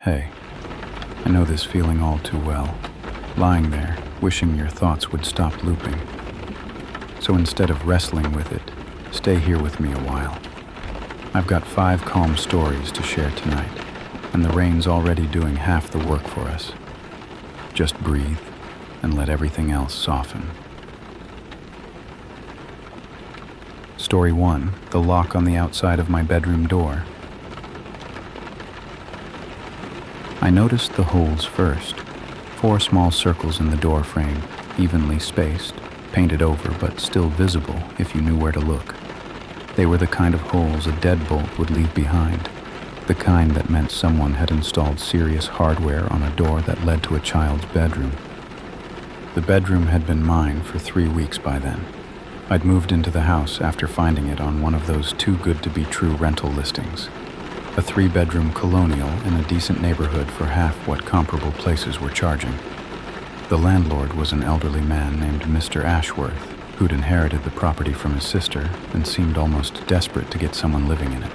Hey, I know this feeling all too well. Lying there, wishing your thoughts would stop looping. So instead of wrestling with it, stay here with me a while. I've got 5 calm stories to share tonight, and the rain's already doing half the work for us. Just breathe and let everything else soften. Story 1, the lock on the outside of my bedroom door. I noticed the holes first. 4 small circles in the door frame, evenly spaced, painted over but still visible if you knew where to look. They were the kind of holes a deadbolt would leave behind, the kind that meant someone had installed serious hardware on a door that led to a child's bedroom. The bedroom had been mine for 3 weeks by then. I'd moved into the house after finding it on one of those too-good-to-be-true rental listings. A 3-bedroom colonial in a decent neighborhood for half what comparable places were charging. The landlord was an elderly man named Mr. Ashworth, who'd inherited the property from his sister and seemed almost desperate to get someone living in it.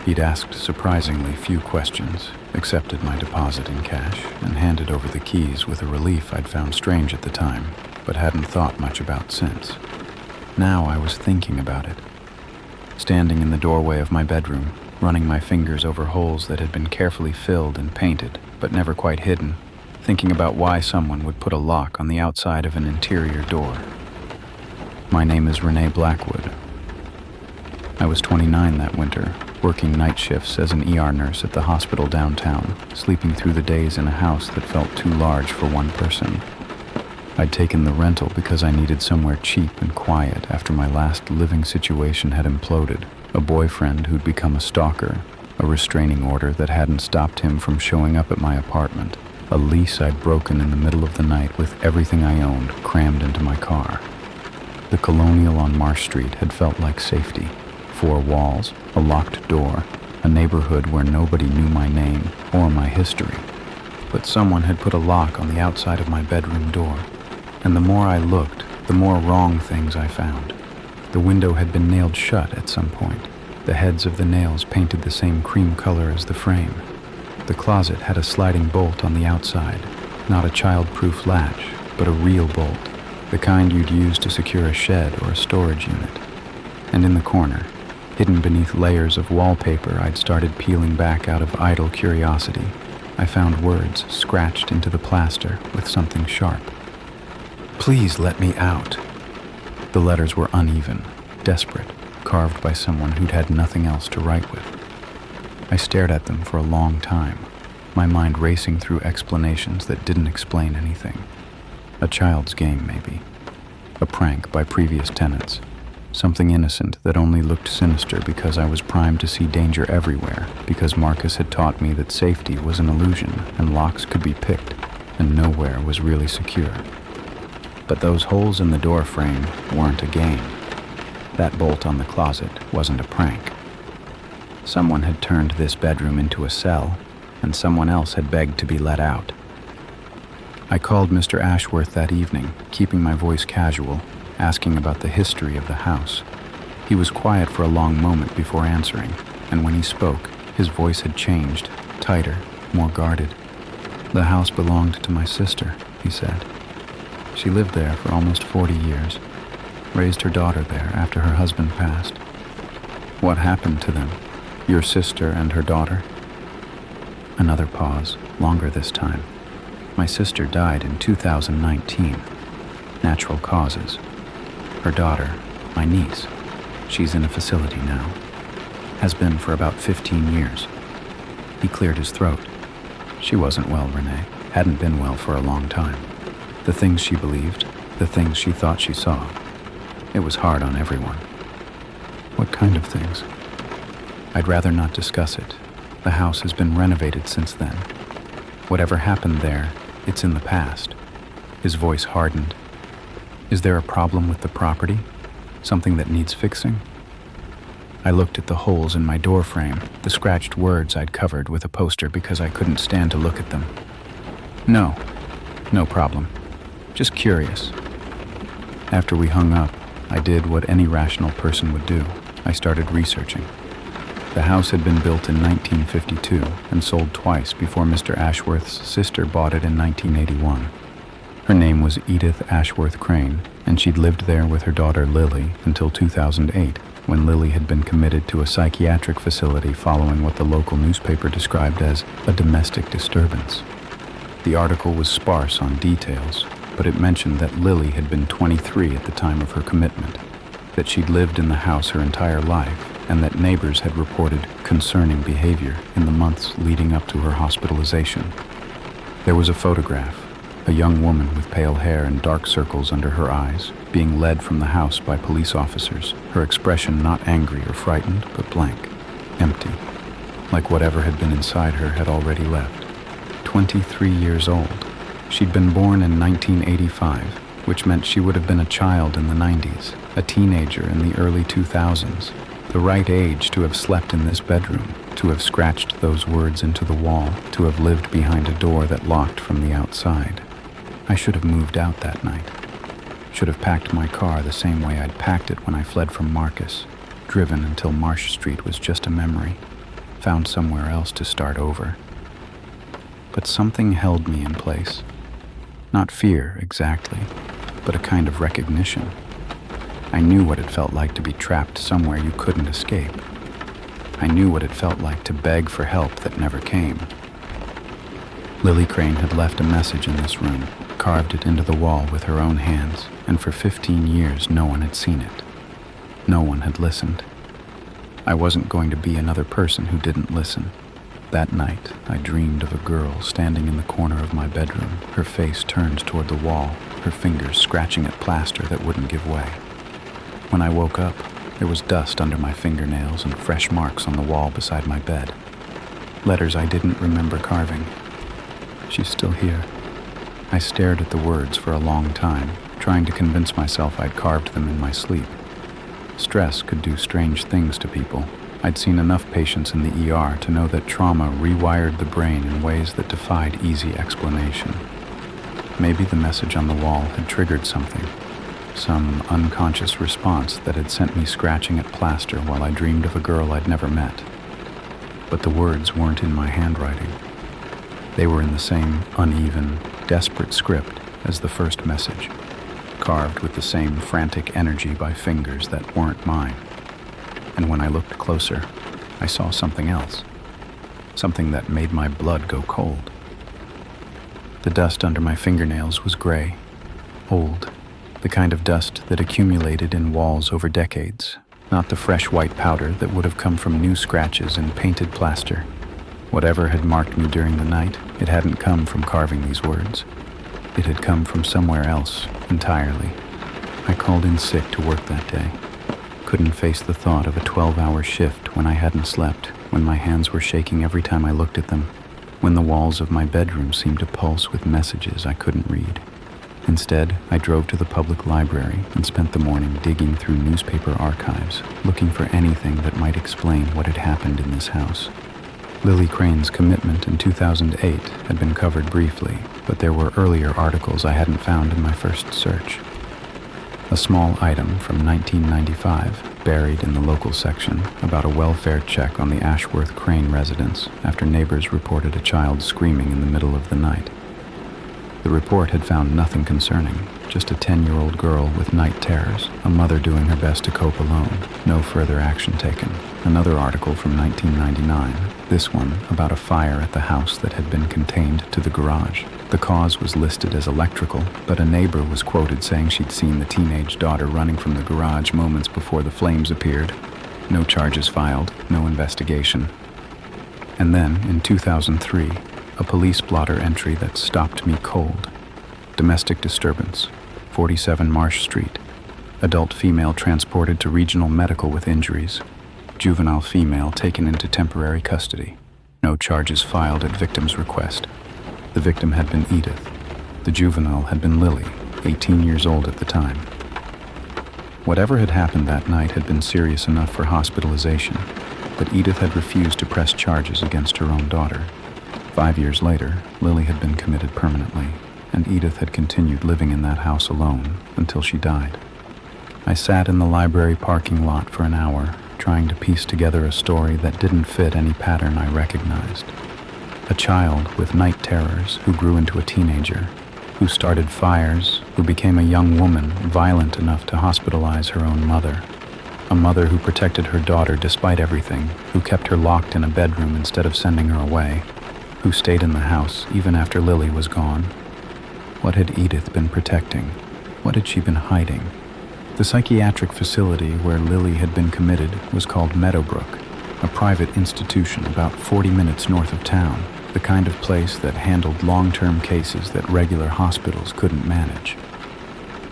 He'd asked surprisingly few questions, accepted my deposit in cash, and handed over the keys with a relief I'd found strange at the time, but hadn't thought much about since. Now I was thinking about it. Standing in the doorway of my bedroom, running my fingers over holes that had been carefully filled and painted, but never quite hidden, thinking about why someone would put a lock on the outside of an interior door. My name is Renee Blackwood. I was 29 that winter, working night shifts as an ER nurse at the hospital downtown, sleeping through the days in a house that felt too large for one person. I'd taken the rental because I needed somewhere cheap and quiet after my last living situation had imploded. A boyfriend who'd become a stalker, a restraining order that hadn't stopped him from showing up at my apartment, a lease I'd broken in the middle of the night with everything I owned crammed into my car. The colonial on Marsh Street had felt like safety. 4 walls, a locked door, a neighborhood where nobody knew my name or my history. But someone had put a lock on the outside of my bedroom door, and the more I looked, the more wrong things I found. The window had been nailed shut at some point. The heads of the nails painted the same cream color as the frame. The closet had a sliding bolt on the outside, not a child-proof latch, but a real bolt, the kind you'd use to secure a shed or a storage unit. And in the corner, hidden beneath layers of wallpaper I'd started peeling back out of idle curiosity, I found words scratched into the plaster with something sharp. "Please let me out." The letters were uneven, desperate, carved by someone who'd had nothing else to write with. I stared at them for a long time, my mind racing through explanations that didn't explain anything. A child's game, maybe. A prank by previous tenants. Something innocent that only looked sinister because I was primed to see danger everywhere, because Marcus had taught me that safety was an illusion and locks could be picked, and nowhere was really secure. But those holes in the door frame weren't a game. That bolt on the closet wasn't a prank. Someone had turned this bedroom into a cell, and someone else had begged to be let out. I called Mr. Ashworth that evening, keeping my voice casual, asking about the history of the house. He was quiet for a long moment before answering, and when he spoke, his voice had changed, tighter, more guarded. "The house belonged to my sister," he said. "She lived there for almost 40 years, raised her daughter there after her husband passed." "What happened to them? Your sister and her daughter?" Another pause, longer this time. "My sister died in 2019. Natural causes. Her daughter, my niece, she's in a facility now. Has been for about 15 years. He cleared his throat. "She wasn't well, Renee. Hadn't been well for a long time. The things she believed, the things she thought she saw. It was hard on everyone." "What kind of things?" "I'd rather not discuss it. The house has been renovated since then. Whatever happened there, it's in the past." His voice hardened. "Is there a problem with the property? Something that needs fixing?" I looked at the holes in my door frame, the scratched words I'd covered with a poster because I couldn't stand to look at them. "No problem. Just curious." After we hung up, I did what any rational person would do. I started researching. The house had been built in 1952 and sold twice before Mr. Ashworth's sister bought it in 1981. Her name was Edith Ashworth Crane, and she'd lived there with her daughter Lily until 2008, when Lily had been committed to a psychiatric facility following what the local newspaper described as a domestic disturbance. The article was sparse on details, but it mentioned that Lily had been 23 at the time of her commitment, that she'd lived in the house her entire life, and that neighbors had reported concerning behavior in the months leading up to her hospitalization. There was a photograph, a young woman with pale hair and dark circles under her eyes, being led from the house by police officers, her expression not angry or frightened, but blank, empty, like whatever had been inside her had already left. 23 years old. She'd been born in 1985, which meant she would have been a child in the 90s, a teenager in the early 2000s, the right age to have slept in this bedroom, to have scratched those words into the wall, to have lived behind a door that locked from the outside. I should have moved out that night. Should have packed my car the same way I'd packed it when I fled from Marcus, driven until Marsh Street was just a memory, found somewhere else to start over. But something held me in place. Not fear, exactly, but a kind of recognition. I knew what it felt like to be trapped somewhere you couldn't escape. I knew what it felt like to beg for help that never came. Lily Crane had left a message in this room, carved it into the wall with her own hands, and for 15 years no one had seen it. No one had listened. I wasn't going to be another person who didn't listen. That night, I dreamed of a girl standing in the corner of my bedroom, her face turned toward the wall, her fingers scratching at plaster that wouldn't give way. When I woke up, there was dust under my fingernails and fresh marks on the wall beside my bed. Letters I didn't remember carving. She's still here. I stared at the words for a long time, trying to convince myself I'd carved them in my sleep. Stress could do strange things to people. I'd seen enough patients in the ER to know that trauma rewired the brain in ways that defied easy explanation. Maybe the message on the wall had triggered something, some unconscious response that had sent me scratching at plaster while I dreamed of a girl I'd never met. But the words weren't in my handwriting. They were in the same uneven, desperate script as the first message, carved with the same frantic energy by fingers that weren't mine. And when I looked closer, I saw something else, something that made my blood go cold. The dust under my fingernails was gray, old, the kind of dust that accumulated in walls over decades, not the fresh white powder that would have come from new scratches and painted plaster. Whatever had marked me during the night, it hadn't come from carving these words. It had come from somewhere else, entirely. I called in sick to work that day. Couldn't face the thought of a 12-hour shift when I hadn't slept, when my hands were shaking every time I looked at them, when the walls of my bedroom seemed to pulse with messages I couldn't read. Instead, I drove to the public library and spent the morning digging through newspaper archives, looking for anything that might explain what had happened in this house. Lily Crane's commitment in 2008 had been covered briefly, but there were earlier articles I hadn't found in my first search. A small item from 1995, buried in the local section, about a welfare check on the Ashworth Crane residence after neighbors reported a child screaming in the middle of the night. The report had found nothing concerning, just a 10-year-old girl with night terrors, a mother doing her best to cope alone, no further action taken. Another article from 1999, this one about a fire at the house that had been contained to the garage. The cause was listed as electrical, but a neighbor was quoted saying she'd seen the teenage daughter running from the garage moments before the flames appeared. No charges filed, no investigation. And then, in 2003, a police blotter entry that stopped me cold. Domestic disturbance, 47 Marsh Street. Adult female transported to regional medical with injuries. Juvenile female taken into temporary custody. No charges filed at victim's request. The victim had been Edith. The juvenile had been Lily, 18 years old at the time. Whatever had happened that night had been serious enough for hospitalization, but Edith had refused to press charges against her own daughter. 5 years later, Lily had been committed permanently, and Edith had continued living in that house alone until she died. I sat in the library parking lot for an hour, trying to piece together a story that didn't fit any pattern I recognized. A child with night terrors who grew into a teenager, who started fires, who became a young woman violent enough to hospitalize her own mother. A mother who protected her daughter despite everything, who kept her locked in a bedroom instead of sending her away, who stayed in the house even after Lily was gone. What had Edith been protecting? What had she been hiding? The psychiatric facility where Lily had been committed was called Meadowbrook, a private institution about 40 minutes north of town, the kind of place that handled long-term cases that regular hospitals couldn't manage.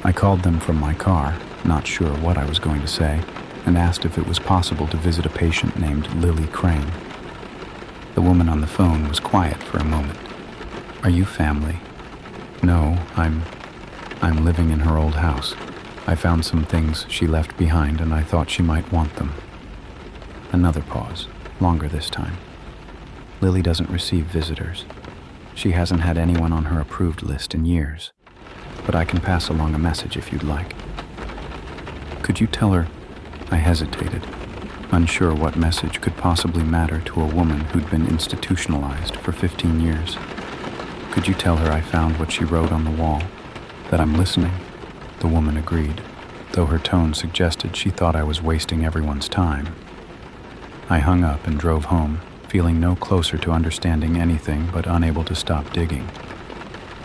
I called them from my car, not sure what I was going to say, and asked if it was possible to visit a patient named Lily Crane. The woman on the phone was quiet for a moment. "Are you family?" "No, I'm living in her old house. I found some things she left behind and I thought she might want them." Another pause, longer this time. "Lily doesn't receive visitors. She hasn't had anyone on her approved list in years, but I can pass along a message if you'd like." "Could you tell her?" I hesitated, unsure what message could possibly matter to a woman who'd been institutionalized for 15 years. "Could you tell her I found what she wrote on the wall? That I'm listening?" The woman agreed, though her tone suggested she thought I was wasting everyone's time. I hung up and drove home, feeling no closer to understanding anything but unable to stop digging.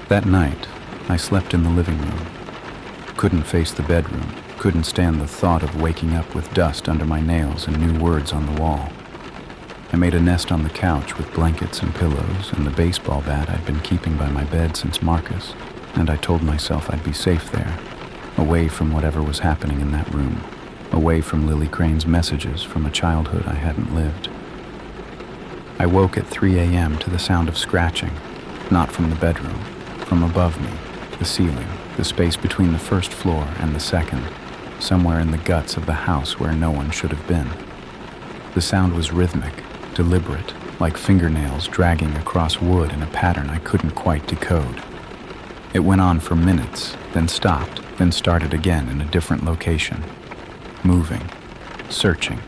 That night, I slept in the living room. Couldn't face the bedroom, couldn't stand the thought of waking up with dust under my nails and new words on the wall. I made a nest on the couch with blankets and pillows and the baseball bat I'd been keeping by my bed since Marcus, and I told myself I'd be safe there, away from whatever was happening in that room, away from Lily Crane's messages from a childhood I hadn't lived. I woke at 3 a.m. to the sound of scratching, not from the bedroom, from above me, the ceiling, the space between the first floor and the second, somewhere in the guts of the house where no one should have been. The sound was rhythmic, deliberate, like fingernails dragging across wood in a pattern I couldn't quite decode. It went on for minutes, then stopped, then started again in a different location, moving, searching.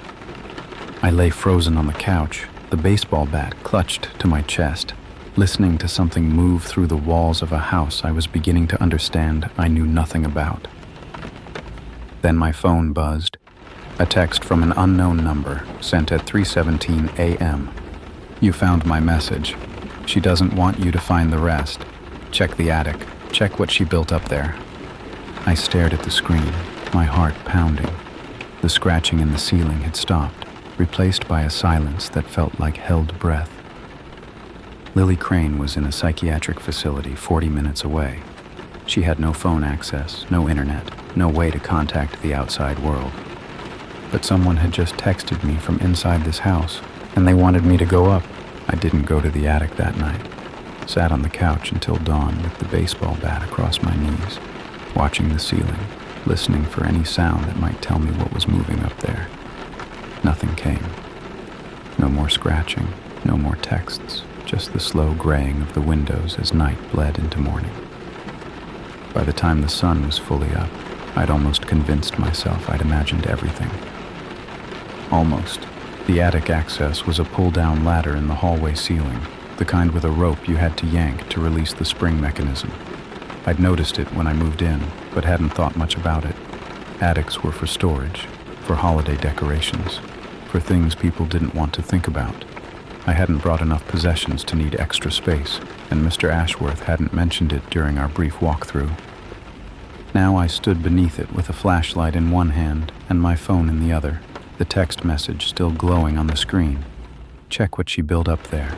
I lay frozen on the couch, the baseball bat clutched to my chest, listening to something move through the walls of a house I was beginning to understand I knew nothing about. Then my phone buzzed, a text from an unknown number sent at 3:17 a.m. "You found my message. She doesn't want you to find the rest. Check the attic. Check what she built up there." I stared at the screen, my heart pounding. The scratching in the ceiling had stopped, replaced by a silence that felt like held breath. Lily Crane was in a psychiatric facility 40 minutes away. She had no phone access, no internet, no way to contact the outside world. But someone had just texted me from inside this house, and they wanted me to go up. I didn't go to the attic that night. Sat on the couch until dawn with the baseball bat across my knees, watching the ceiling, listening for any sound that might tell me what was moving up there. Nothing came. No more scratching, no more texts, just the slow graying of the windows as night bled into morning. By the time the sun was fully up, I'd almost convinced myself I'd imagined everything. Almost. The attic access was a pull-down ladder in the hallway ceiling, the kind with a rope you had to yank to release the spring mechanism. I'd noticed it when I moved in, but hadn't thought much about it. Attics were for storage, for holiday decorations, for things people didn't want to think about. I hadn't brought enough possessions to need extra space, and Mr. Ashworth hadn't mentioned it during our brief walkthrough. Now I stood beneath it with a flashlight in one hand and my phone in the other, the text message still glowing on the screen. Check what she built up there.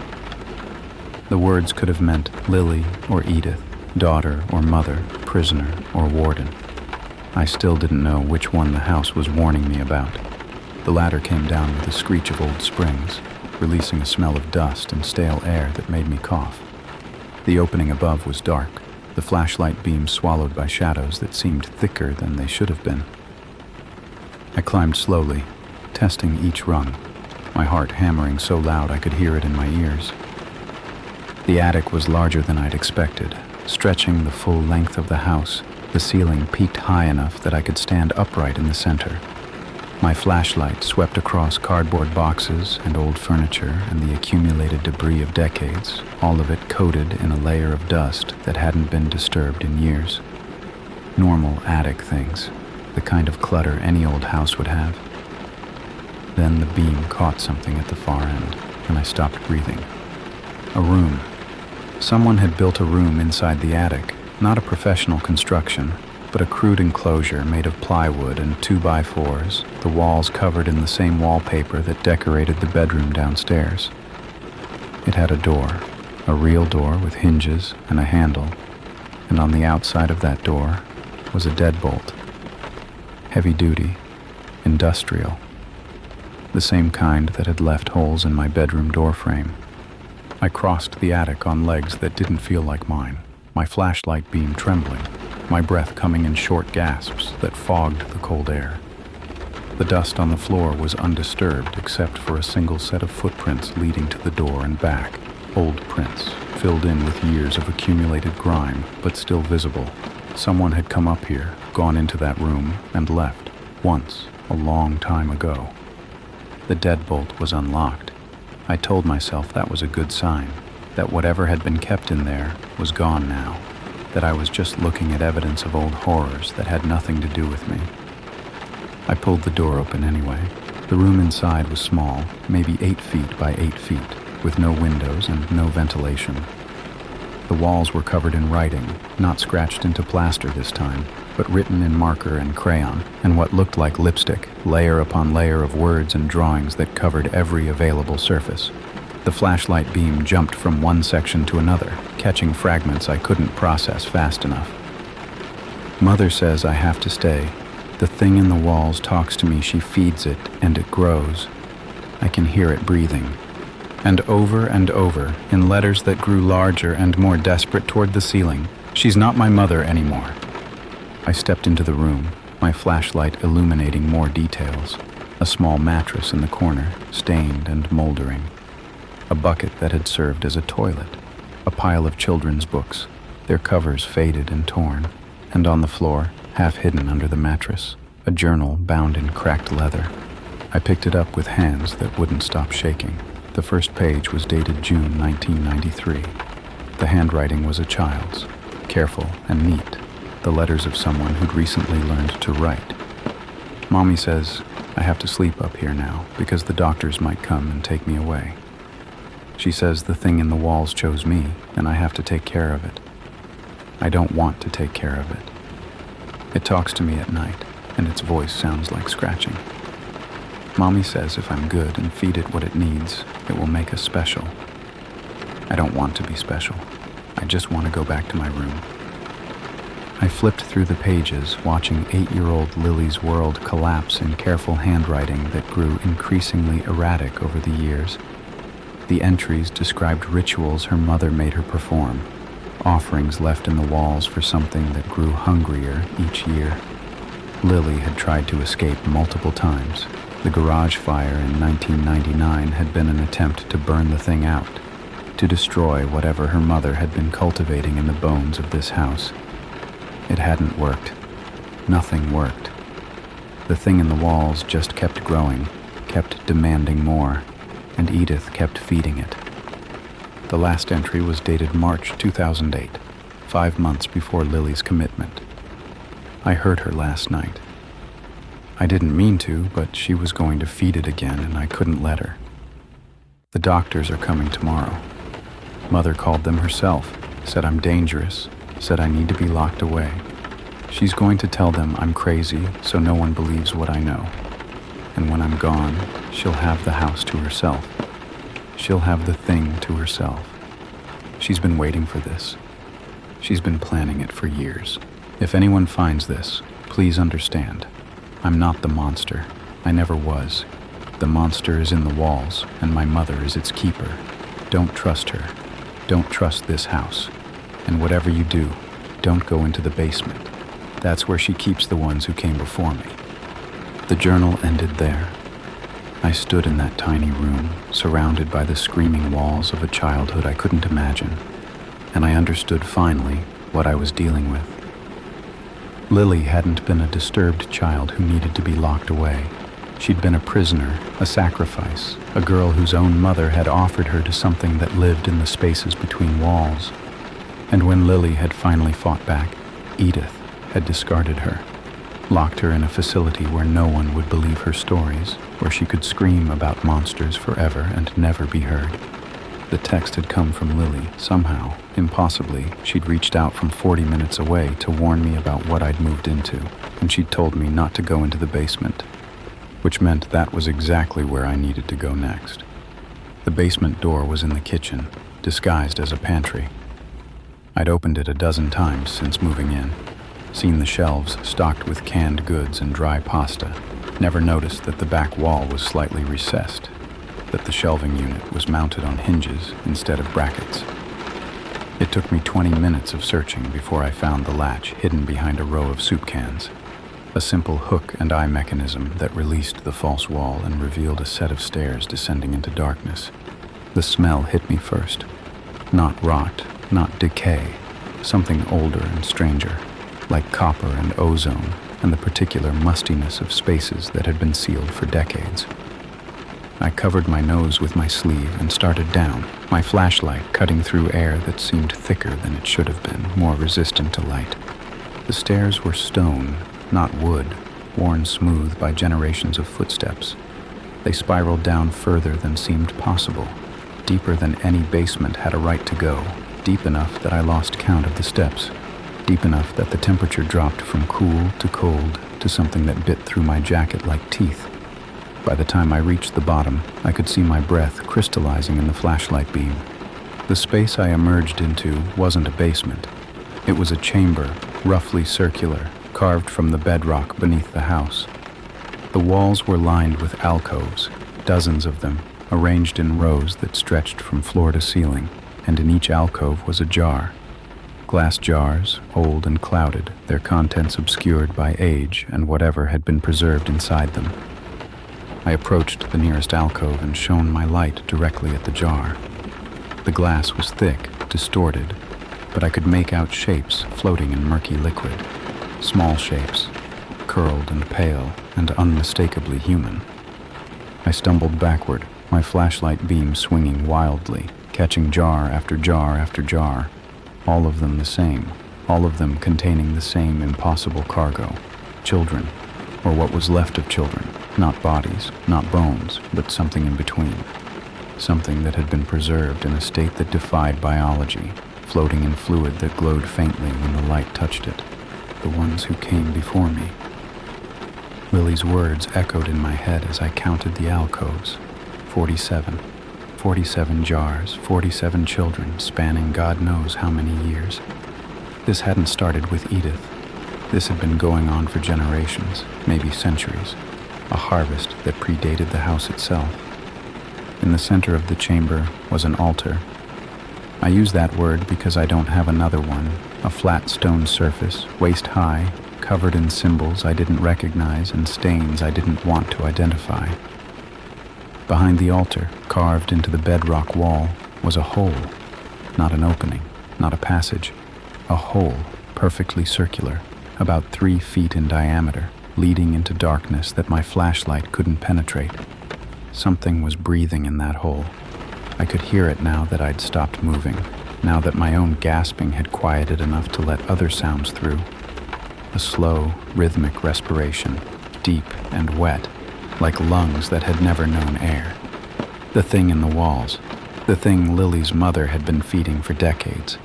The words could have meant Lily or Edith, daughter or mother, prisoner or warden. I still didn't know which one the house was warning me about. The ladder came down with a screech of old springs, releasing a smell of dust and stale air that made me cough. The opening above was dark, the flashlight beams swallowed by shadows that seemed thicker than they should have been. I climbed slowly, testing each rung, my heart hammering so loud I could hear it in my ears. The attic was larger than I'd expected, stretching the full length of the house. The ceiling peaked high enough that I could stand upright in the center. My flashlight swept across cardboard boxes and old furniture and the accumulated debris of decades, all of it coated in a layer of dust that hadn't been disturbed in years. Normal attic things, the kind of clutter any old house would have. Then the beam caught something at the far end, and I stopped breathing. A room. Someone had built a room inside the attic, not a professional construction, but a crude enclosure made of plywood and 2x4s, the walls covered in the same wallpaper that decorated the bedroom downstairs. It had a door, a real door with hinges and a handle, and on the outside of that door was a deadbolt. Heavy duty, industrial, the same kind that had left holes in my bedroom door frame. I crossed the attic on legs that didn't feel like mine, my flashlight beam trembling, my breath coming in short gasps that fogged the cold air. The dust on the floor was undisturbed except for a single set of footprints leading to the door and back, old prints, filled in with years of accumulated grime, but still visible. Someone had come up here, gone into that room, and left, once, a long time ago. The deadbolt was unlocked. I told myself that was a good sign, that whatever had been kept in there was gone now, that I was just looking at evidence of old horrors that had nothing to do with me. I pulled the door open anyway. The room inside was small, maybe 8 feet by 8 feet, with no windows and no ventilation. The walls were covered in writing, not scratched into plaster this time, but written in marker and crayon, and what looked like lipstick, layer upon layer of words and drawings that covered every available surface. The flashlight beam jumped from one section to another, catching fragments I couldn't process fast enough. Mother says I have to stay. The thing in the walls talks to me, she feeds it, and it grows. I can hear it breathing. And over, in letters that grew larger and more desperate toward the ceiling, she's not my mother anymore. I stepped into the room, my flashlight illuminating more details. A small mattress in the corner, stained and moldering. A bucket that had served as a toilet. A pile of children's books, their covers faded and torn. And on the floor, half hidden under the mattress, a journal bound in cracked leather. I picked it up with hands that wouldn't stop shaking. The first page was dated June 1993. The handwriting was a child's, careful and neat, the letters of someone who'd recently learned to write. Mommy says I have to sleep up here now because the doctors might come and take me away. She says the thing in the walls chose me and I have to take care of it. I don't want to take care of it. It talks to me at night, and its voice sounds like scratching. Mommy says if I'm good and feed it what it needs, it will make us special. I don't want to be special. I just want to go back to my room. I flipped through the pages, watching 8-year-old Lily's world collapse in careful handwriting that grew increasingly erratic over the years. The entries described rituals her mother made her perform, offerings left in the walls for something that grew hungrier each year. Lily had tried to escape multiple times. The garage fire in 1999 had been an attempt to burn the thing out, to destroy whatever her mother had been cultivating in the bones of this house. It hadn't worked. Nothing worked. The thing in the walls just kept growing, kept demanding more, and Edith kept feeding it. The last entry was dated March 2008, 5 months before Lily's commitment. I heard her last night. I didn't mean to, but she was going to feed it again and I couldn't let her. The doctors are coming tomorrow. Mother called them herself, said I'm dangerous, said I need to be locked away. She's going to tell them I'm crazy so no one believes what I know. And when I'm gone, she'll have the house to herself. She'll have the thing to herself. She's been waiting for this. She's been planning it for years. If anyone finds this, please understand. I'm not the monster. I never was. The monster is in the walls, and my mother is its keeper. Don't trust her. Don't trust this house. And whatever you do, don't go into the basement. That's where she keeps the ones who came before me. The journal ended there. I stood in that tiny room, surrounded by the screaming walls of a childhood I couldn't imagine, and I understood finally what I was dealing with. Lily hadn't been a disturbed child who needed to be locked away. She'd been a prisoner, a sacrifice, a girl whose own mother had offered her to something that lived in the spaces between walls. And when Lily had finally fought back, Edith had discarded her, locked her in a facility where no one would believe her stories, where she could scream about monsters forever and never be heard. The text had come from Lily. Somehow, impossibly, she'd reached out from 40 minutes away to warn me about what I'd moved into, and she'd told me not to go into the basement, which meant that was exactly where I needed to go next. The basement door was in the kitchen, disguised as a pantry. I'd opened it a dozen times since moving in, seen the shelves stocked with canned goods and dry pasta, never noticed that the back wall was slightly recessed, that the shelving unit was mounted on hinges instead of brackets. It took me 20 minutes of searching before I found the latch hidden behind a row of soup cans, a simple hook and eye mechanism that released the false wall and revealed a set of stairs descending into darkness. The smell hit me first. Not rot, not decay, something older and stranger, like copper and ozone and the particular mustiness of spaces that had been sealed for decades. I covered my nose with my sleeve and started down, my flashlight cutting through air that seemed thicker than it should have been, more resistant to light. The stairs were stone, not wood, worn smooth by generations of footsteps. They spiraled down further than seemed possible, deeper than any basement had a right to go, deep enough that I lost count of the steps, deep enough that the temperature dropped from cool to cold to something that bit through my jacket like teeth. By the time I reached the bottom, I could see my breath crystallizing in the flashlight beam. The space I emerged into wasn't a basement. It was a chamber, roughly circular, carved from the bedrock beneath the house. The walls were lined with alcoves, dozens of them, arranged in rows that stretched from floor to ceiling, and in each alcove was a jar. Glass jars, old and clouded, their contents obscured by age and whatever had been preserved inside them. I approached the nearest alcove and shone my light directly at the jar. The glass was thick, distorted, but I could make out shapes floating in murky liquid. Small shapes, curled and pale and unmistakably human. I stumbled backward, my flashlight beam swinging wildly, catching jar after jar after jar, all of them the same, all of them containing the same impossible cargo, children, or what was left of children, not bodies, not bones, but something in between, something that had been preserved in a state that defied biology, floating in fluid that glowed faintly when the light touched it, the ones who came before me. Lily's words echoed in my head as I counted the alcoves, 47. 47 jars, 47 children, spanning God knows how many years. This hadn't started with Edith. This had been going on for generations, maybe centuries, a harvest that predated the house itself. In the center of the chamber was an altar. I use that word because I don't have another one, a flat stone surface, waist high, covered in symbols I didn't recognize and stains I didn't want to identify. Behind the altar, carved into the bedrock wall, was a hole, not an opening, not a passage, a hole, perfectly circular, about 3 feet in diameter, leading into darkness that my flashlight couldn't penetrate. Something was breathing in that hole. I could hear it now that I'd stopped moving, now that my own gasping had quieted enough to let other sounds through. A slow, rhythmic respiration, deep and wet, like lungs that had never known air. The thing in the walls, the thing Lily's mother had been feeding for decades,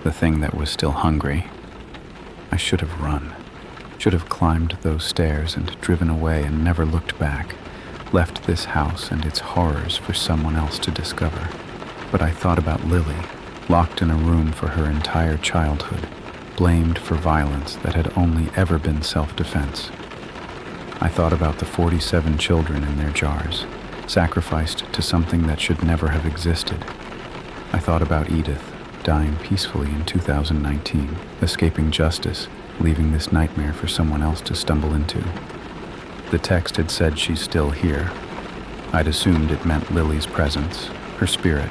the thing that was still hungry. I should have run, should have climbed those stairs and driven away and never looked back, left this house and its horrors for someone else to discover. But I thought about Lily, locked in a room for her entire childhood, blamed for violence that had only ever been self-defense. I thought about the 47 children in their jars, sacrificed to something that should never have existed. I thought about Edith, dying peacefully in 2019, escaping justice, leaving this nightmare for someone else to stumble into. The text had said she's still here. I'd assumed it meant Lily's presence, her spirit,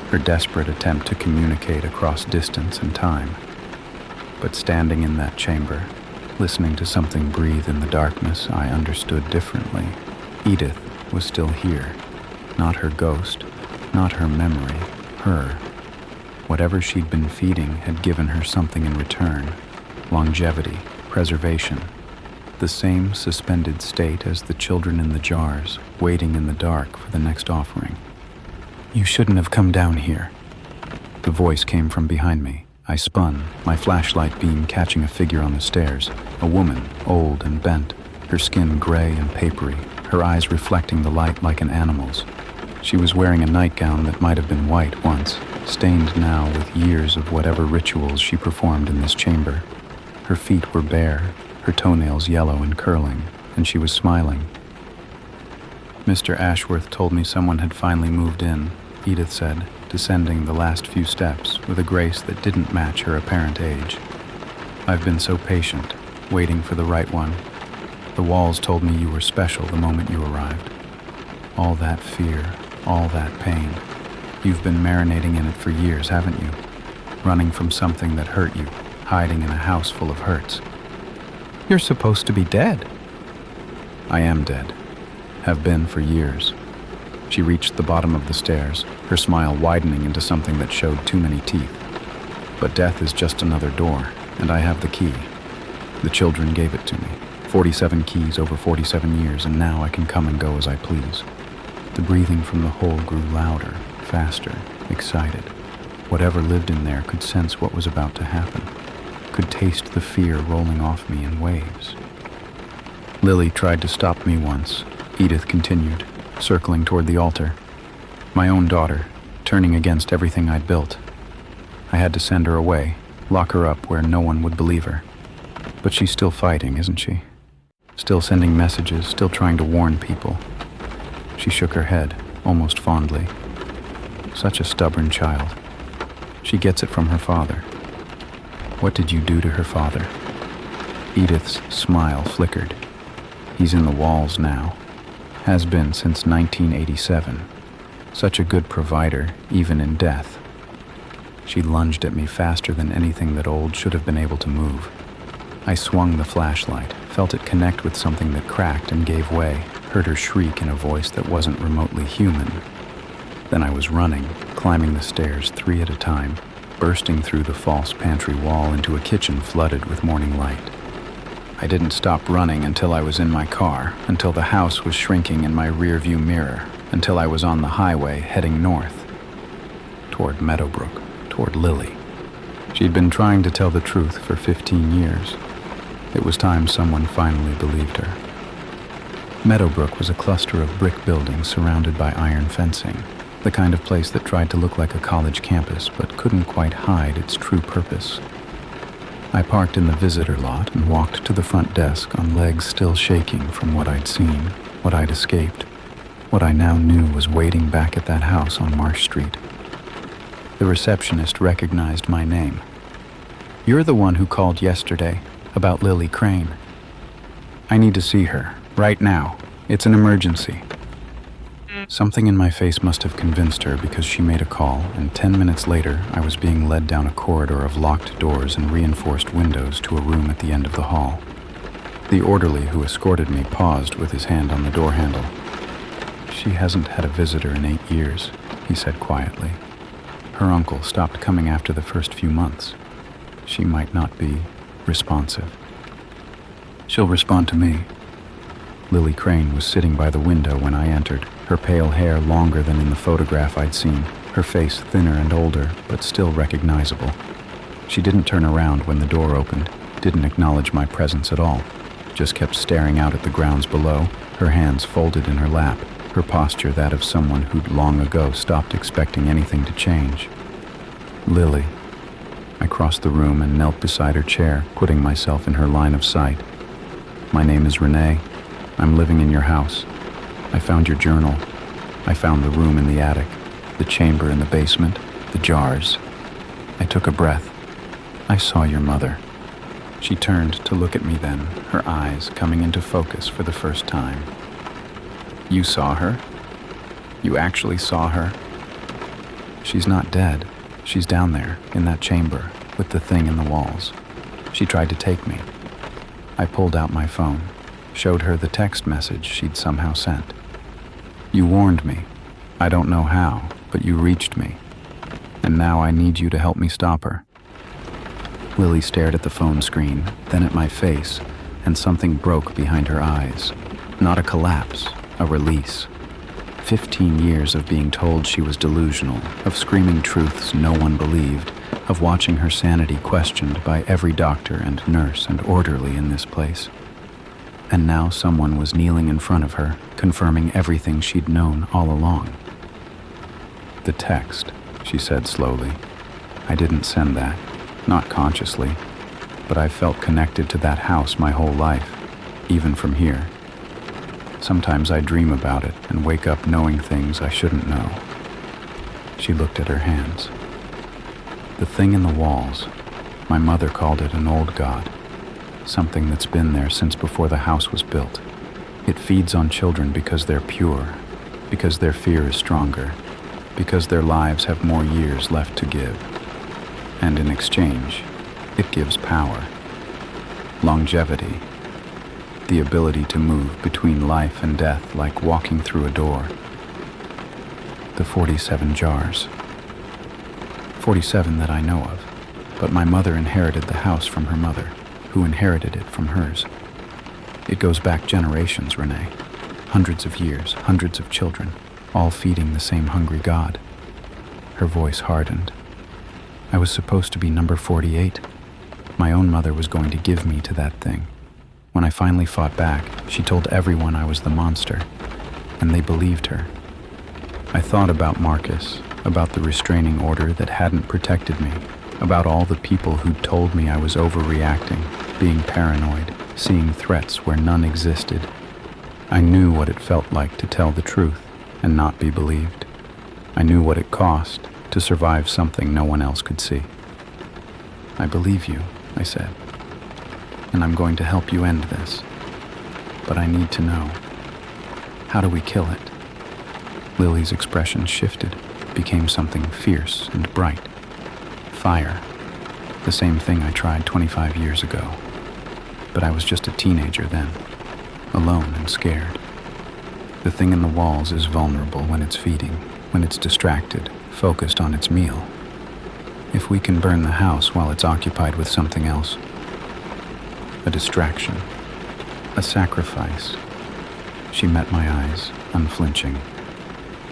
her desperate attempt to communicate across distance and time. But standing in that chamber, listening to something breathe in the darkness, I understood differently. Edith was still here. Not her ghost, not her memory, her. Whatever she'd been feeding had given her something in return. Longevity, preservation. The same suspended state as the children in the jars, waiting in the dark for the next offering. "You shouldn't have come down here." The voice came from behind me. I spun, my flashlight beam catching a figure on the stairs. A woman, old and bent, her skin gray and papery, her eyes reflecting the light like an animal's. She was wearing a nightgown that might have been white once, stained now with years of whatever rituals she performed in this chamber. Her feet were bare, her toenails yellow and curling, and she was smiling. "Mr. Ashworth told me someone had finally moved in," Edith said, descending the last few steps with a grace that didn't match her apparent age. "I've been so patient, waiting for the right one. The walls told me you were special the moment you arrived. All that fear, all that pain. You've been marinating in it for years, haven't you? Running from something that hurt you, hiding in a house full of hurts. You're supposed to be dead." "I am dead. Have been for years." She reached the bottom of the stairs, her smile widening into something that showed too many teeth. "But death is just another door, and I have the key. The children gave it to me. 47 keys over 47 years, and now I can come and go as I please." The breathing from the hole grew louder, faster, excited. Whatever lived in there could sense what was about to happen, could taste the fear rolling off me in waves. "Lily tried to stop me once," Edith continued, circling toward the altar. "My own daughter, turning against everything I'd built. I had to send her away, lock her up where no one would believe her. But she's still fighting, isn't she? Still sending messages, still trying to warn people." She shook her head, almost fondly. "Such a stubborn child. She gets it from her father." "What did you do to her father?" Edith's smile flickered. "He's in the walls now. Has been since 1987. Such a good provider, even in death." She lunged at me faster than anything that old should have been able to move. I swung the flashlight, felt it connect with something that cracked and gave way, heard her shriek in a voice that wasn't remotely human. Then I was running, climbing the stairs 3 at a time, bursting through the false pantry wall into a kitchen flooded with morning light. I didn't stop running until I was in my car, until the house was shrinking in my rearview mirror, until I was on the highway heading north, toward Meadowbrook, toward Lily. She'd been trying to tell the truth for 15 years. It was time someone finally believed her. Meadowbrook was a cluster of brick buildings surrounded by iron fencing, the kind of place that tried to look like a college campus but couldn't quite hide its true purpose. I parked in the visitor lot and walked to the front desk on legs still shaking from what I'd seen, what I'd escaped, what I now knew was waiting back at that house on Marsh Street. The receptionist recognized my name. "You're the one who called yesterday about Lily Crane. I need to see her, right now. It's an emergency." Something in my face must have convinced her because she made a call, and 10 minutes later I was being led down a corridor of locked doors and reinforced windows to a room at the end of the hall. The orderly who escorted me paused with his hand on the door handle. "She hasn't had a visitor in 8 years," he said quietly. "Her uncle stopped coming after the first few months. She might not be responsive. She'll respond to me." Lily Crane was sitting by the window when I entered, her pale hair longer than in the photograph I'd seen, her face thinner and older, but still recognizable. She didn't turn around when the door opened, didn't acknowledge my presence at all, just kept staring out at the grounds below, her hands folded in her lap, her posture that of someone who'd long ago stopped expecting anything to change. "Lily." I crossed the room and knelt beside her chair, putting myself in her line of sight. "My name is Renee. I'm living in your house. I found your journal. I found the room in the attic, the chamber in the basement, the jars." I took a breath. "I saw your mother." She turned to look at me then, her eyes coming into focus for the first time. "You saw her? You actually saw her?" "She's not dead. She's down there, in that chamber, with the thing in the walls. She tried to take me." I pulled out my phone, showed her the text message she'd somehow sent. "You warned me. I don't know how, but you reached me. And now I need you to help me stop her." Lily stared at the phone screen, then at my face, and something broke behind her eyes. Not a collapse, a release. 15 years of being told she was delusional, of screaming truths no one believed, of watching her sanity questioned by every doctor and nurse and orderly in this place. And now someone was kneeling in front of her, confirming everything she'd known all along. "The text," she said slowly. "I didn't send that, not consciously, but I've felt connected to that house my whole life, even from here. Sometimes I dream about it and wake up knowing things I shouldn't know." She looked at her hands. "The thing in the walls, my mother called it an old god, something that's been there since before the house was built. It feeds on children because they're pure, because their fear is stronger, because their lives have more years left to give. And in exchange, it gives power, longevity, the ability to move between life and death like walking through a door. The 47 jars. 47 that I know of, but my mother inherited the house from her mother, who inherited it from hers. It goes back generations, Renee. Hundreds of years, hundreds of children, all feeding the same hungry god." Her voice hardened. "I was supposed to be number 48. My own mother was going to give me to that thing. When I finally fought back, she told everyone I was the monster, and they believed her. I thought about Marcus, about the restraining order that hadn't protected me, about all the people who'd told me I was overreacting, being paranoid, seeing threats where none existed. I knew what it felt like to tell the truth and not be believed. I knew what it cost to survive something no one else could see. I believe you," I said, "and I'm going to help you end this. But I need to know, how do we kill it?" Lily's expression shifted, became something fierce and bright. Fire. The same thing I tried 25 years ago. But I was just a teenager then, alone and scared. The thing in the walls is vulnerable when it's feeding, when it's distracted, focused on its meal. If we can burn the house while it's occupied with something else, a distraction, a sacrifice. She met my eyes, unflinching.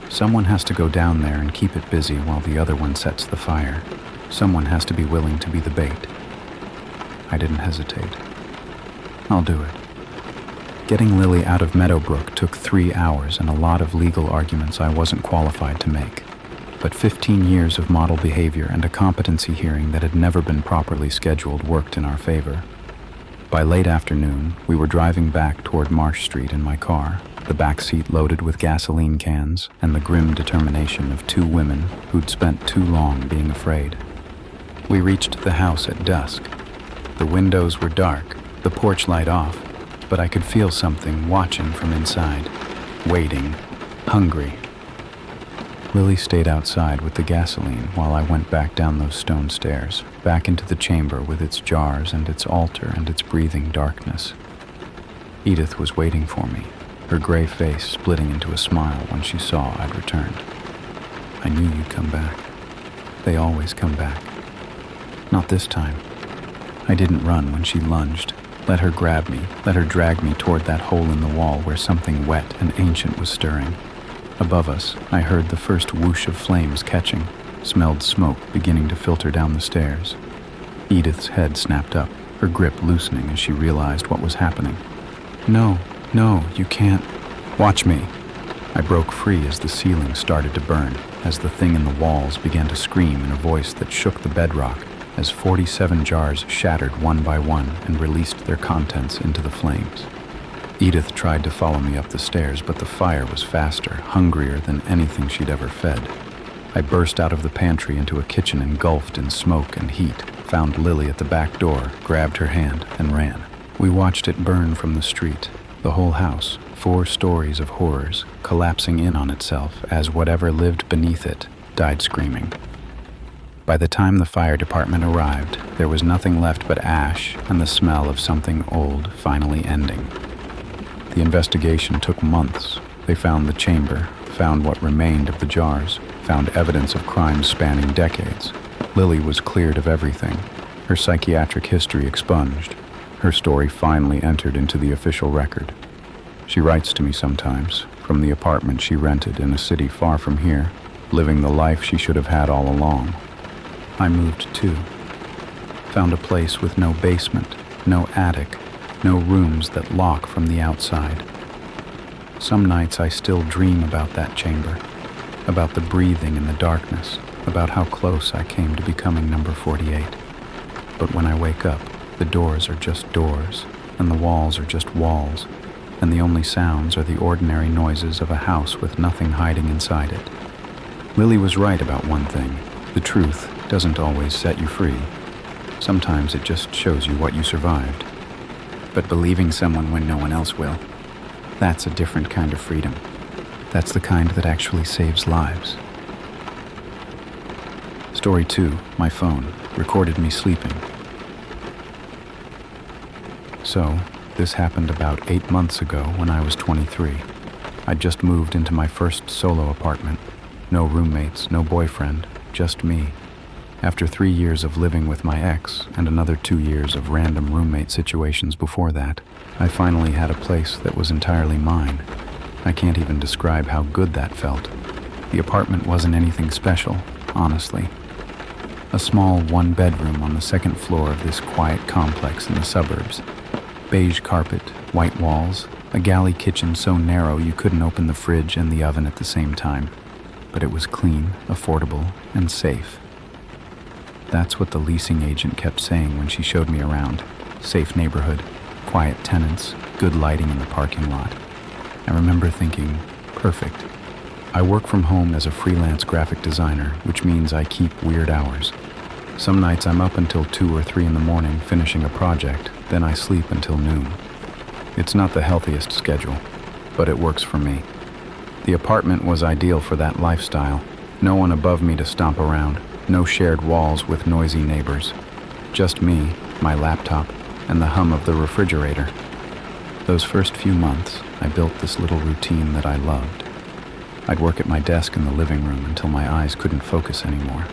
Someone has to go down there and keep it busy while the other one sets the fire. Someone has to be willing to be the bait. I didn't hesitate. "I'll do it." Getting Lily out of Meadowbrook took 3 hours and a lot of legal arguments I wasn't qualified to make. But 15 years of model behavior and a competency hearing that had never been properly scheduled worked in our favor. By late afternoon, we were driving back toward Marsh Street in my car, the back seat loaded with gasoline cans and the grim determination of 2 women who'd spent too long being afraid. We reached the house at dusk. The windows were dark, the porch light off, but I could feel something watching from inside, waiting, hungry. Lily stayed outside with the gasoline while I went back down those stone stairs, back into the chamber with its jars and its altar and its breathing darkness. Edith was waiting for me, her gray face splitting into a smile when she saw I'd returned. "I knew you'd come back. They always come back. Not this time." I didn't run when she lunged, let her grab me, let her drag me toward that hole in the wall where something wet and ancient was stirring. Above us, I heard the first whoosh of flames catching, smelled smoke beginning to filter down the stairs. Edith's head snapped up, her grip loosening as she realized what was happening. No, you can't. Watch me." I broke free as the ceiling started to burn, as the thing in the walls began to scream in a voice that shook the bedrock, as 47 jars shattered one by one and released their contents into the flames. Edith tried to follow me up the stairs, but the fire was faster, hungrier than anything she'd ever fed. I burst out of the pantry into a kitchen engulfed in smoke and heat, found Lily at the back door, grabbed her hand, and ran. We watched it burn from the street, the whole house, 4 stories of horrors, collapsing in on itself as whatever lived beneath it died screaming. By the time the fire department arrived, there was nothing left but ash and the smell of something old finally ending. The investigation took months. They found the chamber, found what remained of the jars, found evidence of crimes spanning decades. Lily was cleared of everything, her psychiatric history expunged. Her story finally entered into the official record. She writes to me sometimes, from the apartment she rented in a city far from here, living the life she should have had all along. I moved too. Found a place with no basement, no attic, no rooms that lock from the outside. Some nights I still dream about that chamber, about the breathing in the darkness, about how close I came to becoming number 48. But when I wake up, the doors are just doors, and the walls are just walls, and the only sounds are the ordinary noises of a house with nothing hiding inside it. Lily was right about one thing. The truth doesn't always set you free. Sometimes it just shows you what you survived. But believing someone when no one else will, that's a different kind of freedom. That's the kind that actually saves lives. Story 2, my phone, recorded me sleeping. So, this happened about 8 months ago when I was 23. I'd just moved into my first solo apartment. No roommates, no boyfriend, just me. After 3 years of living with my ex and another 2 years of random roommate situations before that, I finally had a place that was entirely mine. I can't even describe how good that felt. The apartment wasn't anything special, honestly. A small one-bedroom on the second floor of this quiet complex in the suburbs. Beige carpet, white walls, a galley kitchen so narrow you couldn't open the fridge and the oven at the same time. But it was clean, affordable, and safe. That's what the leasing agent kept saying when she showed me around. Safe neighborhood, quiet tenants, good lighting in the parking lot. I remember thinking, perfect. I work from home as a freelance graphic designer, which means I keep weird hours. Some nights I'm up until 2 or 3 in the morning finishing a project, then I sleep until noon. It's not the healthiest schedule, but it works for me. The apartment was ideal for that lifestyle. No one above me to stomp around. No shared walls with noisy neighbors. Just me, my laptop, and the hum of the refrigerator. Those first few months, I built this little routine that I loved. I'd work at my desk in the living room until my eyes couldn't focus anymore.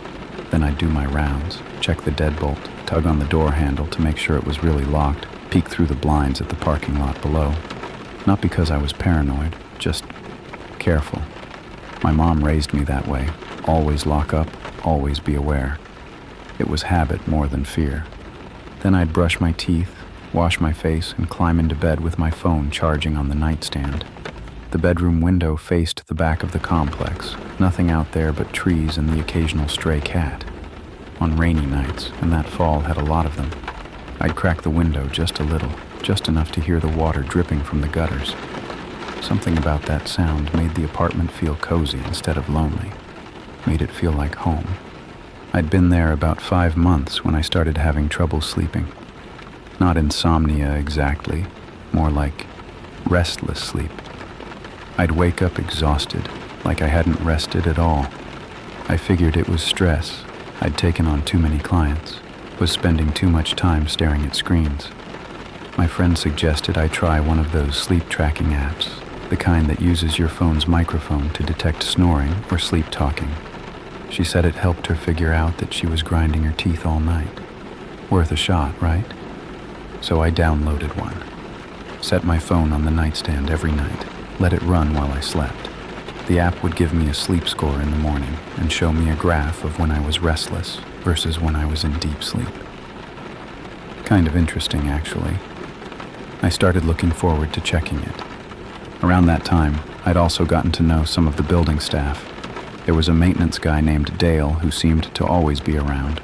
Then I'd do my rounds, check the deadbolt, tug on the door handle to make sure it was really locked, peek through the blinds at the parking lot below. Not because I was paranoid, just careful. My mom raised me that way. Always lock up, always be aware. It was habit more than fear. Then I'd brush my teeth, wash my face, and climb into bed with my phone charging on the nightstand. The bedroom window faced the back of the complex, nothing out there but trees and the occasional stray cat. On rainy nights, and that fall had a lot of them, I'd crack the window just a little, just enough to hear the water dripping from the gutters. Something about that sound made the apartment feel cozy instead of lonely. Made it feel like home. I'd been there about 5 months when I started having trouble sleeping. Not insomnia exactly, more like restless sleep. I'd wake up exhausted, like I hadn't rested at all. I figured it was stress. I'd taken on too many clients, was spending too much time staring at screens. My friend suggested I try one of those sleep tracking apps, the kind that uses your phone's microphone to detect snoring or sleep talking. She said it helped her figure out that she was grinding her teeth all night. Worth a shot, right? So I downloaded one. Set my phone on the nightstand every night, let it run while I slept. The app would give me a sleep score in the morning and show me a graph of when I was restless versus when I was in deep sleep. Kind of interesting, actually. I started looking forward to checking it. Around that time, I'd also gotten to know some of the building staff. There was a maintenance guy named Dale who seemed to always be around.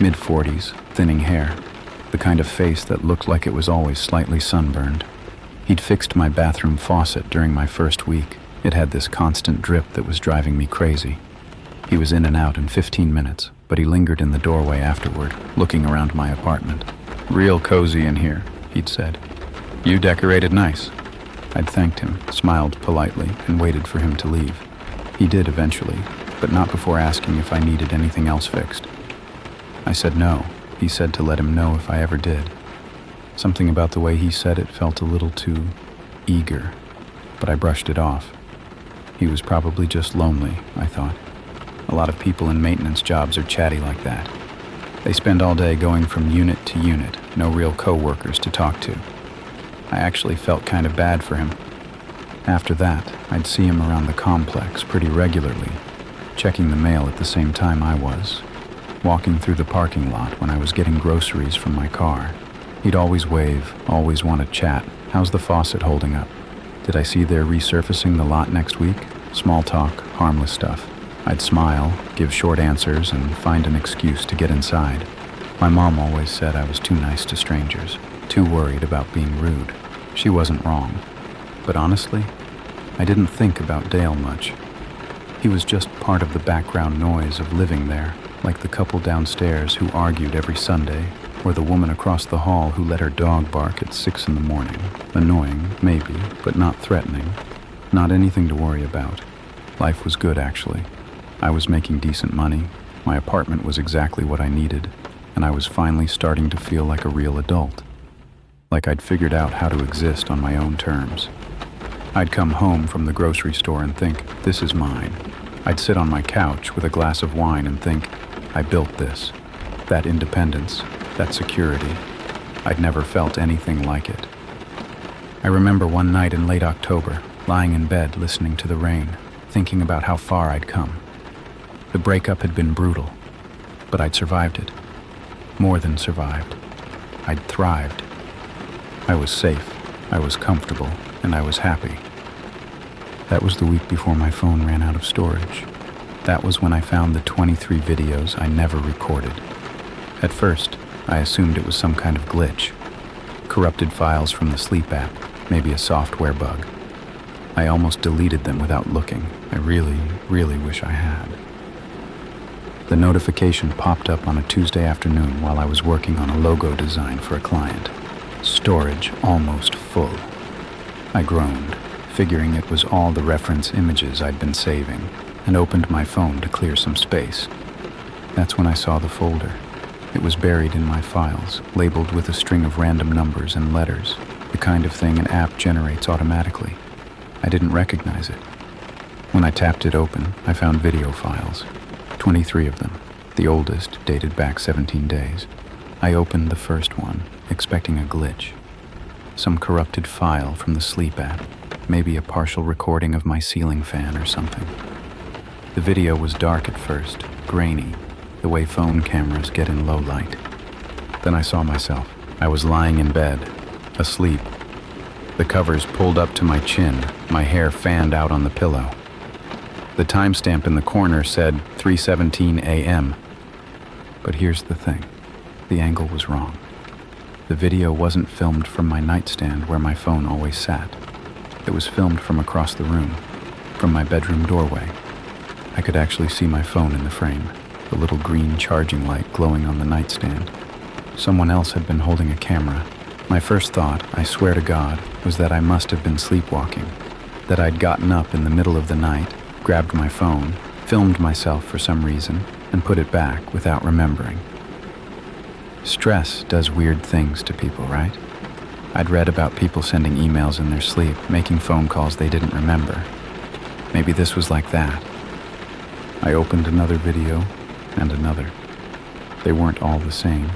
Mid-40s, thinning hair, the kind of face that looked like it was always slightly sunburned. He'd fixed my bathroom faucet during my first week. It had this constant drip that was driving me crazy. He was in and out in 15 minutes, but he lingered in the doorway afterward, looking around my apartment. "Real cozy in here," he'd said. "You decorated nice." I'd thanked him, smiled politely, and waited for him to leave. He did eventually, but not before asking if I needed anything else fixed. I said no. He said to let him know if I ever did. Something about the way he said it felt a little too eager, but I brushed it off. He was probably just lonely, I thought. A lot of people in maintenance jobs are chatty like that. They spend all day going from unit to unit, no real co-workers to talk to. I actually felt kind of bad for him. After that, I'd see him around the complex pretty regularly, checking the mail at the same time I was, walking through the parking lot when I was getting groceries from my car. He'd always wave, always want to chat. How's the faucet holding up? Did I see they're resurfacing the lot next week? Small talk, harmless stuff. I'd smile, give short answers, and find an excuse to get inside. My mom always said I was too nice to strangers, too worried about being rude. She wasn't wrong. But honestly, I didn't think about Dale much. He was just part of the background noise of living there, like the couple downstairs who argued every Sunday, or the woman across the hall who let her dog bark at 6 in the morning. Annoying, maybe, but not threatening. Not anything to worry about. Life was good, actually. I was making decent money, my apartment was exactly what I needed, and I was finally starting to feel like a real adult. Like I'd figured out how to exist on my own terms. I'd come home from the grocery store and think, this is mine. I'd sit on my couch with a glass of wine and think, I built this. That independence, that security. I'd never felt anything like it. I remember one night in late October, lying in bed listening to the rain, thinking about how far I'd come. The breakup had been brutal, but I'd survived it. More than survived. I'd thrived. I was safe, I was comfortable, and I was happy. That was the week before my phone ran out of storage. That was when I found the 23 videos I never recorded. At first, I assumed it was some kind of glitch. Corrupted files from the Sleep app, maybe a software bug. I almost deleted them without looking. I really wish I had. The notification popped up on a Tuesday afternoon while I was working on a logo design for a client. Storage almost full. I groaned, figuring it was all the reference images I'd been saving, and opened my phone to clear some space. That's when I saw the folder. It was buried in my files, labeled with a string of random numbers and letters, the kind of thing an app generates automatically. I didn't recognize it. When I tapped it open, I found video files, 23 of them, the oldest dated back 17 days. I opened the first one, expecting a glitch. Some corrupted file from the Sleep app, maybe a partial recording of my ceiling fan or something. The video was dark at first, grainy, the way phone cameras get in low light. Then I saw myself. I was lying in bed, asleep. The covers pulled up to my chin, my hair fanned out on the pillow. The timestamp in the corner said 3:17 a.m. But here's the thing. The angle was wrong. The video wasn't filmed from my nightstand where my phone always sat. It was filmed from across the room, from my bedroom doorway. I could actually see my phone in the frame, the little green charging light glowing on the nightstand. Someone else had been holding a camera. My first thought, I swear to God, was that I must have been sleepwalking, that I'd gotten up in the middle of the night, grabbed my phone, filmed myself for some reason, and put it back without remembering. Stress does weird things to people, right? I'd read about people sending emails in their sleep, making phone calls they didn't remember. Maybe this was like that. I opened another video, and another. They weren't all the same.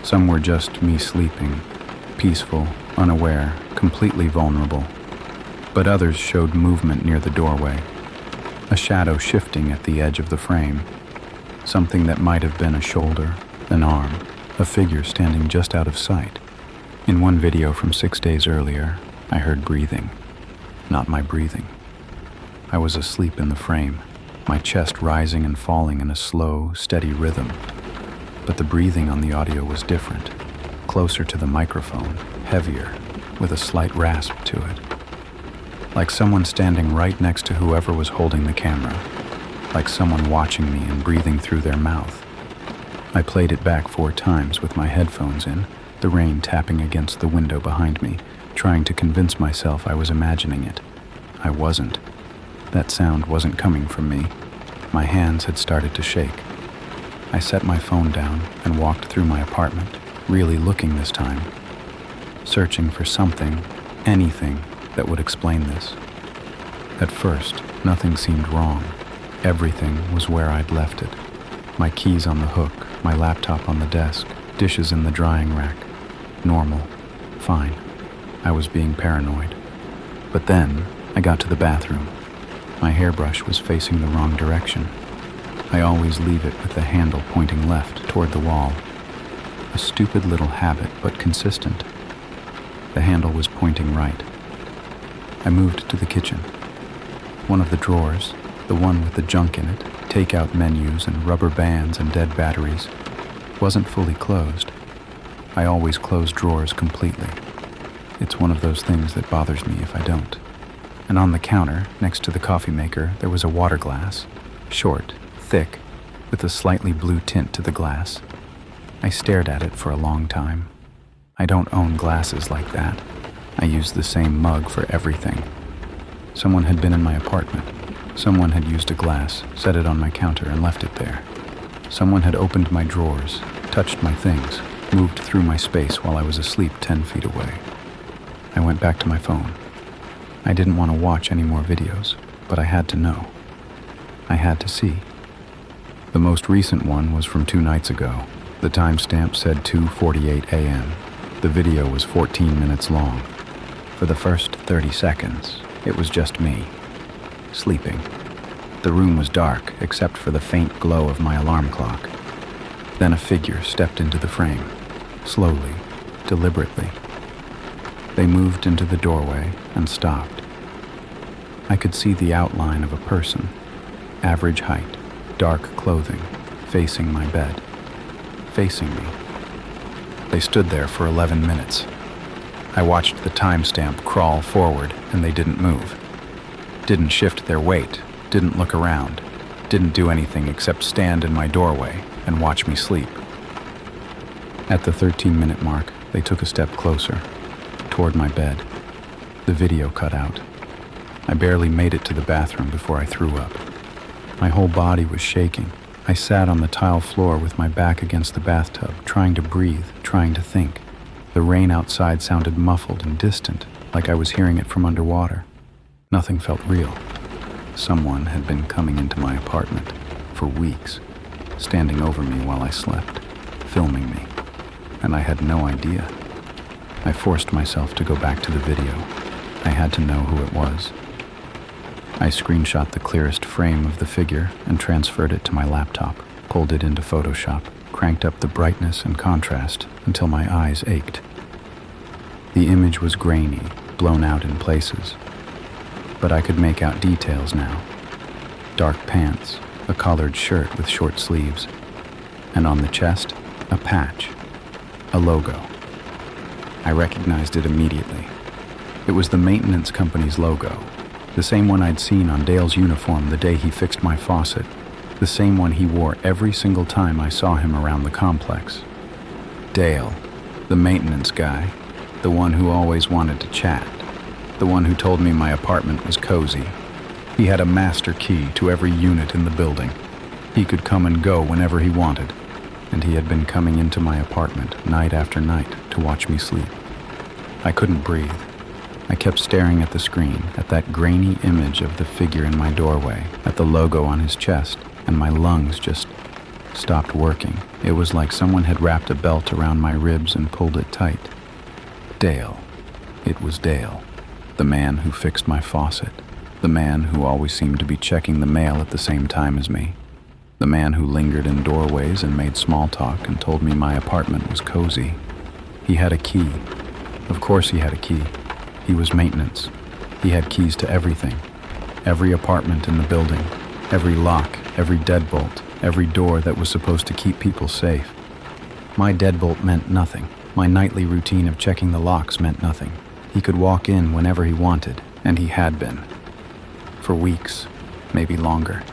Some were just me sleeping, peaceful, unaware, completely vulnerable. But others showed movement near the doorway, a shadow shifting at the edge of the frame, something that might have been a shoulder, an arm, a figure standing just out of sight. In one video from 6 days earlier, I heard breathing. Not my breathing. I was asleep in the frame, my chest rising and falling in a slow, steady rhythm. But the breathing on the audio was different, closer to the microphone, heavier, with a slight rasp to it. Like someone standing right next to whoever was holding the camera, like someone watching me and breathing through their mouth. I played it back 4 times with my headphones in, the rain tapping against the window behind me, trying to convince myself I was imagining it. I wasn't. That sound wasn't coming from me. My hands had started to shake. I set my phone down and walked through my apartment, really looking this time, searching for something, anything that would explain this. At first, nothing seemed wrong. Everything was where I'd left it. My keys on the hook, my laptop on the desk, dishes in the drying rack. Normal. Fine. I was being paranoid. But then, I got to the bathroom. My hairbrush was facing the wrong direction. I always leave it with the handle pointing left toward the wall. A stupid little habit, but consistent. The handle was pointing right. I moved to the kitchen. One of the drawers, the one with the junk in it, takeout menus and rubber bands and dead batteries, wasn't fully closed. I always close drawers completely. It's one of those things that bothers me if I don't. And on the counter, next to the coffee maker, there was a water glass, short, thick, with a slightly blue tint to the glass. I stared at it for a long time. I don't own glasses like that. I use the same mug for everything. Someone had been in my apartment. Someone had used a glass, set it on my counter, and left it there. Someone had opened my drawers, touched my things, moved through my space while I was asleep 10 feet away. I went back to my phone. I didn't want to watch any more videos, but I had to know. I had to see. The most recent one was from 2 nights ago. The timestamp said 2:48 a.m. The video was 14 minutes long. For the first 30 seconds, it was just me, sleeping. The room was dark, except for the faint glow of my alarm clock. Then a figure stepped into the frame, slowly, deliberately. They moved into the doorway and stopped. I could see the outline of a person, average height, dark clothing, facing my bed, facing me. They stood there for 11 minutes. I watched the timestamp crawl forward, and they didn't move. Didn't shift their weight, didn't look around, didn't do anything except stand in my doorway and watch me sleep. At the 13-minute mark, they took a step closer, toward my bed. The video cut out. I barely made it to the bathroom before I threw up. My whole body was shaking. I sat on the tile floor with my back against the bathtub, trying to breathe, trying to think. The rain outside sounded muffled and distant, like I was hearing it from underwater. Nothing felt real. Someone had been coming into my apartment for weeks, standing over me while I slept, filming me, and I had no idea. I forced myself to go back to the video. I had to know who it was. I screenshot the clearest frame of the figure and transferred it to my laptop, pulled it into Photoshop, cranked up the brightness and contrast until my eyes ached. The image was grainy, blown out in places, but I could make out details now. Dark pants, a collared shirt with short sleeves, and on the chest, a patch, a logo. I recognized it immediately. It was the maintenance company's logo, the same one I'd seen on Dale's uniform the day he fixed my faucet, the same one he wore every single time I saw him around the complex. Dale, the maintenance guy, the one who always wanted to chat, the one who told me my apartment was cozy. He had a master key to every unit in the building. He could come and go whenever he wanted, and he had been coming into my apartment night after night to watch me sleep. I couldn't breathe. I kept staring at the screen, at that grainy image of the figure in my doorway, at the logo on his chest, and my lungs just stopped working. It was like someone had wrapped a belt around my ribs and pulled it tight. Dale. It was Dale, the man who fixed my faucet, the man who always seemed to be checking the mail at the same time as me, the man who lingered in doorways and made small talk and told me my apartment was cozy. He had a key. Of course he had a key. He was maintenance. He had keys to everything. Every apartment in the building. Every lock, every deadbolt, every door that was supposed to keep people safe. My deadbolt meant nothing. My nightly routine of checking the locks meant nothing. He could walk in whenever he wanted, and he had been. For weeks, maybe longer.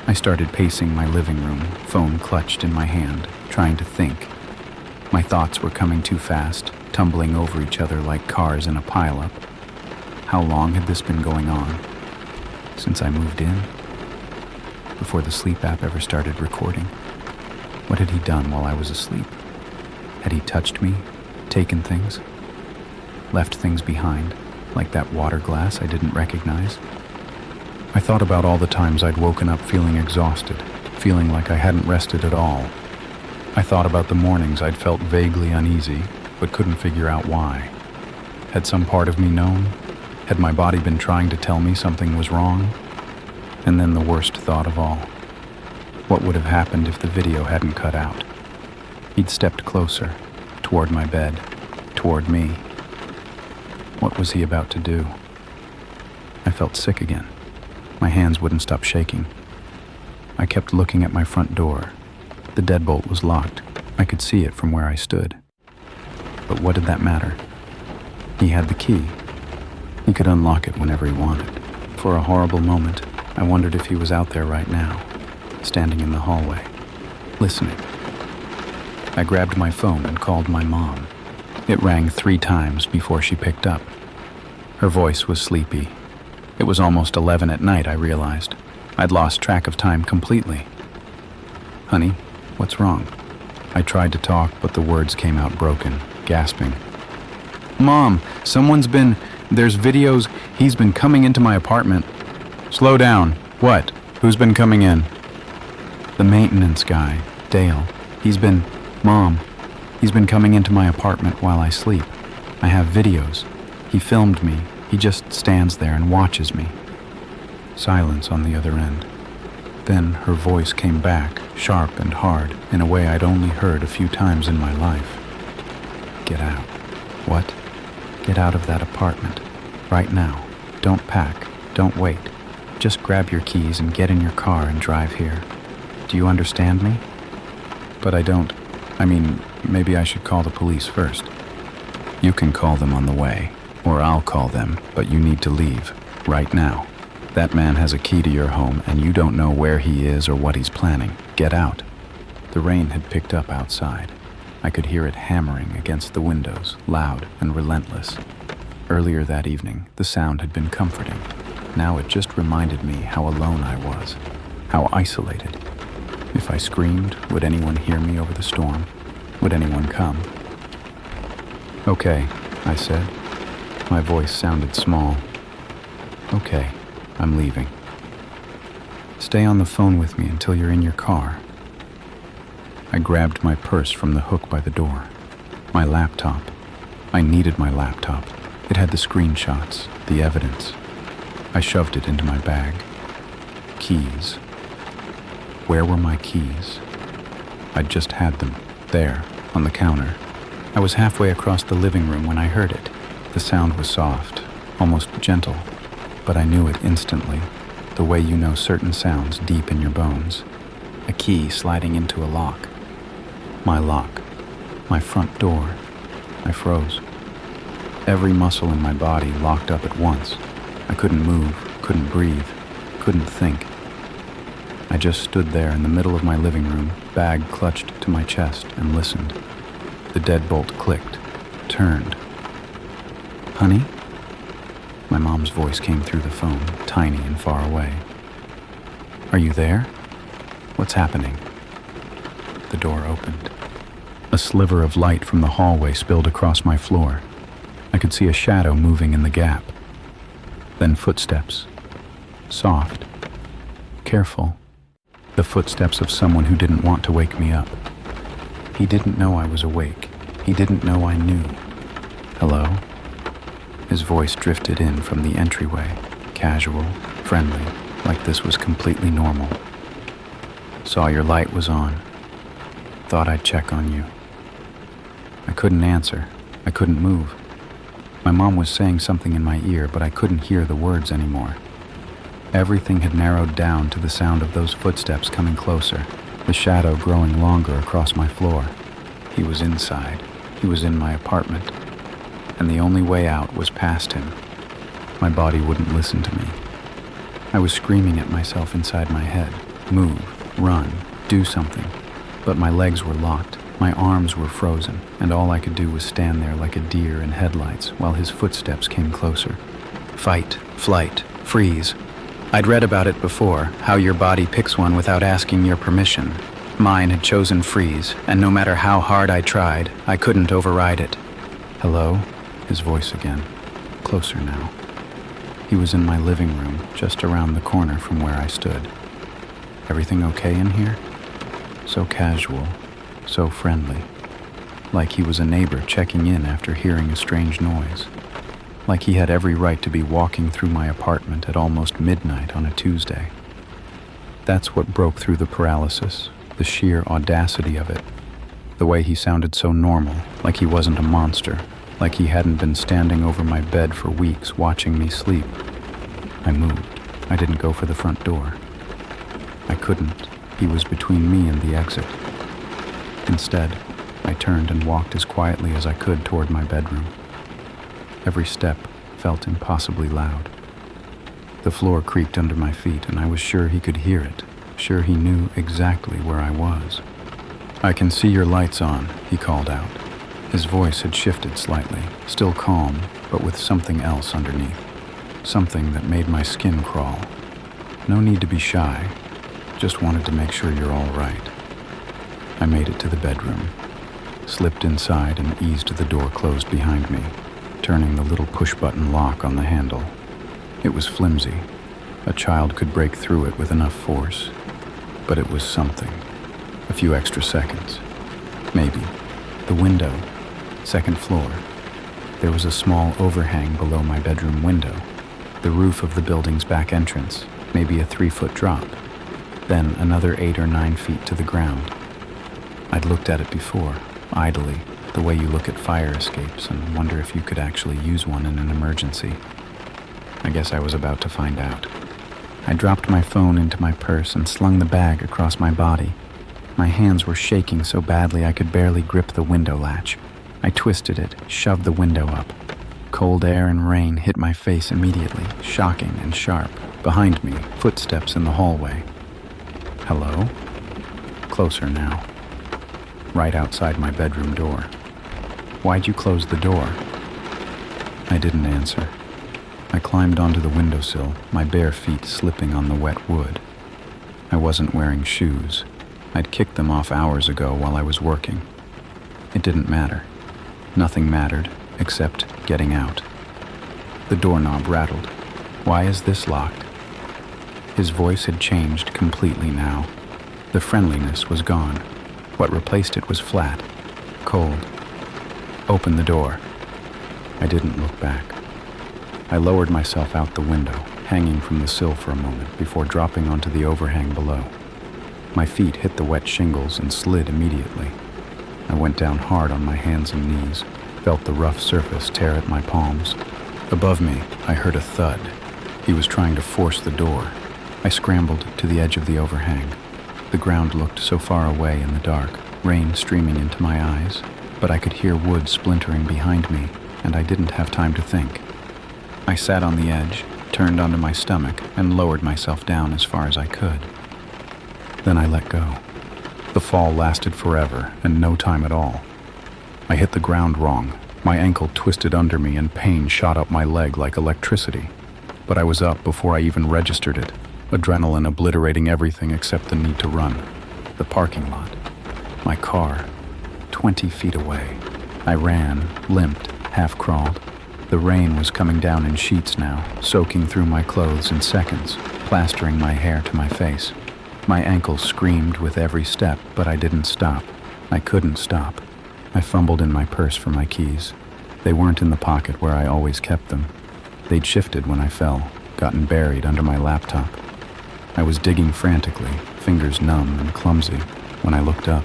I started pacing my living room, phone clutched in my hand, trying to think. My thoughts were coming too fast, tumbling over each other like cars in a pileup. How long had this been going on? Since I moved in? Before the sleep app ever started recording? What had he done while I was asleep? Had he touched me? Taken things? left things behind, like that water glass I didn't recognize. I thought about all the times I'd woken up feeling exhausted, feeling like I hadn't rested at all. I thought about the mornings I'd felt vaguely uneasy, but couldn't figure out why. Had some part of me known? Had my body been trying to tell me something was wrong? And then the worst thought of all. What would have happened if the video hadn't cut out? He'd stepped closer, toward my bed, toward me. What was he about to do? I felt sick again. My hands wouldn't stop shaking. I kept looking at my front door. The deadbolt was locked. I could see it from where I stood. But what did that matter? He had the key. He could unlock it whenever he wanted. For a horrible moment, I wondered if he was out there right now, standing in the hallway, listening. I grabbed my phone and called my mom. It rang 3 times before she picked up. Her voice was sleepy. It was almost 11 at night, I realized. I'd lost track of time completely. "Honey, what's wrong?" I tried to talk, but the words came out broken, gasping. "Mom, there's videos, he's been coming into my apartment." "Slow down. What? Who's been coming in?" "The maintenance guy, Dale. Mom, he's been coming into my apartment while I sleep. I have videos. He filmed me. He just stands there and watches me." Silence on the other end. Then her voice came back, sharp and hard, in a way I'd only heard a few times in my life. "Get out." "What?" "Get out of that apartment. Right now. Don't pack. Don't wait. Just grab your keys and get in your car and drive here. Do you understand me?" "But I don't. Maybe I should call the police first." "You can call them on the way, or I'll call them, but you need to leave, right now. That man has a key to your home, and you don't know where he is or what he's planning. Get out." The rain had picked up outside. I could hear it hammering against the windows, loud and relentless. Earlier that evening, the sound had been comforting. Now it just reminded me how alone I was, how isolated. If I screamed, would anyone hear me over the storm? Would anyone come? "Okay," I said. My voice sounded small. "Okay, I'm leaving. Stay on the phone with me until you're in your car." I grabbed my purse from the hook by the door. My laptop. I needed my laptop. It had the screenshots, the evidence. I shoved it into my bag. Keys. Where were my keys? I'd just had them, there, on the counter. I was halfway across the living room when I heard it. The sound was soft, almost gentle, but I knew it instantly, the way you know certain sounds deep in your bones. A key sliding into a lock. My lock. My front door. I froze. Every muscle in my body locked up at once. I couldn't move, couldn't breathe, couldn't think. I just stood there in the middle of my living room, bag clutched to my chest, and listened. The deadbolt clicked, turned. "Honey?" My mom's voice came through the phone, tiny and far away. "Are you there? What's happening?" The door opened. A sliver of light from the hallway spilled across my floor. I could see a shadow moving in the gap. Then footsteps. Soft. Careful. The footsteps of someone who didn't want to wake me up. He didn't know I was awake. He didn't know I knew. "Hello?" His voice drifted in from the entryway, casual, friendly, like this was completely normal. "Saw your light was on. Thought I'd check on you." I couldn't answer. I couldn't move. My mom was saying something in my ear, but I couldn't hear the words anymore. Everything had narrowed down to the sound of those footsteps coming closer, the shadow growing longer across my floor. He was inside. He was in my apartment. And the only way out was past him. My body wouldn't listen to me. I was screaming at myself inside my head. Move, run, do something. But my legs were locked. My arms were frozen, and all I could do was stand there like a deer in headlights while his footsteps came closer. Fight, flight, freeze. I'd read about it before, how your body picks one without asking your permission. Mine had chosen freeze, and no matter how hard I tried, I couldn't override it. "Hello?" His voice again, closer now. He was in my living room, just around the corner from where I stood. Everything okay in here? So casual, so friendly. Like he was a neighbor checking in after hearing a strange noise. Like he had every right to be walking through my apartment at almost midnight on a Tuesday. That's what broke through the paralysis, the sheer audacity of it. The way he sounded so normal, like he wasn't a monster, like he hadn't been standing over my bed for weeks watching me sleep. I moved. I didn't go for the front door. I couldn't. He was between me and the exit. Instead, I turned and walked as quietly as I could toward my bedroom. Every step felt impossibly loud. The floor creaked under my feet, and I was sure he could hear it, sure he knew exactly where I was. "I can see your lights on," he called out. His voice had shifted slightly, still calm, but with something else underneath. Something that made my skin crawl. "No need to be shy. Just wanted to make sure you're all right." I made it to the bedroom, slipped inside and eased the door closed behind me, turning the little push-button lock on the handle. It was flimsy. A child could break through it with enough force, but it was something. A few extra seconds. Maybe. The window. Second floor. There was a small overhang below my bedroom window. The roof of the building's back entrance. Maybe a 3-foot drop. Then another 8 or 9 feet to the ground. I'd looked at it before, idly, the way you look at fire escapes and wonder if you could actually use one in an emergency. I guess I was about to find out. I dropped my phone into my purse and slung the bag across my body. My hands were shaking so badly I could barely grip the window latch. I twisted it, shoved the window up. Cold air and rain hit my face immediately, shocking and sharp. Behind me, footsteps in the hallway. Hello? Closer now. Right outside my bedroom door. "Why'd you close the door?" I didn't answer. I climbed onto the windowsill, my bare feet slipping on the wet wood. I wasn't wearing shoes. I'd kicked them off hours ago while I was working. It didn't matter. Nothing mattered except getting out. The doorknob rattled. "Why is this locked?" His voice had changed completely now. The friendliness was gone. What replaced it was flat, cold. "Open the door." I didn't look back. I lowered myself out the window, hanging from the sill for a moment before dropping onto the overhang below. My feet hit the wet shingles and slid immediately. I went down hard on my hands and knees, felt the rough surface tear at my palms. Above me, I heard a thud. He was trying to force the door. I scrambled to the edge of the overhang. The ground looked so far away in the dark, rain streaming into my eyes, but I could hear wood splintering behind me, and I didn't have time to think. I sat on the edge, turned onto my stomach, and lowered myself down as far as I could. Then I let go. The fall lasted forever, and no time at all. I hit the ground wrong. My ankle twisted under me and pain shot up my leg like electricity. But I was up before I even registered it, adrenaline obliterating everything except the need to run. The parking lot. My car. 20 feet away. I ran, limped, half-crawled. The rain was coming down in sheets now, soaking through my clothes in seconds, plastering my hair to my face. My ankles screamed with every step, but I didn't stop. I couldn't stop. I fumbled in my purse for my keys. They weren't in the pocket where I always kept them. They'd shifted when I fell, gotten buried under my laptop. I was digging frantically, fingers numb and clumsy, when I looked up.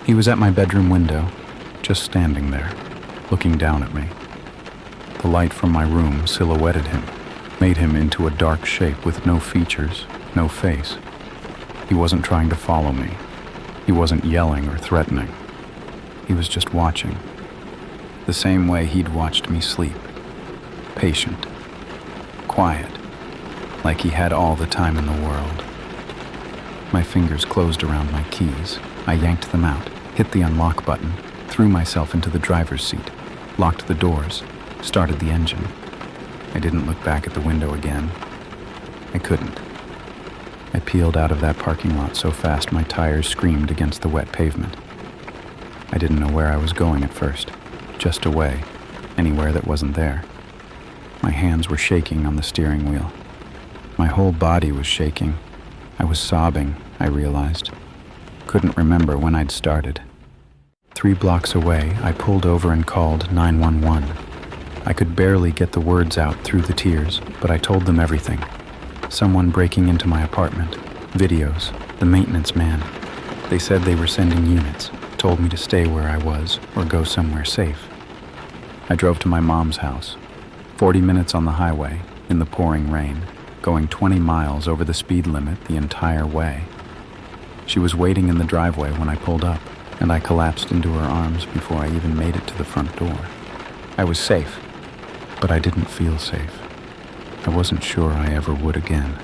He was at my bedroom window, just standing there, looking down at me. The light from my room silhouetted him, made him into a dark shape with no features, no face. He wasn't trying to follow me. He wasn't yelling or threatening. He was just watching. The same way he'd watched me sleep. Patient. Quiet. Like he had all the time in the world. My fingers closed around my keys. I yanked them out, hit the unlock button, threw myself into the driver's seat, locked the doors, started the engine. I didn't look back at the window again. I couldn't. I peeled out of that parking lot so fast my tires screamed against the wet pavement. I didn't know where I was going at first, just away, anywhere that wasn't there. My hands were shaking on the steering wheel. My whole body was shaking. I was sobbing, I realized. Couldn't remember when I'd started. 3 blocks away, I pulled over and called 911. I could barely get the words out through the tears, but I told them everything. Someone breaking into my apartment, videos, the maintenance man. They said they were sending units, told me to stay where I was or go somewhere safe. I drove to my mom's house, 40 minutes on the highway, in the pouring rain, going 20 miles over the speed limit the entire way. She was waiting in the driveway when I pulled up, and I collapsed into her arms before I even made it to the front door. I was safe, but I didn't feel safe. I wasn't sure I ever would again.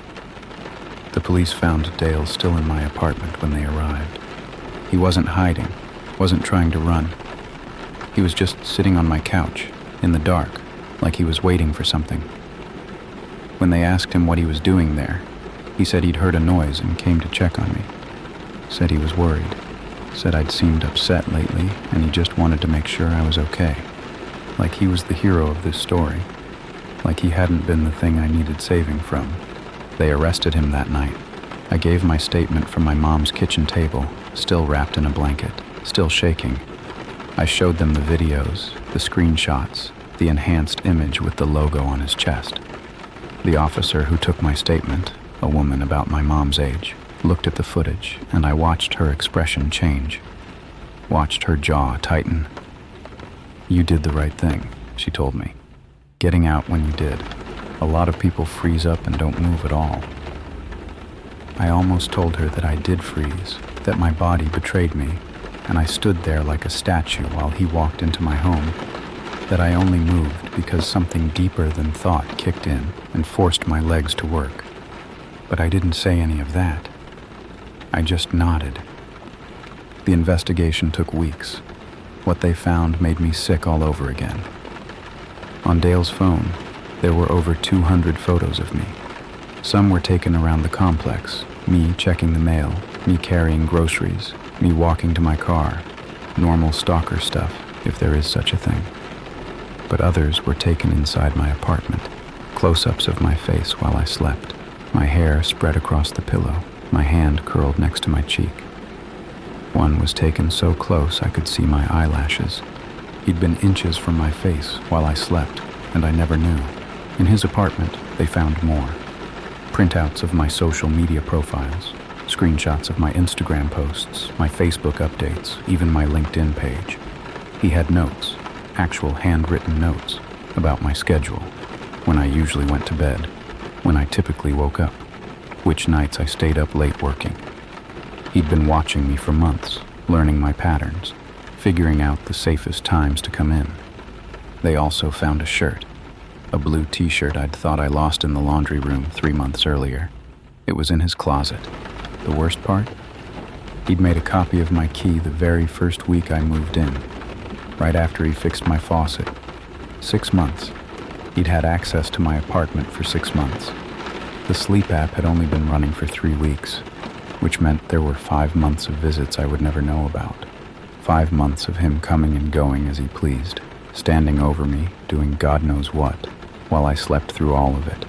The police found Dale still in my apartment when they arrived. He wasn't hiding, wasn't trying to run. He was just sitting on my couch, in the dark, like he was waiting for something. When they asked him what he was doing there, he said he'd heard a noise and came to check on me. Said he was worried. Said I'd seemed upset lately and he just wanted to make sure I was okay. Like he was the hero of this story. Like he hadn't been the thing I needed saving from. They arrested him that night. I gave my statement from my mom's kitchen table, still wrapped in a blanket, still shaking. I showed them the videos, the screenshots, the enhanced image with the logo on his chest. The officer who took my statement, a woman about my mom's age, looked at the footage, and I watched her expression change. Watched her jaw tighten. "You did the right thing," she told me. "Getting out when you did. A lot of people freeze up and don't move at all." I almost told her that I did freeze, that my body betrayed me, and I stood there like a statue while he walked into my home, that I only moved because something deeper than thought kicked in and forced my legs to work. But I didn't say any of that. I just nodded. The investigation took weeks. What they found made me sick all over again. On Dale's phone, there were over 200 photos of me. Some were taken around the complex, me checking the mail, me carrying groceries, me walking to my car, normal stalker stuff, if there is such a thing. But others were taken inside my apartment, close-ups of my face while I slept, my hair spread across the pillow, my hand curled next to my cheek. One was taken so close I could see my eyelashes. He'd been inches from my face while I slept, and I never knew. In his apartment, they found more. Printouts of my social media profiles, screenshots of my Instagram posts, my Facebook updates, even my LinkedIn page. He had notes, actual handwritten notes, about my schedule, when I usually went to bed, when I typically woke up, which nights I stayed up late working. He'd been watching me for months, learning my patterns, figuring out the safest times to come in. They also found a shirt, a blue t-shirt I'd thought I lost in the laundry room 3 months earlier. It was in his closet. The worst part? He'd made a copy of my key the very first week I moved in, right after he fixed my faucet. 6 months. He'd had access to my apartment for 6 months. The sleep app had only been running for 3 weeks, which meant there were 5 months of visits I would never know about. 5 months of him coming and going as he pleased, standing over me, doing God knows what, while I slept through all of it.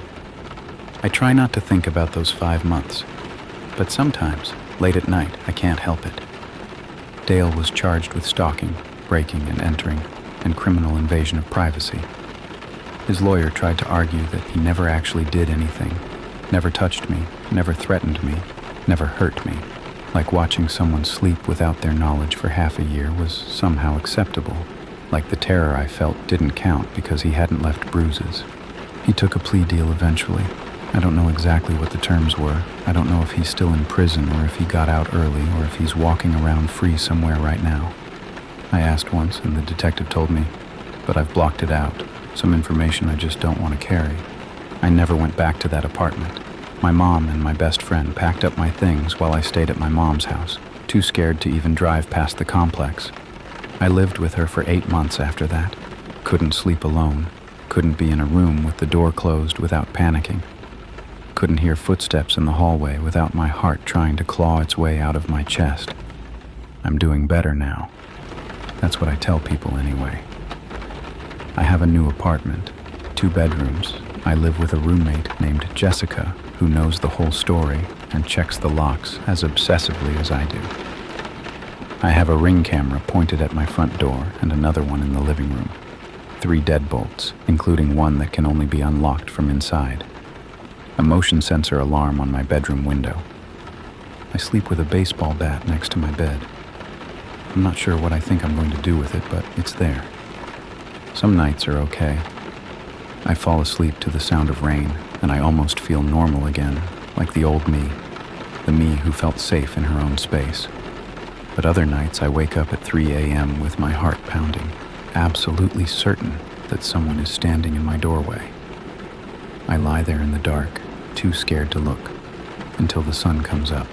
I try not to think about those 5 months, but sometimes, late at night, I can't help it. Dale was charged with stalking, breaking and entering, and criminal invasion of privacy. His lawyer tried to argue that he never actually did anything, never touched me, never threatened me, never hurt me, like watching someone sleep without their knowledge for half a year was somehow acceptable, like the terror I felt didn't count because he hadn't left bruises. He took a plea deal eventually. I don't know exactly what the terms were. I don't know if he's still in prison or if he got out early or if he's walking around free somewhere right now. I asked once and the detective told me, but I've blocked it out, some information I just don't want to carry. I never went back to that apartment. My mom and my best friend packed up my things while I stayed at my mom's house, too scared to even drive past the complex. I lived with her for 8 months after that. Couldn't sleep alone. Couldn't be in a room with the door closed without panicking. Couldn't hear footsteps in the hallway without my heart trying to claw its way out of my chest. I'm doing better now. That's what I tell people anyway. I have a new apartment, 2 bedrooms. I live with a roommate named Jessica who knows the whole story and checks the locks as obsessively as I do. I have a Ring camera pointed at my front door and another one in the living room. 3 deadbolts, including one that can only be unlocked from inside. A motion sensor alarm on my bedroom window. I sleep with a baseball bat next to my bed. I'm not sure what I think I'm going to do with it, but it's there. Some nights are okay. I fall asleep to the sound of rain, and I almost feel normal again, like the old me, the me who felt safe in her own space. But other nights I wake up at 3 a.m. with my heart pounding, absolutely certain that someone is standing in my doorway. I lie there in the dark, too scared to look, until the sun comes up.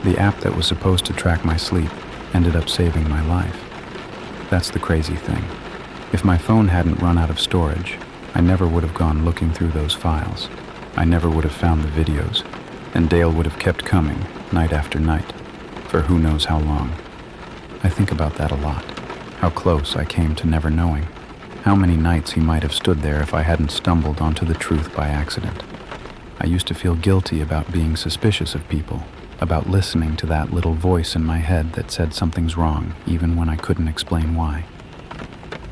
The app that was supposed to track my sleep ended up saving my life. That's the crazy thing. If my phone hadn't run out of storage, I never would have gone looking through those files. I never would have found the videos, and Dale would have kept coming, night after night, for who knows how long. I think about that a lot, how close I came to never knowing, how many nights he might have stood there if I hadn't stumbled onto the truth by accident. I used to feel guilty about being suspicious of people, about listening to that little voice in my head that said something's wrong, even when I couldn't explain why.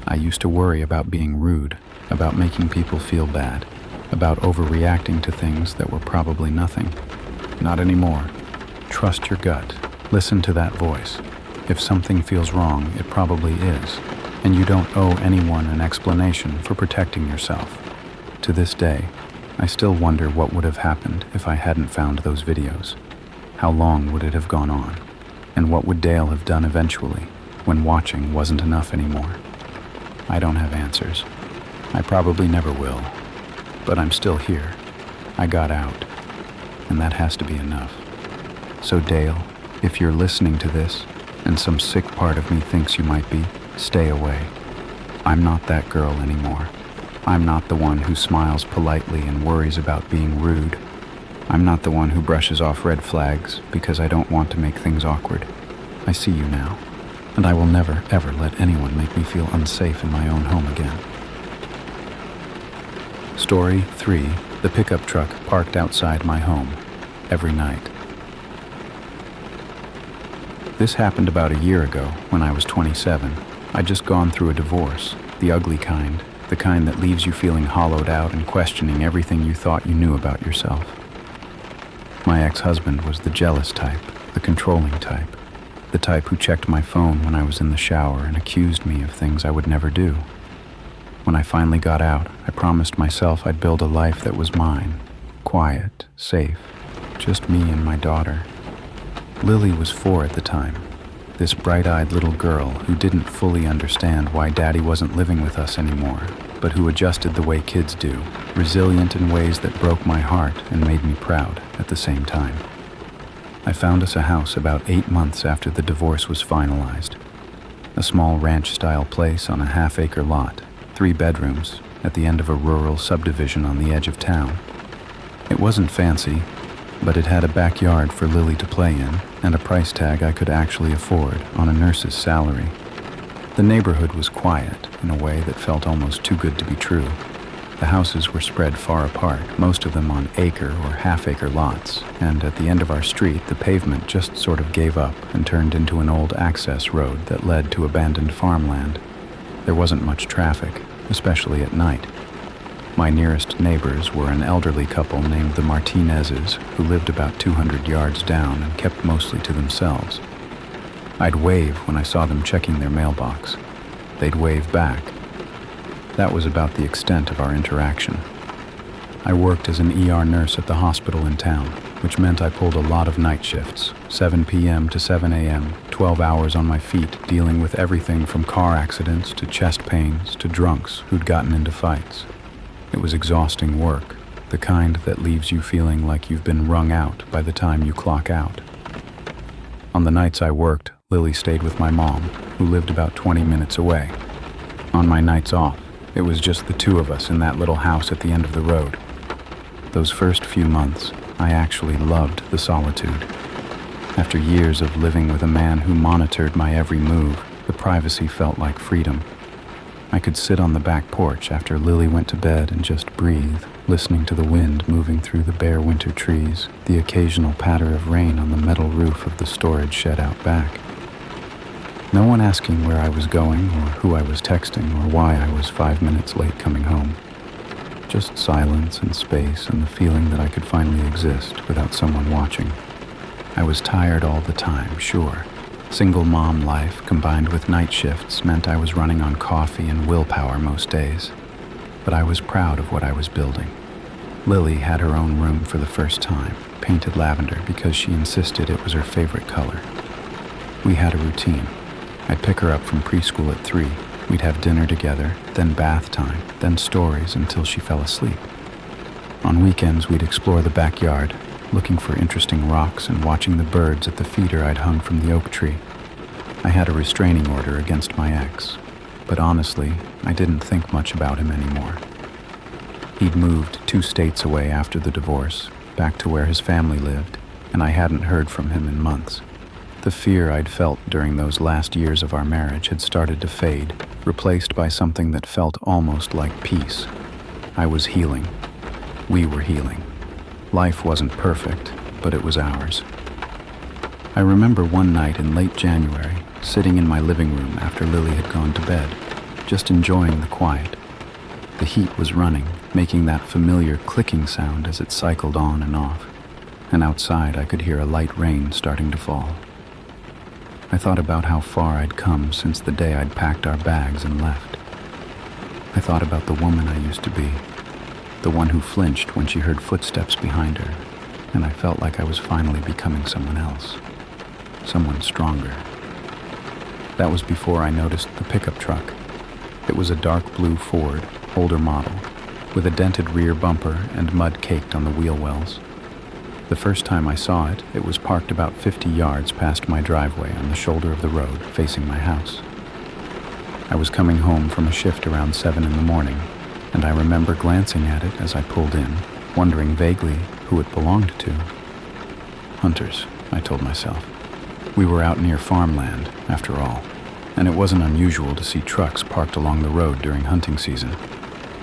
I used to worry about being rude, about making people feel bad, about overreacting to things that were probably nothing. Not anymore. Trust your gut. Listen to that voice. If something feels wrong, it probably is, and you don't owe anyone an explanation for protecting yourself. To this day, I still wonder what would have happened if I hadn't found those videos. How long would it have gone on? And what would Dale have done eventually, when watching wasn't enough anymore? I don't have answers. I probably never will. But I'm still here. I got out. And that has to be enough. So Dale, if you're listening to this, and some sick part of me thinks you might be, stay away. I'm not that girl anymore. I'm not the one who smiles politely and worries about being rude. I'm not the one who brushes off red flags because I don't want to make things awkward. I see you now, and I will never, ever let anyone make me feel unsafe in my own home again. Story 3. The pickup truck parked outside my home, every night. This happened about a year ago, when I was 27. I'd just gone through a divorce, the ugly kind, the kind that leaves you feeling hollowed out and questioning everything you thought you knew about yourself. My ex-husband was the jealous type, the controlling type, the type who checked my phone when I was in the shower and accused me of things I would never do. When I finally got out, I promised myself I'd build a life that was mine, quiet, safe, just me and my daughter. Lily was 4 at the time, this bright-eyed little girl who didn't fully understand why Daddy wasn't living with us anymore, but who adjusted the way kids do, resilient in ways that broke my heart and made me proud at the same time. I found us a house about 8 months after the divorce was finalized. A small ranch-style place on a half-acre lot, 3 bedrooms, at the end of a rural subdivision on the edge of town. It wasn't fancy, but it had a backyard for Lily to play in and a price tag I could actually afford on a nurse's salary. The neighborhood was quiet in a way that felt almost too good to be true. The houses were spread far apart, most of them on acre or half-acre lots, and at the end of our street the pavement just sort of gave up and turned into an old access road that led to abandoned farmland. There wasn't much traffic, especially at night. My nearest neighbors were an elderly couple named the Martinezes, who lived about 200 yards down and kept mostly to themselves. I'd wave when I saw them checking their mailbox. They'd wave back. That was about the extent of our interaction. I worked as an ER nurse at the hospital in town, which meant I pulled a lot of night shifts, 7 p.m. to 7 a.m., 12 hours on my feet, dealing with everything from car accidents to chest pains to drunks who'd gotten into fights. It was exhausting work, the kind that leaves you feeling like you've been wrung out by the time you clock out. On the nights I worked, Lily stayed with my mom, who lived about 20 minutes away. On my nights off, it was just the 2 of us in that little house at the end of the road. Those first few months, I actually loved the solitude. After years of living with a man who monitored my every move, the privacy felt like freedom. I could sit on the back porch after Lily went to bed and just breathe, listening to the wind moving through the bare winter trees, the occasional patter of rain on the metal roof of the storage shed out back. No one asking where I was going or who I was texting or why I was 5 minutes late coming home. Just silence and space and the feeling that I could finally exist without someone watching. I was tired all the time, sure. Single mom life combined with night shifts meant I was running on coffee and willpower most days. But I was proud of what I was building. Lily had her own room for the first time, painted lavender because she insisted it was her favorite color. We had a routine. I'd pick her up from preschool at 3. We'd have dinner together, then bath time, then stories until she fell asleep. On weekends, we'd explore the backyard, looking for interesting rocks and watching the birds at the feeder I'd hung from the oak tree. I had a restraining order against my ex, but honestly, I didn't think much about him anymore. He'd moved 2 states away after the divorce, back to where his family lived, and I hadn't heard from him in months. The fear I'd felt during those last years of our marriage had started to fade, replaced by something that felt almost like peace. I was healing. We were healing. Life wasn't perfect, but it was ours. I remember one night in late January, sitting in my living room after Lily had gone to bed, just enjoying the quiet. The heat was running, making that familiar clicking sound as it cycled on and off, and outside I could hear a light rain starting to fall. I thought about how far I'd come since the day I'd packed our bags and left. I thought about the woman I used to be, the one who flinched when she heard footsteps behind her, and I felt like I was finally becoming someone else, someone stronger. That was before I noticed the pickup truck. It was a dark blue Ford, older model, with a dented rear bumper and mud caked on the wheel wells. The first time I saw it, it was parked about 50 yards past my driveway on the shoulder of the road facing my house. I was coming home from a shift around 7 in the morning, and I remember glancing at it as I pulled in, wondering vaguely who it belonged to. Hunters, I told myself. We were out near farmland, after all, and it wasn't unusual to see trucks parked along the road during hunting season,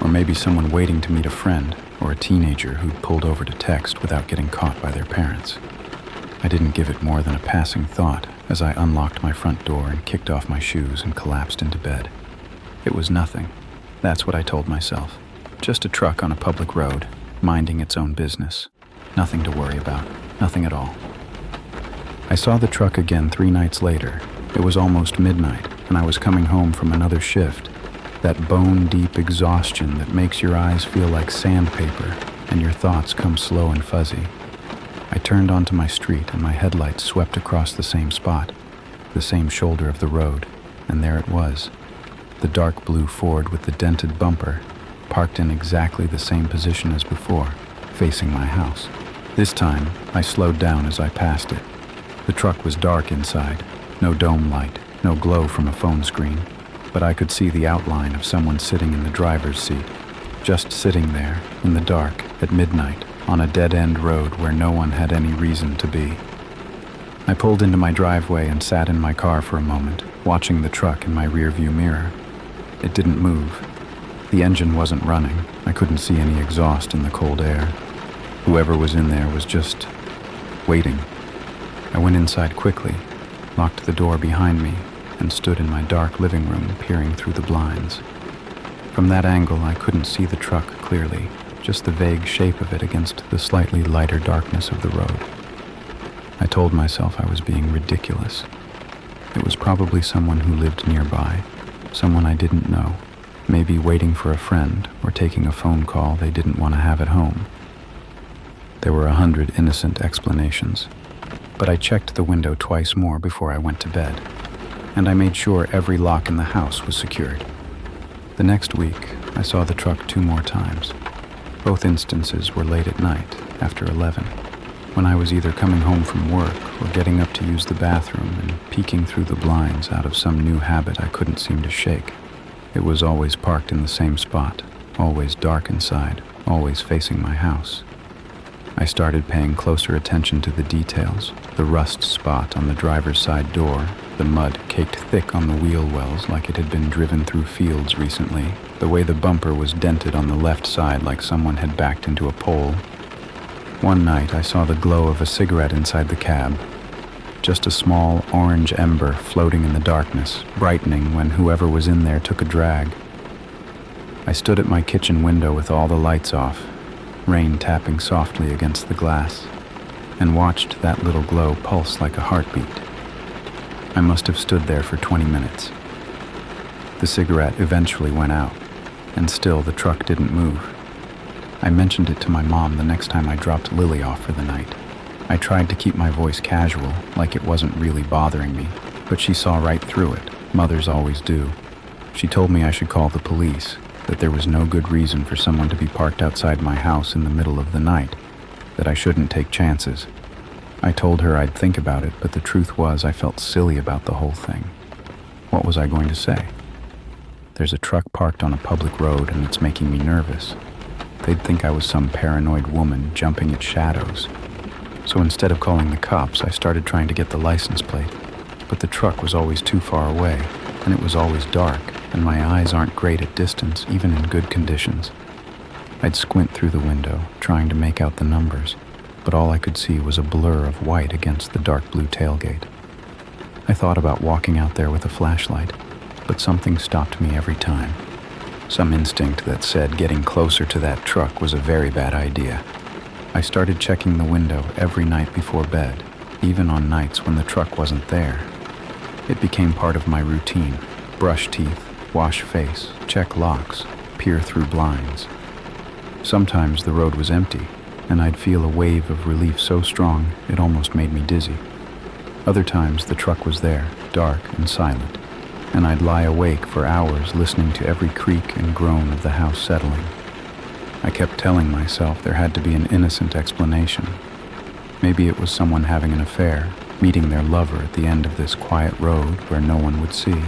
or maybe someone waiting to meet a friend or a teenager who'd pulled over to text without getting caught by their parents. I didn't give it more than a passing thought as I unlocked my front door and kicked off my shoes and collapsed into bed. It was nothing. That's what I told myself. Just a truck on a public road, minding its own business. Nothing to worry about. Nothing at all. I saw the truck again 3 nights later. It was almost midnight, and I was coming home from another shift. That bone-deep exhaustion that makes your eyes feel like sandpaper and your thoughts come slow and fuzzy. I turned onto my street and my headlights swept across the same spot, the same shoulder of the road, and there it was. The dark blue Ford with the dented bumper, parked in exactly the same position as before, facing my house. This time, I slowed down as I passed it. The truck was dark inside, no dome light, no glow from a phone screen, but I could see the outline of someone sitting in the driver's seat, just sitting there, in the dark, at midnight, on a dead-end road where no one had any reason to be. I pulled into my driveway and sat in my car for a moment, watching the truck in my rearview mirror. It didn't move. The engine wasn't running. I couldn't see any exhaust in the cold air. Whoever was in there was just waiting. I went inside quickly, locked the door behind me, and stood in my dark living room peering through the blinds. From that angle, I couldn't see the truck clearly, just the vague shape of it against the slightly lighter darkness of the road. I told myself I was being ridiculous. It was probably someone who lived nearby, someone I didn't know, maybe waiting for a friend or taking a phone call they didn't want to have at home. There were 100 innocent explanations, but I checked the window twice more before I went to bed, and I made sure every lock in the house was secured. The next week, I saw the truck 2 more times. Both instances were late at night, after 11, when I was either coming home from work or getting up to use the bathroom and peeking through the blinds out of some new habit I couldn't seem to shake. It was always parked in the same spot, always dark inside, always facing my house. I started paying closer attention to the details, the rust spot on the driver's side door, The mud caked thick on the wheel wells like it had been driven through fields recently, the way the bumper was dented on the left side like someone had backed into a pole. One night I saw the glow of a cigarette inside the cab, just a small orange ember floating in the darkness, brightening when whoever was in there took a drag. I stood at my kitchen window with all the lights off, rain tapping softly against the glass, and watched that little glow pulse like a heartbeat. I must have stood there for 20 minutes. The cigarette eventually went out, and still the truck didn't move. I mentioned it to my mom the next time I dropped Lily off for the night. I tried to keep my voice casual, like it wasn't really bothering me, but she saw right through it. Mothers always do. She told me I should call the police, that there was no good reason for someone to be parked outside my house in the middle of the night, that I shouldn't take chances. I told her I'd think about it, but the truth was I felt silly about the whole thing. What was I going to say? There's a truck parked on a public road and it's making me nervous. They'd think I was some paranoid woman jumping at shadows. So instead of calling the cops, I started trying to get the license plate. But the truck was always too far away, and it was always dark, and my eyes aren't great at distance, even in good conditions. I'd squint through the window, trying to make out the numbers, but all I could see was a blur of white against the dark blue tailgate. I thought about walking out there with a flashlight, but something stopped me every time. Some instinct that said getting closer to that truck was a very bad idea. I started checking the window every night before bed, even on nights when the truck wasn't there. It became part of my routine. Brush teeth, wash face, check locks, peer through blinds. Sometimes the road was empty, and I'd feel a wave of relief so strong it almost made me dizzy. Other times the truck was there, dark and silent, and I'd lie awake for hours listening to every creak and groan of the house settling. I kept telling myself there had to be an innocent explanation. Maybe it was someone having an affair, meeting their lover at the end of this quiet road where no one would see.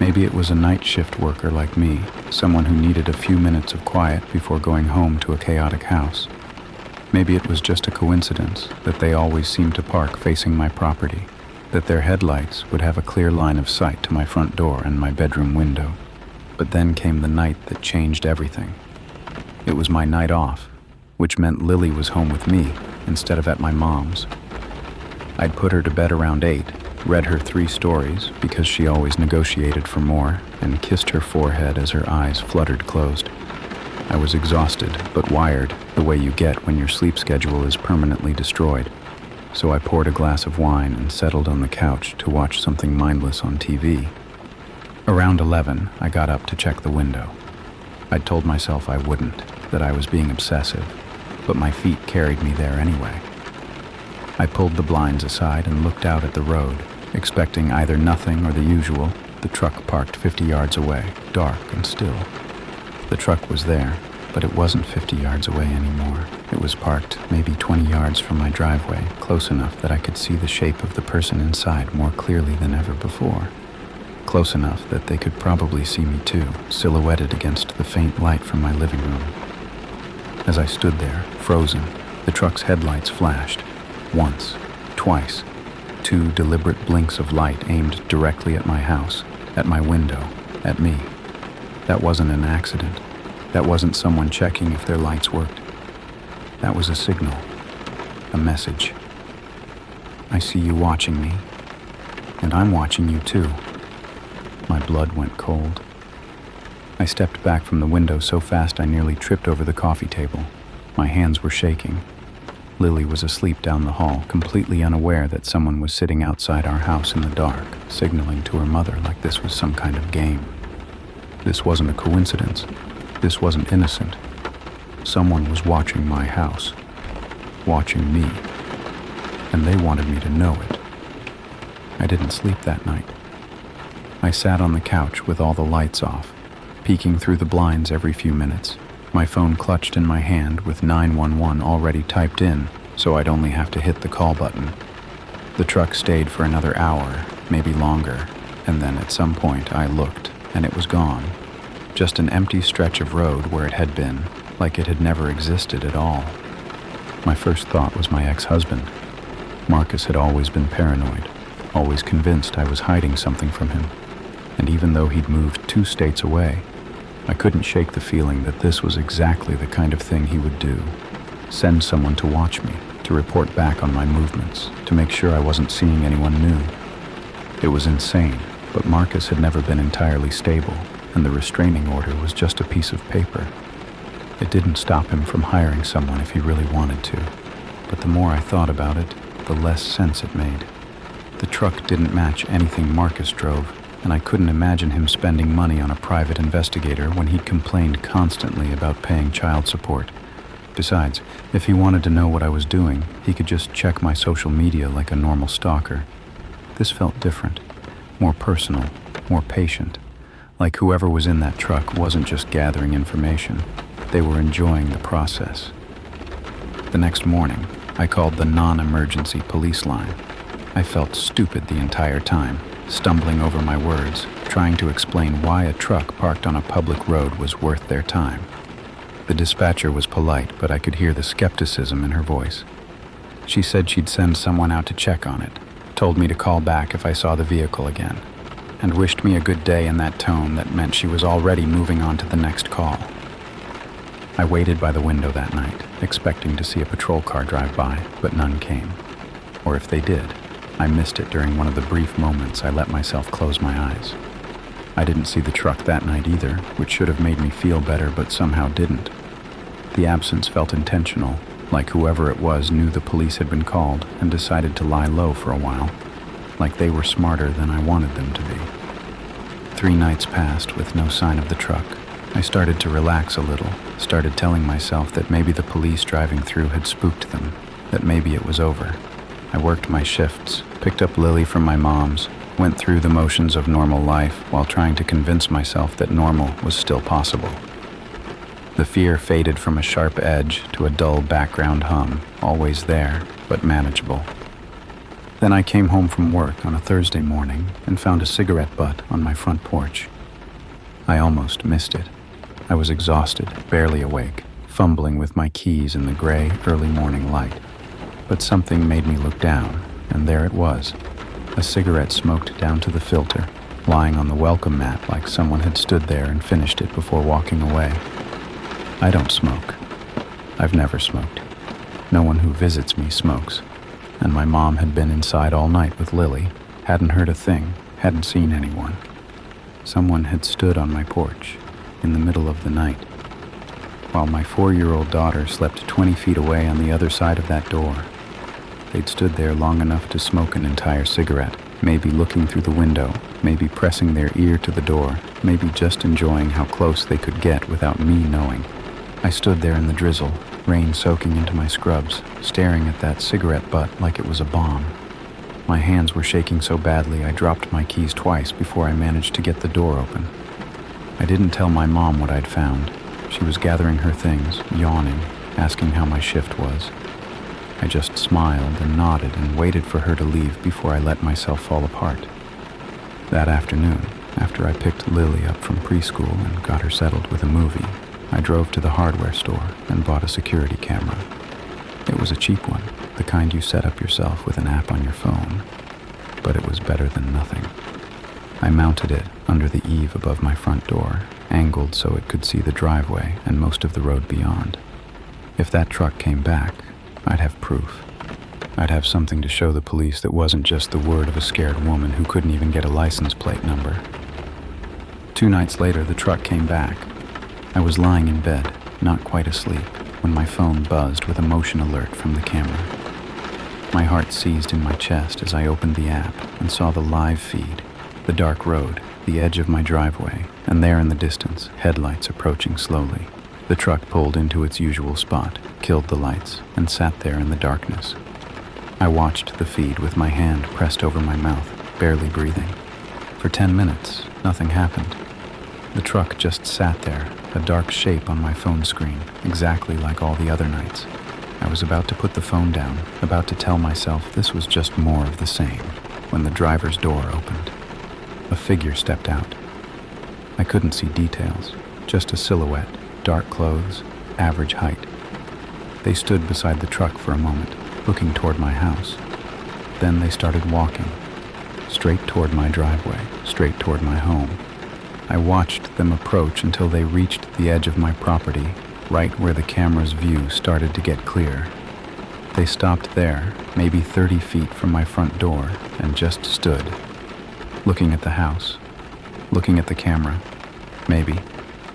Maybe it was a night shift worker like me, someone who needed a few minutes of quiet before going home to a chaotic house. Maybe it was just a coincidence that they always seemed to park facing my property, that their headlights would have a clear line of sight to my front door and my bedroom window. But then came the night that changed everything. It was my night off, which meant Lily was home with me instead of at my mom's. I'd put her to bed around 8, read her 3 stories because she always negotiated for more, and kissed her forehead as her eyes fluttered closed. I was exhausted, but wired, the way you get when your sleep schedule is permanently destroyed. So I poured a glass of wine and settled on the couch to watch something mindless on TV. Around 11, I got up to check the window. I'd told myself I wouldn't, that I was being obsessive, but my feet carried me there anyway. I pulled the blinds aside and looked out at the road, expecting either nothing or the usual, the truck parked 50 yards away, dark and still. The truck was there, but it wasn't 50 yards away anymore. It was parked maybe 20 yards from my driveway, close enough that I could see the shape of the person inside more clearly than ever before. Close enough that they could probably see me too, silhouetted against the faint light from my living room. As I stood there, frozen, the truck's headlights flashed. Once, twice, 2 deliberate blinks of light aimed directly at my house, at my window, at me. That wasn't an accident. That wasn't someone checking if their lights worked. That was a signal, a message. I see you watching me, and I'm watching you too. My blood went cold. I stepped back from the window so fast I nearly tripped over the coffee table. My hands were shaking. Lily was asleep down the hall, completely unaware that someone was sitting outside our house in the dark, signaling to her mother like this was some kind of game. This wasn't a coincidence. This wasn't innocent. Someone was watching my house, watching me, and they wanted me to know it. I didn't sleep that night. I sat on the couch with all the lights off, peeking through the blinds every few minutes, my phone clutched in my hand with 911 already typed in, so I'd only have to hit the call button. The truck stayed for another hour, maybe longer, and then at some point I looked, and it was gone. Just an empty stretch of road where it had been, like it had never existed at all. My first thought was my ex-husband. Marcus had always been paranoid. always convinced I was hiding something from him. And even though he'd moved 2 states away, I couldn't shake the feeling that this was exactly the kind of thing he would do. Send someone to watch me, to report back on my movements, to make sure I wasn't seeing anyone new. It was insane, but Marcus had never been entirely stable, and the restraining order was just a piece of paper. It didn't stop him from hiring someone if he really wanted to, but the more I thought about it, the less sense it made. The truck didn't match anything Marcus drove, and I couldn't imagine him spending money on a private investigator when he'd complained constantly about paying child support. Besides, if he wanted to know what I was doing, he could just check my social media like a normal stalker. This felt different, more personal, more patient, like whoever was in that truck wasn't just gathering information, they were enjoying the process. The next morning, I called the non-emergency police line. I felt stupid the entire time, stumbling over my words, trying to explain why a truck parked on a public road was worth their time. The dispatcher was polite, but I could hear the skepticism in her voice. She said she'd send someone out to check on it, told me to call back if I saw the vehicle again, and wished me a good day in that tone that meant she was already moving on to the next call. I waited by the window that night, expecting to see a patrol car drive by, but none came. Or if they did, I missed it during one of the brief moments I let myself close my eyes. I didn't see the truck that night either, which should have made me feel better but somehow didn't. The absence felt intentional, like whoever it was knew the police had been called and decided to lie low for a while, like they were smarter than I wanted them to be. 3 nights passed with no sign of the truck. I started to relax a little, started telling myself that maybe the police driving through had spooked them, that maybe it was over. I worked my shifts, picked up Lily from my mom's, went through the motions of normal life while trying to convince myself that normal was still possible. The fear faded from a sharp edge to a dull background hum, always there, but manageable. Then I came home from work on a Thursday morning and found a cigarette butt on my front porch. I almost missed it. I was exhausted, barely awake, fumbling with my keys in the gray, early morning light. But something made me look down, and there it was, a cigarette smoked down to the filter, lying on the welcome mat like someone had stood there and finished it before walking away. I don't smoke. I've never smoked. No one who visits me smokes. And my mom had been inside all night with Lily, hadn't heard a thing, hadn't seen anyone. Someone had stood on my porch, in the middle of the night, while my 4-year-old daughter slept 20 feet away on the other side of that door. They'd stood there long enough to smoke an entire cigarette, maybe looking through the window, maybe pressing their ear to the door, maybe just enjoying how close they could get without me knowing. I stood there in the drizzle, rain soaking into my scrubs, staring at that cigarette butt like it was a bomb. My hands were shaking so badly I dropped my keys twice before I managed to get the door open. I didn't tell my mom what I'd found. She was gathering her things, yawning, asking how my shift was. I just smiled and nodded and waited for her to leave before I let myself fall apart. That afternoon, after I picked Lily up from preschool and got her settled with a movie, I drove to the hardware store and bought a security camera. It was a cheap one, the kind you set up yourself with an app on your phone, but it was better than nothing. I mounted it under the eave above my front door, angled so it could see the driveway and most of the road beyond. If that truck came back, I'd have proof. I'd have something to show the police that wasn't just the word of a scared woman who couldn't even get a license plate number. 2 nights later, the truck came back. I was lying in bed, not quite asleep, when my phone buzzed with a motion alert from the camera. My heart seized in my chest as I opened the app and saw the live feed, the dark road, the edge of my driveway, and there in the distance, headlights approaching slowly. The truck pulled into its usual spot, killed the lights, and sat there in the darkness. I watched the feed with my hand pressed over my mouth, barely breathing. For 10 minutes, nothing happened. The truck just sat there, a dark shape on my phone screen, exactly like all the other nights. I was about to put the phone down, about to tell myself this was just more of the same, when the driver's door opened. A figure stepped out. I couldn't see details, just a silhouette, dark clothes, average height. They stood beside the truck for a moment, looking toward my house. Then they started walking, straight toward my driveway, straight toward my home. I watched them approach until they reached the edge of my property, right where the camera's view started to get clear. They stopped there, maybe 30 feet from my front door, and just stood, looking at the house, looking at the camera. Maybe,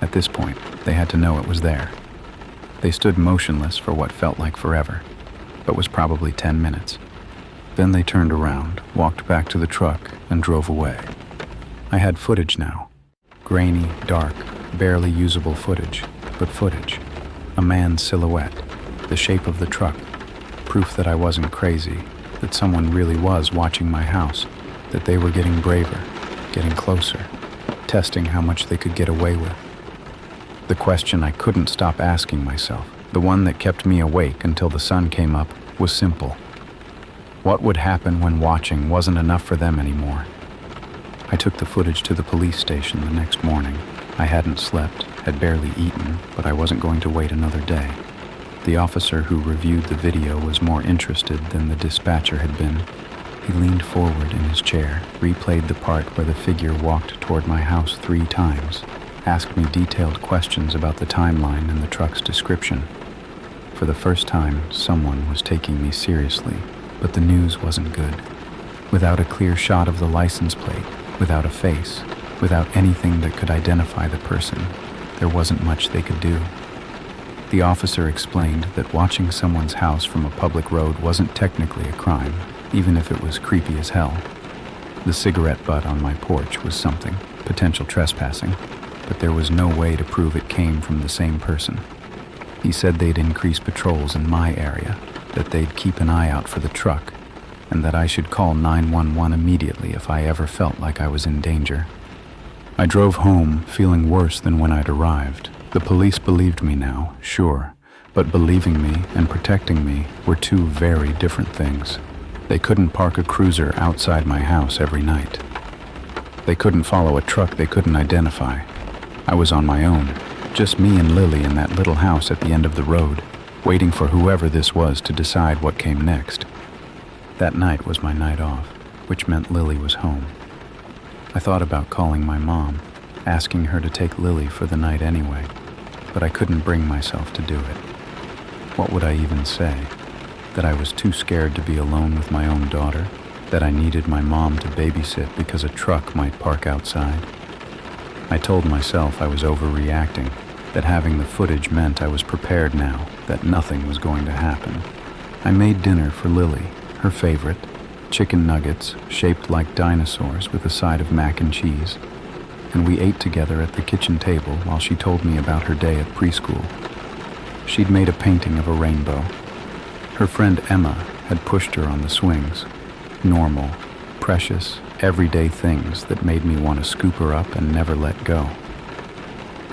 at this point, they had to know it was there. They stood motionless for what felt like forever, but was probably 10 minutes. Then they turned around, walked back to the truck, and drove away. I had footage now. Grainy, dark, barely usable footage, but footage. A man's silhouette, the shape of the truck, proof that I wasn't crazy, that someone really was watching my house, that they were getting braver, getting closer, testing how much they could get away with. The question I couldn't stop asking myself, the one that kept me awake until the sun came up, was simple. What would happen when watching wasn't enough for them anymore? I took the footage to the police station the next morning. I hadn't slept, had barely eaten, but I wasn't going to wait another day. The officer who reviewed the video was more interested than the dispatcher had been. He leaned forward in his chair, replayed the part where the figure walked toward my house 3 times, asked me detailed questions about the timeline and the truck's description. For the first time, someone was taking me seriously, but the news wasn't good. Without a clear shot of the license plate, without a face, without anything that could identify the person, there wasn't much they could do. The officer explained that watching someone's house from a public road wasn't technically a crime, even if it was creepy as hell. The cigarette butt on my porch was something, potential trespassing, but there was no way to prove it came from the same person. He said they'd increase patrols in my area, that they'd keep an eye out for the truck, and that I should call 911 immediately if I ever felt like I was in danger. I drove home feeling worse than when I'd arrived. The police believed me now, sure, but believing me and protecting me were 2 very different things. They couldn't park a cruiser outside my house every night. They couldn't follow a truck they couldn't identify. I was on my own, just me and Lily in that little house at the end of the road, waiting for whoever this was to decide what came next. That night was my night off, which meant Lily was home. I thought about calling my mom, asking her to take Lily for the night anyway, but I couldn't bring myself to do it. What would I even say? That I was too scared to be alone with my own daughter? That I needed my mom to babysit because a truck might park outside? I told myself I was overreacting, that having the footage meant I was prepared now, that nothing was going to happen. I made dinner for Lily, her favorite, chicken nuggets shaped like dinosaurs with a side of mac and cheese, and we ate together at the kitchen table while she told me about her day at preschool. She'd made a painting of a rainbow. Her friend Emma had pushed her on the swings. Normal, precious, everyday things that made me want to scoop her up and never let go.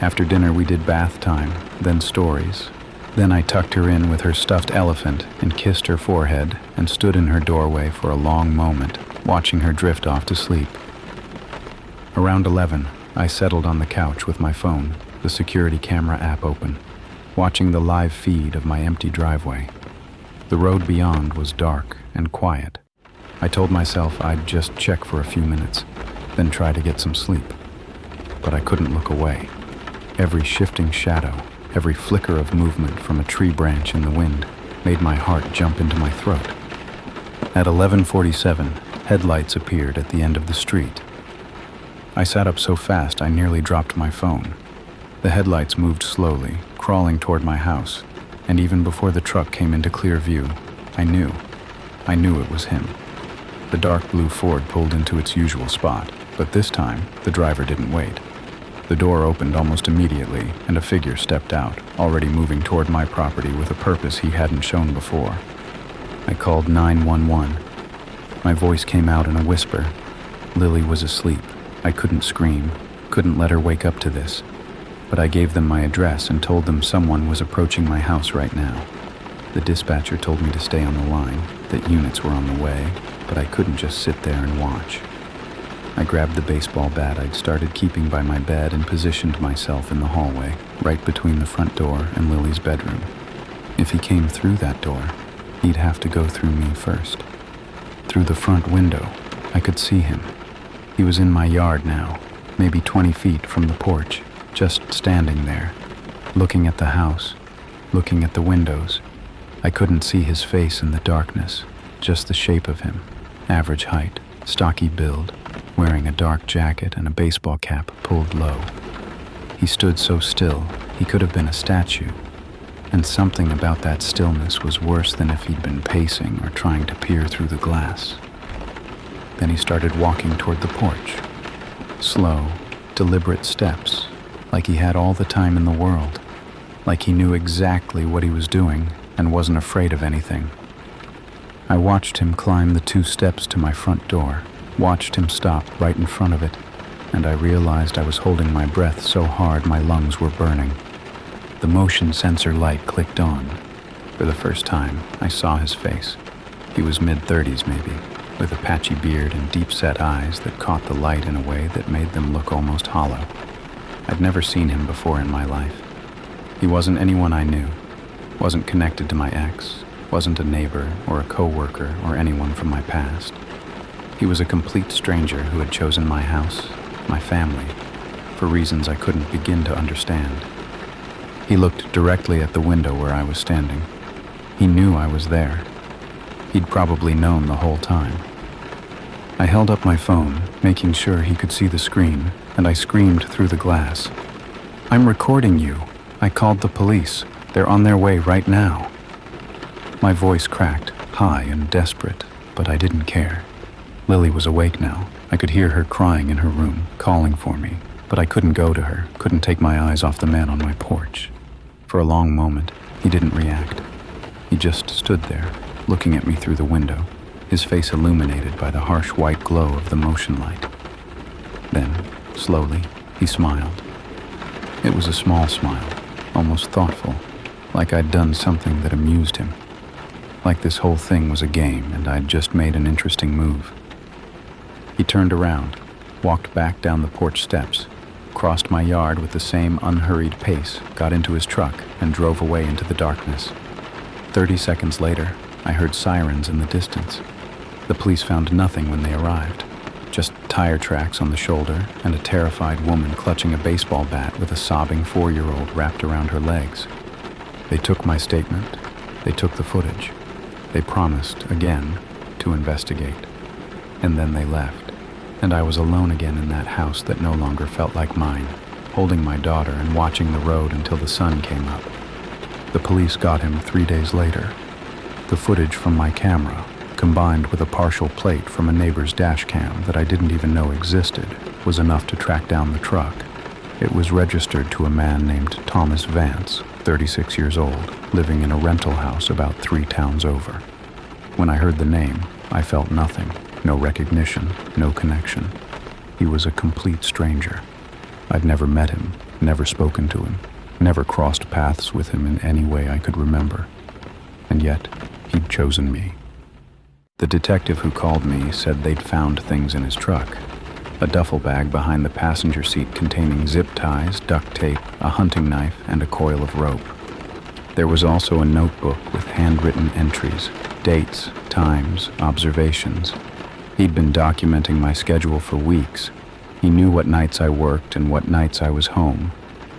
After dinner we did bath time, then stories. Then I tucked her in with her stuffed elephant and kissed her forehead and stood in her doorway for a long moment, watching her drift off to sleep. Around 11, I settled on the couch with my phone, the security camera app open, watching the live feed of my empty driveway. The road beyond was dark and quiet. I told myself I'd just check for a few minutes, then try to get some sleep. But I couldn't look away. Every shifting shadow, every flicker of movement from a tree branch in the wind made my heart jump into my throat. At 11:47, headlights appeared at the end of the street. I sat up so fast I nearly dropped my phone. The headlights moved slowly, crawling toward my house, and even before the truck came into clear view, I knew it was him. The dark blue Ford pulled into its usual spot, but this time, the driver didn't wait. The door opened almost immediately, and a figure stepped out, already moving toward my property with a purpose he hadn't shown before. I called 911. My voice came out in a whisper. Lily was asleep. I couldn't scream, couldn't let her wake up to this. But I gave them my address and told them someone was approaching my house right now. The dispatcher told me to stay on the line, that units were on the way, but I couldn't just sit there and watch. I grabbed the baseball bat I'd started keeping by my bed and positioned myself in the hallway, right between the front door and Lily's bedroom. If he came through that door, he'd have to go through me first. Through the front window, I could see him. He was in my yard now, maybe 20 feet from the porch, just standing there, looking at the house, looking at the windows. I couldn't see his face in the darkness, just the shape of him, average height, stocky build, wearing a dark jacket and a baseball cap pulled low. He stood so still, he could have been a statue, and something about that stillness was worse than if he'd been pacing or trying to peer through the glass. Then he started walking toward the porch. Slow, deliberate steps, like he had all the time in the world, like he knew exactly what he was doing and wasn't afraid of anything. I watched him climb the 2 steps to my front door, watched him stop right in front of it, and I realized I was holding my breath so hard my lungs were burning. The motion sensor light clicked on. For the first time, I saw his face. He was mid-30s maybe, with a patchy beard and deep-set eyes that caught the light in a way that made them look almost hollow. I'd never seen him before in my life. He wasn't anyone I knew, wasn't connected to my ex, wasn't a neighbor or a co-worker or anyone from my past. He was a complete stranger who had chosen my house, my family, for reasons I couldn't begin to understand. He looked directly at the window where I was standing. He knew I was there. He'd probably known the whole time. I held up my phone, making sure he could see the screen, and I screamed through the glass. "I'm recording you. I called the police. They're on their way right now." My voice cracked, high and desperate, but I didn't care. Lily was awake now. I could hear her crying in her room, calling for me, but I couldn't go to her, couldn't take my eyes off the man on my porch. For a long moment, he didn't react. He just stood there, looking at me through the window, his face illuminated by the harsh white glow of the motion light. Then, slowly, he smiled. It was a small smile, almost thoughtful, like I'd done something that amused him. Like this whole thing was a game and I'd just made an interesting move. He turned around, walked back down the porch steps, crossed my yard with the same unhurried pace, got into his truck, and drove away into the darkness. 30 seconds later, I heard sirens in the distance. The police found nothing when they arrived, just tire tracks on the shoulder and a terrified woman clutching a baseball bat with a sobbing 4-year-old wrapped around her legs. They took my statement. They took the footage. They promised, again, to investigate. And then they left. And I was alone again in that house that no longer felt like mine, holding my daughter and watching the road until the sun came up. The police got him 3 days later. The footage from my camera, combined with a partial plate from a neighbor's dash cam that I didn't even know existed, was enough to track down the truck. It was registered to a man named Thomas Vance, 36 years old, living in a rental house about 3 towns over. When I heard the name, I felt nothing. No recognition, no connection. He was a complete stranger. I'd never met him, never spoken to him, never crossed paths with him in any way I could remember. And yet, he'd chosen me. The detective who called me said they'd found things in his truck. A duffel bag behind the passenger seat containing zip ties, duct tape, a hunting knife, and a coil of rope. There was also a notebook with handwritten entries, dates, times, observations. He'd been documenting my schedule for weeks. He knew what nights I worked and what nights I was home.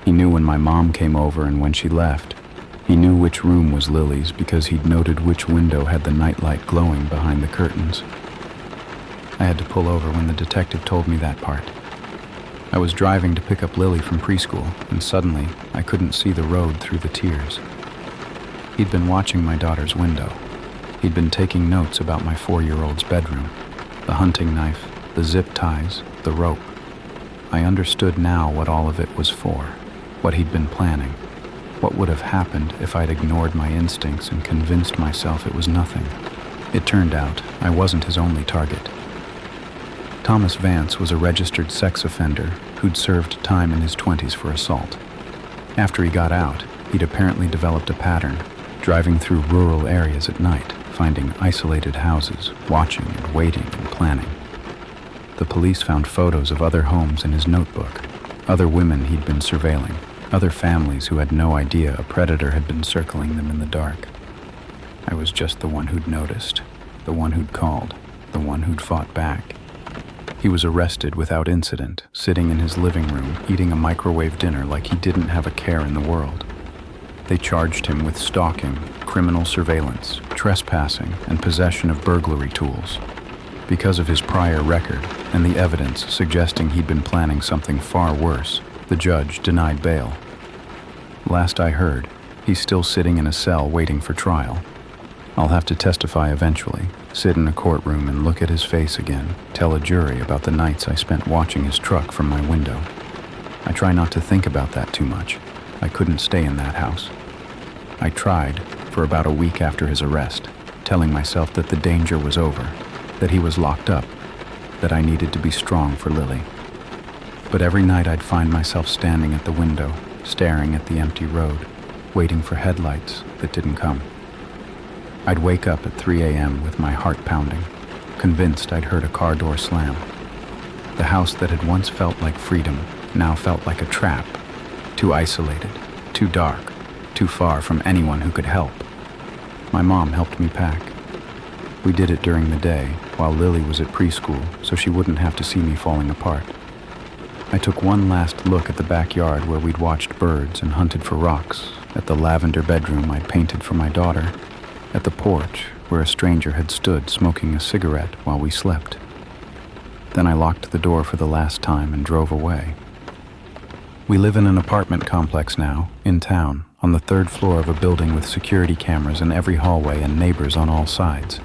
He knew when my mom came over and when she left. He knew which room was Lily's because he'd noted which window had the nightlight glowing behind the curtains. I had to pull over when the detective told me that part. I was driving to pick up Lily from preschool, and suddenly I couldn't see the road through the tears. He'd been watching my daughter's window. He'd been taking notes about my 4-year-old's bedroom. The hunting knife, the zip ties, the rope. I understood now what all of it was for, what he'd been planning, what would have happened if I'd ignored my instincts and convinced myself it was nothing. It turned out I wasn't his only target. Thomas Vance was a registered sex offender who'd served time in his 20s for assault. After he got out, he'd apparently developed a pattern, driving through rural areas at night, finding isolated houses, watching and waiting and planning. The police found photos of other homes in his notebook, other women he'd been surveilling, other families who had no idea a predator had been circling them in the dark. I was just the one who'd noticed, the one who'd called, the one who'd fought back. He was arrested without incident, sitting in his living room, eating a microwave dinner like he didn't have a care in the world. They charged him with stalking, criminal surveillance, trespassing, and possession of burglary tools. Because of his prior record and the evidence suggesting he'd been planning something far worse, the judge denied bail. Last I heard, he's still sitting in a cell waiting for trial. I'll have to testify eventually, sit in a courtroom and look at his face again, tell a jury about the nights I spent watching his truck from my window. I try not to think about that too much. I couldn't stay in that house. I tried, for about a week after his arrest, telling myself that the danger was over, that he was locked up, that I needed to be strong for Lily. But every night I'd find myself standing at the window, staring at the empty road, waiting for headlights that didn't come. I'd wake up at 3 a.m. with my heart pounding, convinced I'd heard a car door slam. The house that had once felt like freedom now felt like a trap, too isolated, too dark, too far from anyone who could help. My mom helped me pack. We did it during the day, while Lily was at preschool, so she wouldn't have to see me falling apart. I took one last look at the backyard where we'd watched birds and hunted for rocks, at the lavender bedroom I'd painted for my daughter, at the porch where a stranger had stood smoking a cigarette while we slept. Then I locked the door for the last time and drove away. We live in an apartment complex now, in town, on the 3rd floor of a building with security cameras in every hallway and neighbors on all sides.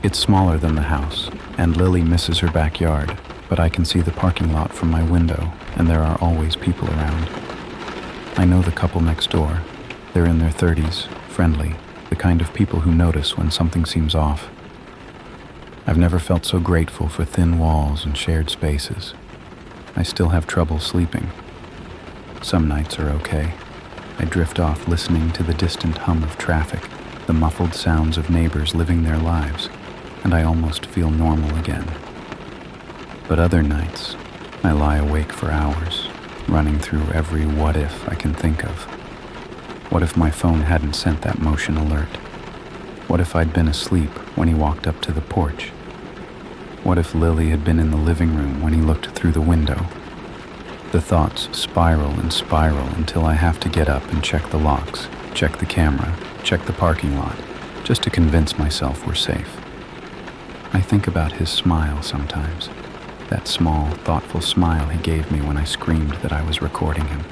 It's smaller than the house, and Lily misses her backyard, but I can see the parking lot from my window, and there are always people around. I know the couple next door. They're in their 30s, friendly, the kind of people who notice when something seems off. I've never felt so grateful for thin walls and shared spaces. I still have trouble sleeping. Some nights are okay. I drift off listening to the distant hum of traffic, the muffled sounds of neighbors living their lives, and I almost feel normal again. But other nights, I lie awake for hours, running through every what if I can think of. What if my phone hadn't sent that motion alert? What if I'd been asleep when he walked up to the porch? What if Lily had been in the living room when he looked through the window? The thoughts spiral and spiral until I have to get up and check the locks, check the camera, check the parking lot, just to convince myself we're safe. I think about his smile sometimes, that small, thoughtful smile he gave me when I screamed that I was recording him,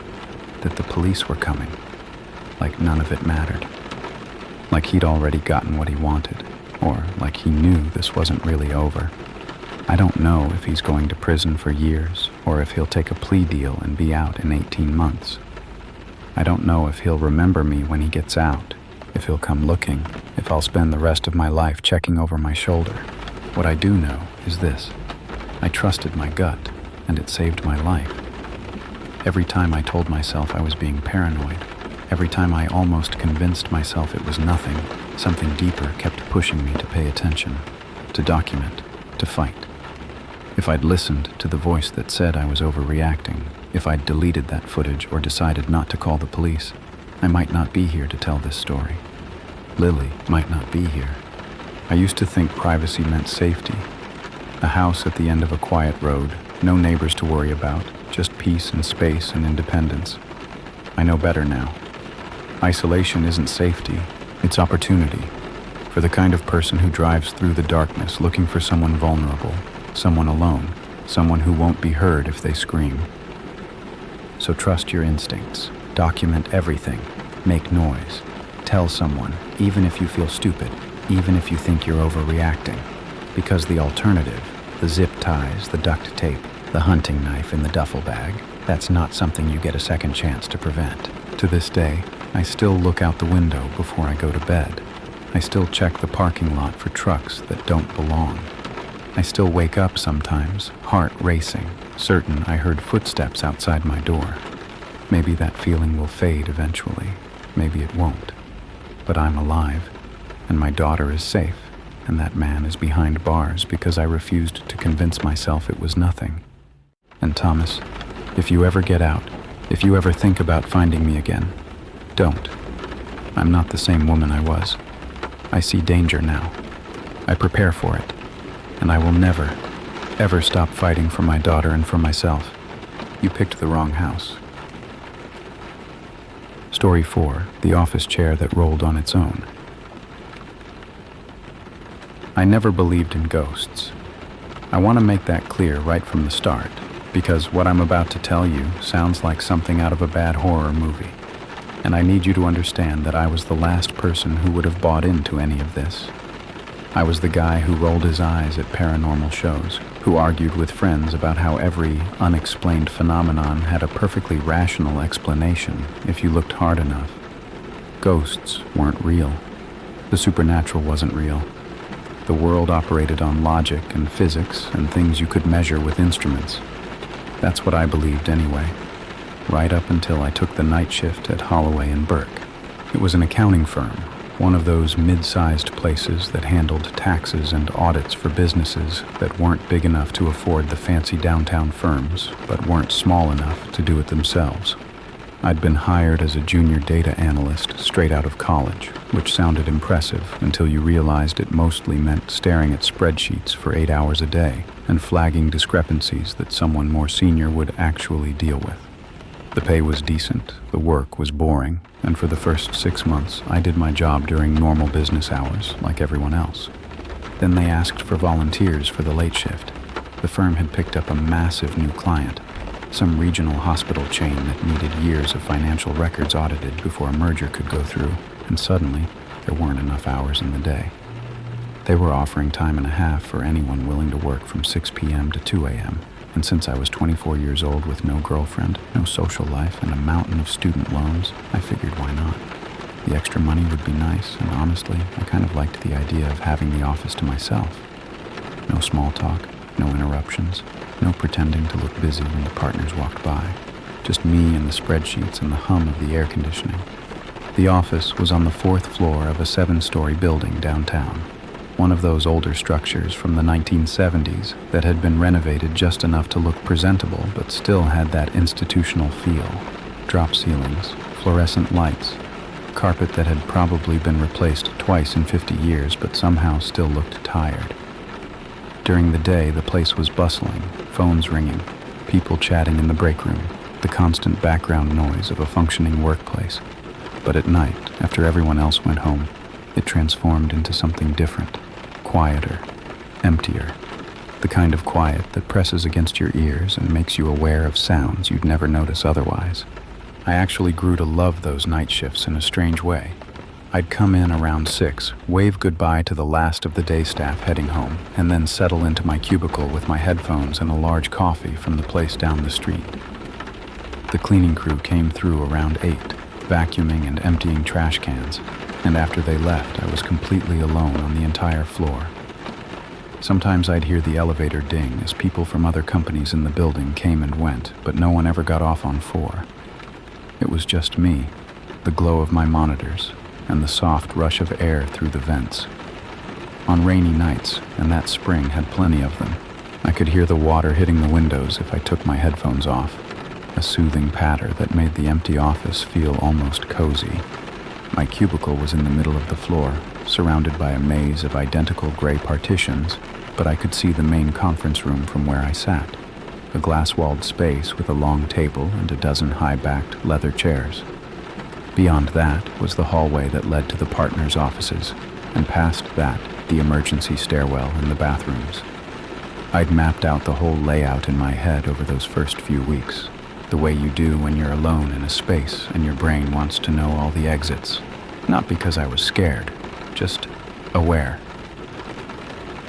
that the police were coming, like none of it mattered, like he'd already gotten what he wanted, or like he knew this wasn't really over. I don't know if he's going to prison for years, or if he'll take a plea deal and be out in 18 months. I don't know if he'll remember me when he gets out, if he'll come looking, if I'll spend the rest of my life checking over my shoulder. What I do know is this: I trusted my gut, and it saved my life. Every time I told myself I was being paranoid, every time I almost convinced myself it was nothing, something deeper kept pushing me to pay attention, to document, to fight. If I'd listened to the voice that said I was overreacting, if I'd deleted that footage or decided not to call the police, I might not be here to tell this story. Lily might not be here. I used to think privacy meant safety. A house at the end of a quiet road, no neighbors to worry about, just peace and space and independence. I know better now. Isolation isn't safety, it's opportunity. For the kind of person who drives through the darkness looking for someone vulnerable, someone alone, someone who won't be heard if they scream. So trust your instincts, document everything, make noise, tell someone, even if you feel stupid, even if you think you're overreacting. Because the alternative, the zip ties, the duct tape, the hunting knife in the duffel bag, that's not something you get a second chance to prevent. To this day, I still look out the window before I go to bed. I still check the parking lot for trucks that don't belong. I still wake up sometimes, heart racing, certain I heard footsteps outside my door. Maybe that feeling will fade eventually. Maybe it won't. But I'm alive, and my daughter is safe, and that man is behind bars because I refused to convince myself it was nothing. And Thomas, if you ever get out, if you ever think about finding me again, don't. I'm not the same woman I was. I see danger now. I prepare for it, and I will never, ever stop fighting for my daughter and for myself. You picked the wrong house. Story 4, the office chair that rolled on its own. I never believed in ghosts. I want to make that clear right from the start, because what I'm about to tell you sounds like something out of a bad horror movie. And I need you to understand that I was the last person who would have bought into any of this. I was the guy who rolled his eyes at paranormal shows, who argued with friends about how every unexplained phenomenon had a perfectly rational explanation if you looked hard enough. Ghosts weren't real. The supernatural wasn't real. The world operated on logic and physics and things you could measure with instruments. That's what I believed anyway, right up until I took the night shift at Holloway & Burke. It was an accounting firm, one of those mid-sized places that handled taxes and audits for businesses that weren't big enough to afford the fancy downtown firms, but weren't small enough to do it themselves. I'd been hired as a junior data analyst straight out of college, which sounded impressive until you realized it mostly meant staring at spreadsheets for 8 hours a day and flagging discrepancies that someone more senior would actually deal with. The pay was decent, the work was boring, and for the first 6 months, I did my job during normal business hours, like everyone else. Then they asked for volunteers for the late shift. The firm had picked up a massive new client, some regional hospital chain that needed years of financial records audited before a merger could go through, and suddenly, there weren't enough hours in the day. They were offering time and a half for anyone willing to work from 6 p.m. to 2 a.m., and since I was 24 years old with no girlfriend, no social life, and a mountain of student loans, I figured why not. The extra money would be nice, and honestly, I kind of liked the idea of having the office to myself. No small talk, no interruptions, no pretending to look busy when the partners walked by. Just me and the spreadsheets and the hum of the air conditioning. The office was on the 4th floor of a 7-story building downtown. One of those older structures from the 1970s that had been renovated just enough to look presentable but still had that institutional feel. Drop ceilings, fluorescent lights, carpet that had probably been replaced twice in 50 years but somehow still looked tired. During the day, the place was bustling, phones ringing, people chatting in the break room, the constant background noise of a functioning workplace. But at night, after everyone else went home, it transformed into something different. Quieter, emptier, the kind of quiet that presses against your ears and makes you aware of sounds you'd never notice otherwise. I actually grew to love those night shifts in a strange way. I'd come in around 6, wave goodbye to the last of the day staff heading home, and then settle into my cubicle with my headphones and a large coffee from the place down the street. The cleaning crew came through around 8, vacuuming and emptying trash cans, and after they left, I was completely alone on the entire floor. Sometimes I'd hear the elevator ding as people from other companies in the building came and went, but no one ever got off on 4. It was just me, the glow of my monitors, and the soft rush of air through the vents. On rainy nights, and that spring had plenty of them, I could hear the water hitting the windows if I took my headphones off, a soothing patter that made the empty office feel almost cozy. My cubicle was in the middle of the floor, surrounded by a maze of identical gray partitions, but I could see the main conference room from where I sat, a glass-walled space with a long table and a dozen high-backed leather chairs. Beyond that was the hallway that led to the partners' offices, and past that, the emergency stairwell and the bathrooms. I'd mapped out the whole layout in my head over those first few weeks, the way you do when you're alone in a space and your brain wants to know all the exits. Not because I was scared, just aware.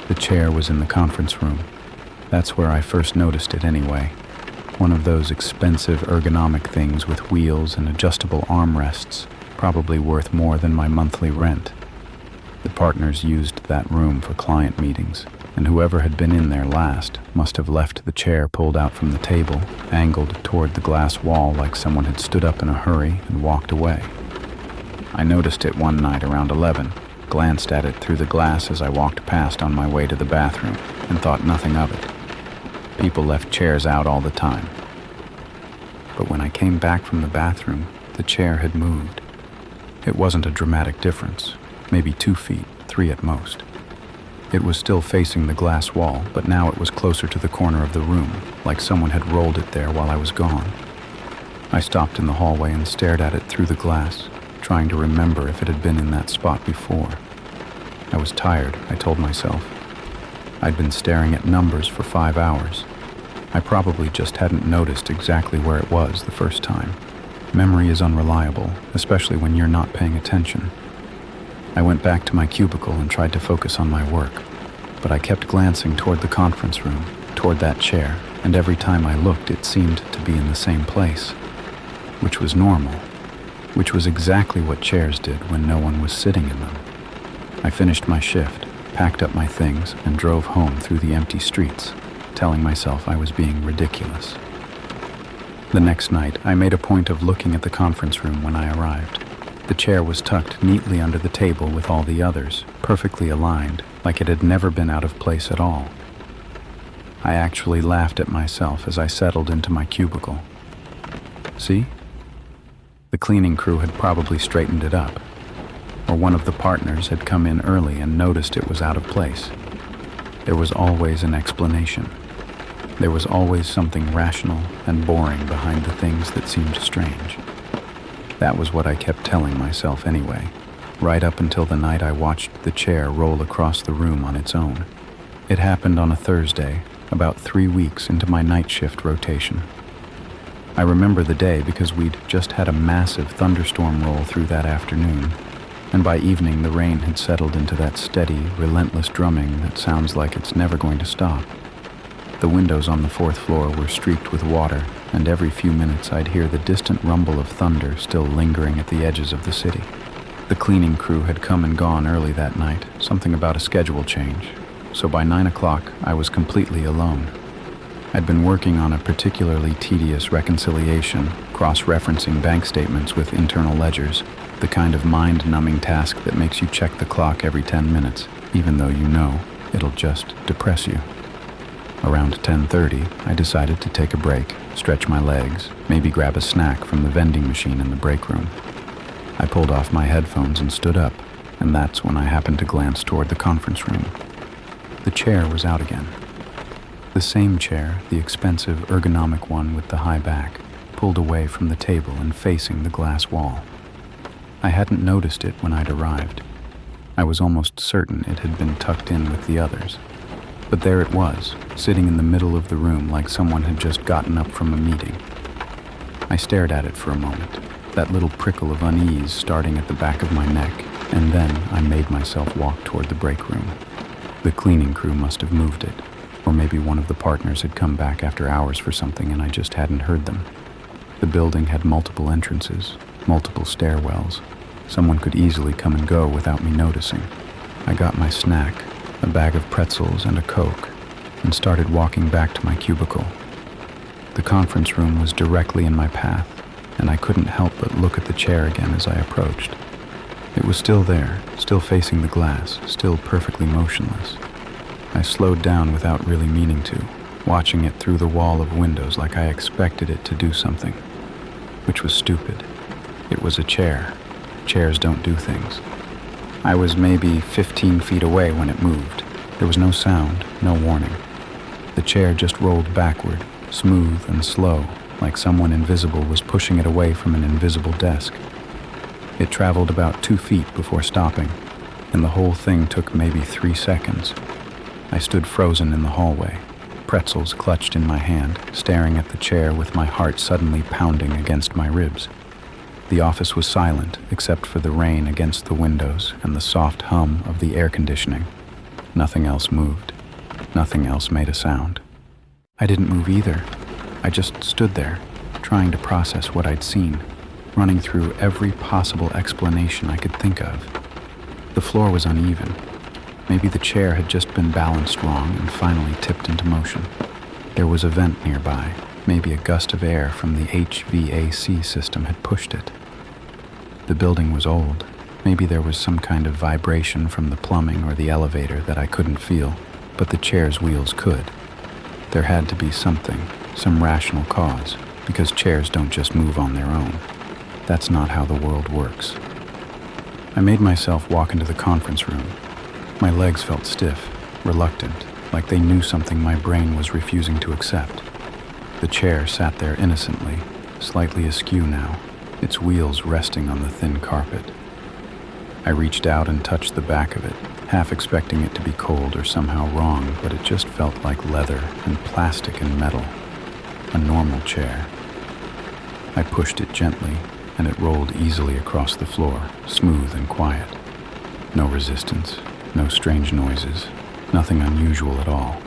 The chair was in the conference room. That's where I first noticed it anyway. One of those expensive ergonomic things with wheels and adjustable armrests, probably worth more than my monthly rent. The partners used that room for client meetings, and whoever had been in there last must have left the chair pulled out from the table, angled toward the glass wall like someone had stood up in a hurry and walked away. I noticed it one night around 11, glanced at it through the glass as I walked past on my way to the bathroom, and thought nothing of it. People left chairs out all the time. But when I came back from the bathroom, the chair had moved. It wasn't a dramatic difference, maybe 2 feet, 3 at most. It was still facing the glass wall, but now it was closer to the corner of the room, like someone had rolled it there while I was gone. I stopped in the hallway and stared at it through the glass, trying to remember if it had been in that spot before. I was tired, I told myself. I'd been staring at numbers for 5 hours. I probably just hadn't noticed exactly where it was the first time. Memory is unreliable, especially when you're not paying attention. I went back to my cubicle and tried to focus on my work, but I kept glancing toward the conference room, toward that chair, and every time I looked it seemed to be in the same place, which was normal, which was exactly what chairs did when no one was sitting in them. I finished my shift, packed up my things, and drove home through the empty streets, telling myself I was being ridiculous. The next night, I made a point of looking at the conference room when I arrived. The chair was tucked neatly under the table with all the others, perfectly aligned, like it had never been out of place at all. I actually laughed at myself as I settled into my cubicle. See? The cleaning crew had probably straightened it up, or one of the partners had come in early and noticed it was out of place. There was always an explanation. There was always something rational and boring behind the things that seemed strange. That was what I kept telling myself anyway, right up until the night I watched the chair roll across the room on its own. It happened on a Thursday, about 3 weeks into my night shift rotation. I remember the day because we'd just had a massive thunderstorm roll through that afternoon, and by evening the rain had settled into that steady, relentless drumming that sounds like it's never going to stop. The windows on the 4th floor were streaked with water, and every few minutes I'd hear the distant rumble of thunder still lingering at the edges of the city. The cleaning crew had come and gone early that night, something about a schedule change, so by 9 o'clock I was completely alone. I'd been working on a particularly tedious reconciliation, cross-referencing bank statements with internal ledgers, the kind of mind-numbing task that makes you check the clock every 10 minutes, even though you know it'll just depress you. Around 10:30, I decided to take a break, stretch my legs, maybe grab a snack from the vending machine in the break room. I pulled off my headphones and stood up, and that's when I happened to glance toward the conference room. The chair was out again. The same chair, the expensive ergonomic one with the high back, pulled away from the table and facing the glass wall. I hadn't noticed it when I'd arrived. I was almost certain it had been tucked in with the others. But there it was, sitting in the middle of the room like someone had just gotten up from a meeting. I stared at it for a moment, that little prickle of unease starting at the back of my neck, and then I made myself walk toward the break room. The cleaning crew must have moved it, or maybe one of the partners had come back after hours for something and I just hadn't heard them. The building had multiple entrances, multiple stairwells. Someone could easily come and go without me noticing. I got my snack, a bag of pretzels and a Coke, and started walking back to my cubicle. The conference room was directly in my path, and I couldn't help but look at the chair again as I approached. It was still there, still facing the glass, still perfectly motionless. I slowed down without really meaning to, watching it through the wall of windows like I expected it to do something, which was stupid. It was a chair. Chairs don't do things. I was maybe 15 feet away when it moved. There was no sound, no warning. The chair just rolled backward, smooth and slow, like someone invisible was pushing it away from an invisible desk. It traveled about 2 feet before stopping, and the whole thing took maybe 3 seconds. I stood frozen in the hallway, pretzels clutched in my hand, staring at the chair with my heart suddenly pounding against my ribs. The office was silent except for the rain against the windows and the soft hum of the air conditioning. Nothing else moved. Nothing else made a sound. I didn't move either. I just stood there, trying to process what I'd seen, running through every possible explanation I could think of. The floor was uneven. Maybe the chair had just been balanced wrong and finally tipped into motion. There was a vent nearby. Maybe a gust of air from the HVAC system had pushed it. The building was old. Maybe there was some kind of vibration from the plumbing or the elevator that I couldn't feel, but the chair's wheels could. There had to be something, some rational cause, because chairs don't just move on their own. That's not how the world works. I made myself walk into the conference room. My legs felt stiff, reluctant, like they knew something my brain was refusing to accept. The chair sat there innocently, slightly askew now, its wheels resting on the thin carpet. I reached out and touched the back of it, half expecting it to be cold or somehow wrong, but it just felt like leather and plastic and metal. A normal chair. I pushed it gently, and it rolled easily across the floor, smooth and quiet. No resistance, no strange noises, nothing unusual at all.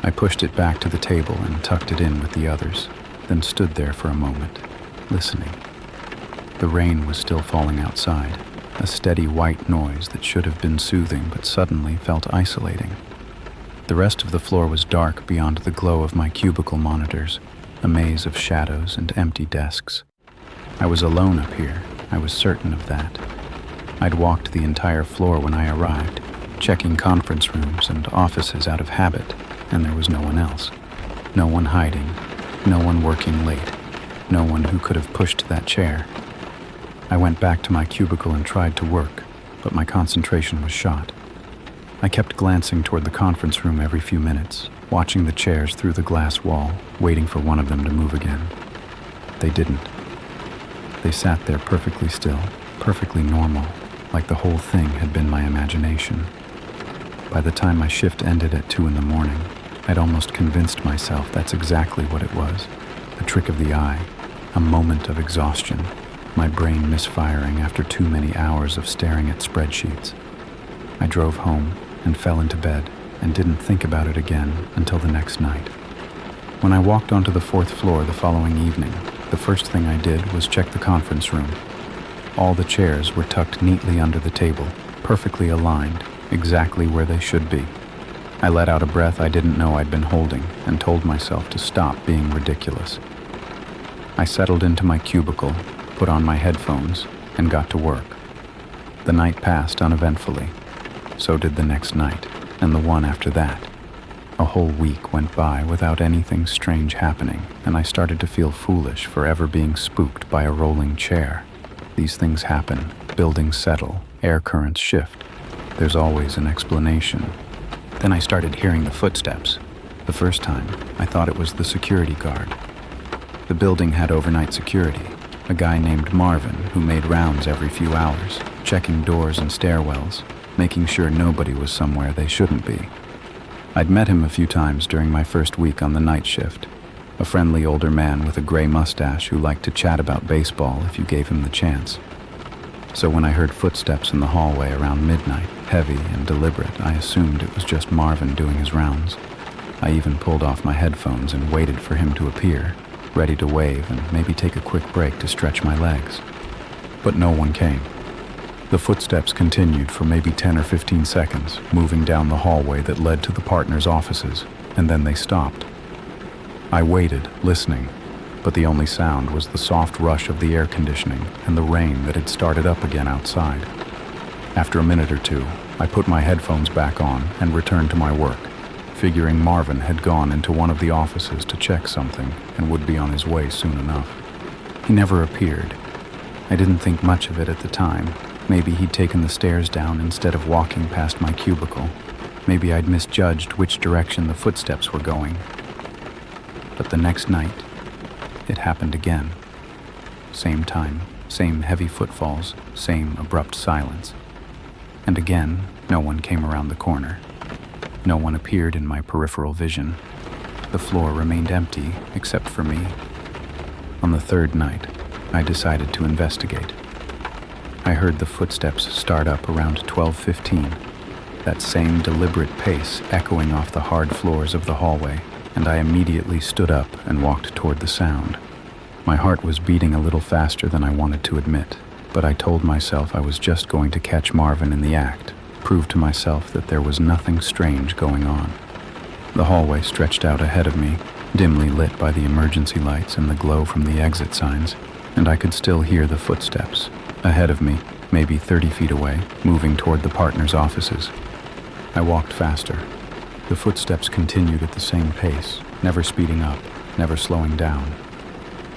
I pushed it back to the table and tucked it in with the others, then stood there for a moment, listening. The rain was still falling outside, a steady white noise that should have been soothing but suddenly felt isolating. The rest of the floor was dark beyond the glow of my cubicle monitors, a maze of shadows and empty desks. I was alone up here, I was certain of that. I'd walked the entire floor when I arrived, checking conference rooms and offices out of habit, and there was no one else. No one hiding, no one working late, no one who could have pushed that chair. I went back to my cubicle and tried to work, but my concentration was shot. I kept glancing toward the conference room every few minutes, watching the chairs through the glass wall, waiting for one of them to move again. They didn't. They sat there perfectly still, perfectly normal, like the whole thing had been my imagination. By the time my shift ended at 2 a.m, I'd almost convinced myself that's exactly what it was. A trick of the eye, a moment of exhaustion, my brain misfiring after too many hours of staring at spreadsheets. I drove home and fell into bed and didn't think about it again until the next night. When I walked onto the 4th floor the following evening, the first thing I did was check the conference room. All the chairs were tucked neatly under the table, perfectly aligned, exactly where they should be. I let out a breath I didn't know I'd been holding and told myself to stop being ridiculous. I settled into my cubicle, put on my headphones, and got to work. The night passed uneventfully. So did the next night, and the one after that. A whole week went by without anything strange happening, and I started to feel foolish for ever being spooked by a rolling chair. These things happen, buildings settle, air currents shift. There's always an explanation. Then I started hearing the footsteps. The first time, I thought it was the security guard. The building had overnight security, a guy named Marvin who made rounds every few hours, checking doors and stairwells, making sure nobody was somewhere they shouldn't be. I'd met him a few times during my first week on the night shift, a friendly older man with a gray mustache who liked to chat about baseball if you gave him the chance. So when I heard footsteps in the hallway around midnight, heavy and deliberate, I assumed it was just Marvin doing his rounds. I even pulled off my headphones and waited for him to appear, ready to wave and maybe take a quick break to stretch my legs. But no one came. The footsteps continued for maybe 10 or 15 seconds, moving down the hallway that led to the partners' offices, and then they stopped. I waited, listening, but the only sound was the soft rush of the air conditioning and the rain that had started up again outside. After a minute or two, I put my headphones back on and returned to my work, figuring Marvin had gone into one of the offices to check something and would be on his way soon enough. He never appeared. I didn't think much of it at the time. Maybe he'd taken the stairs down instead of walking past my cubicle. Maybe I'd misjudged which direction the footsteps were going. But the next night, it happened again. Same time, same heavy footfalls, same abrupt silence. And again, no one came around the corner. No one appeared in my peripheral vision. The floor remained empty, except for me. On the 3rd night, I decided to investigate. I heard the footsteps start up around 12:15, that same deliberate pace echoing off the hard floors of the hallway, and I immediately stood up and walked toward the sound. My heart was beating a little faster than I wanted to admit, but I told myself I was just going to catch Marvin in the act, prove to myself that there was nothing strange going on. The hallway stretched out ahead of me, dimly lit by the emergency lights and the glow from the exit signs, and I could still hear the footsteps, ahead of me, maybe 30 feet away, moving toward the partners' offices. I walked faster. The footsteps continued at the same pace, never speeding up, never slowing down.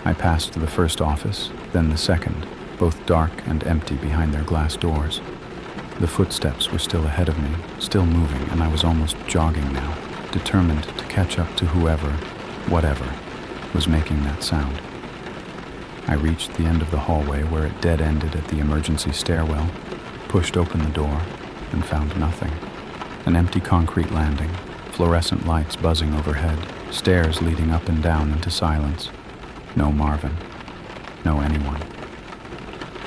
I passed the first office, then the second, both dark and empty behind their glass doors. The footsteps were still ahead of me, still moving, and I was almost jogging now, determined to catch up to whoever, whatever, was making that sound. I reached the end of the hallway where it dead-ended at the emergency stairwell, pushed open the door, and found nothing. An empty concrete landing, fluorescent lights buzzing overhead, stairs leading up and down into silence. No Marvin. No anyone.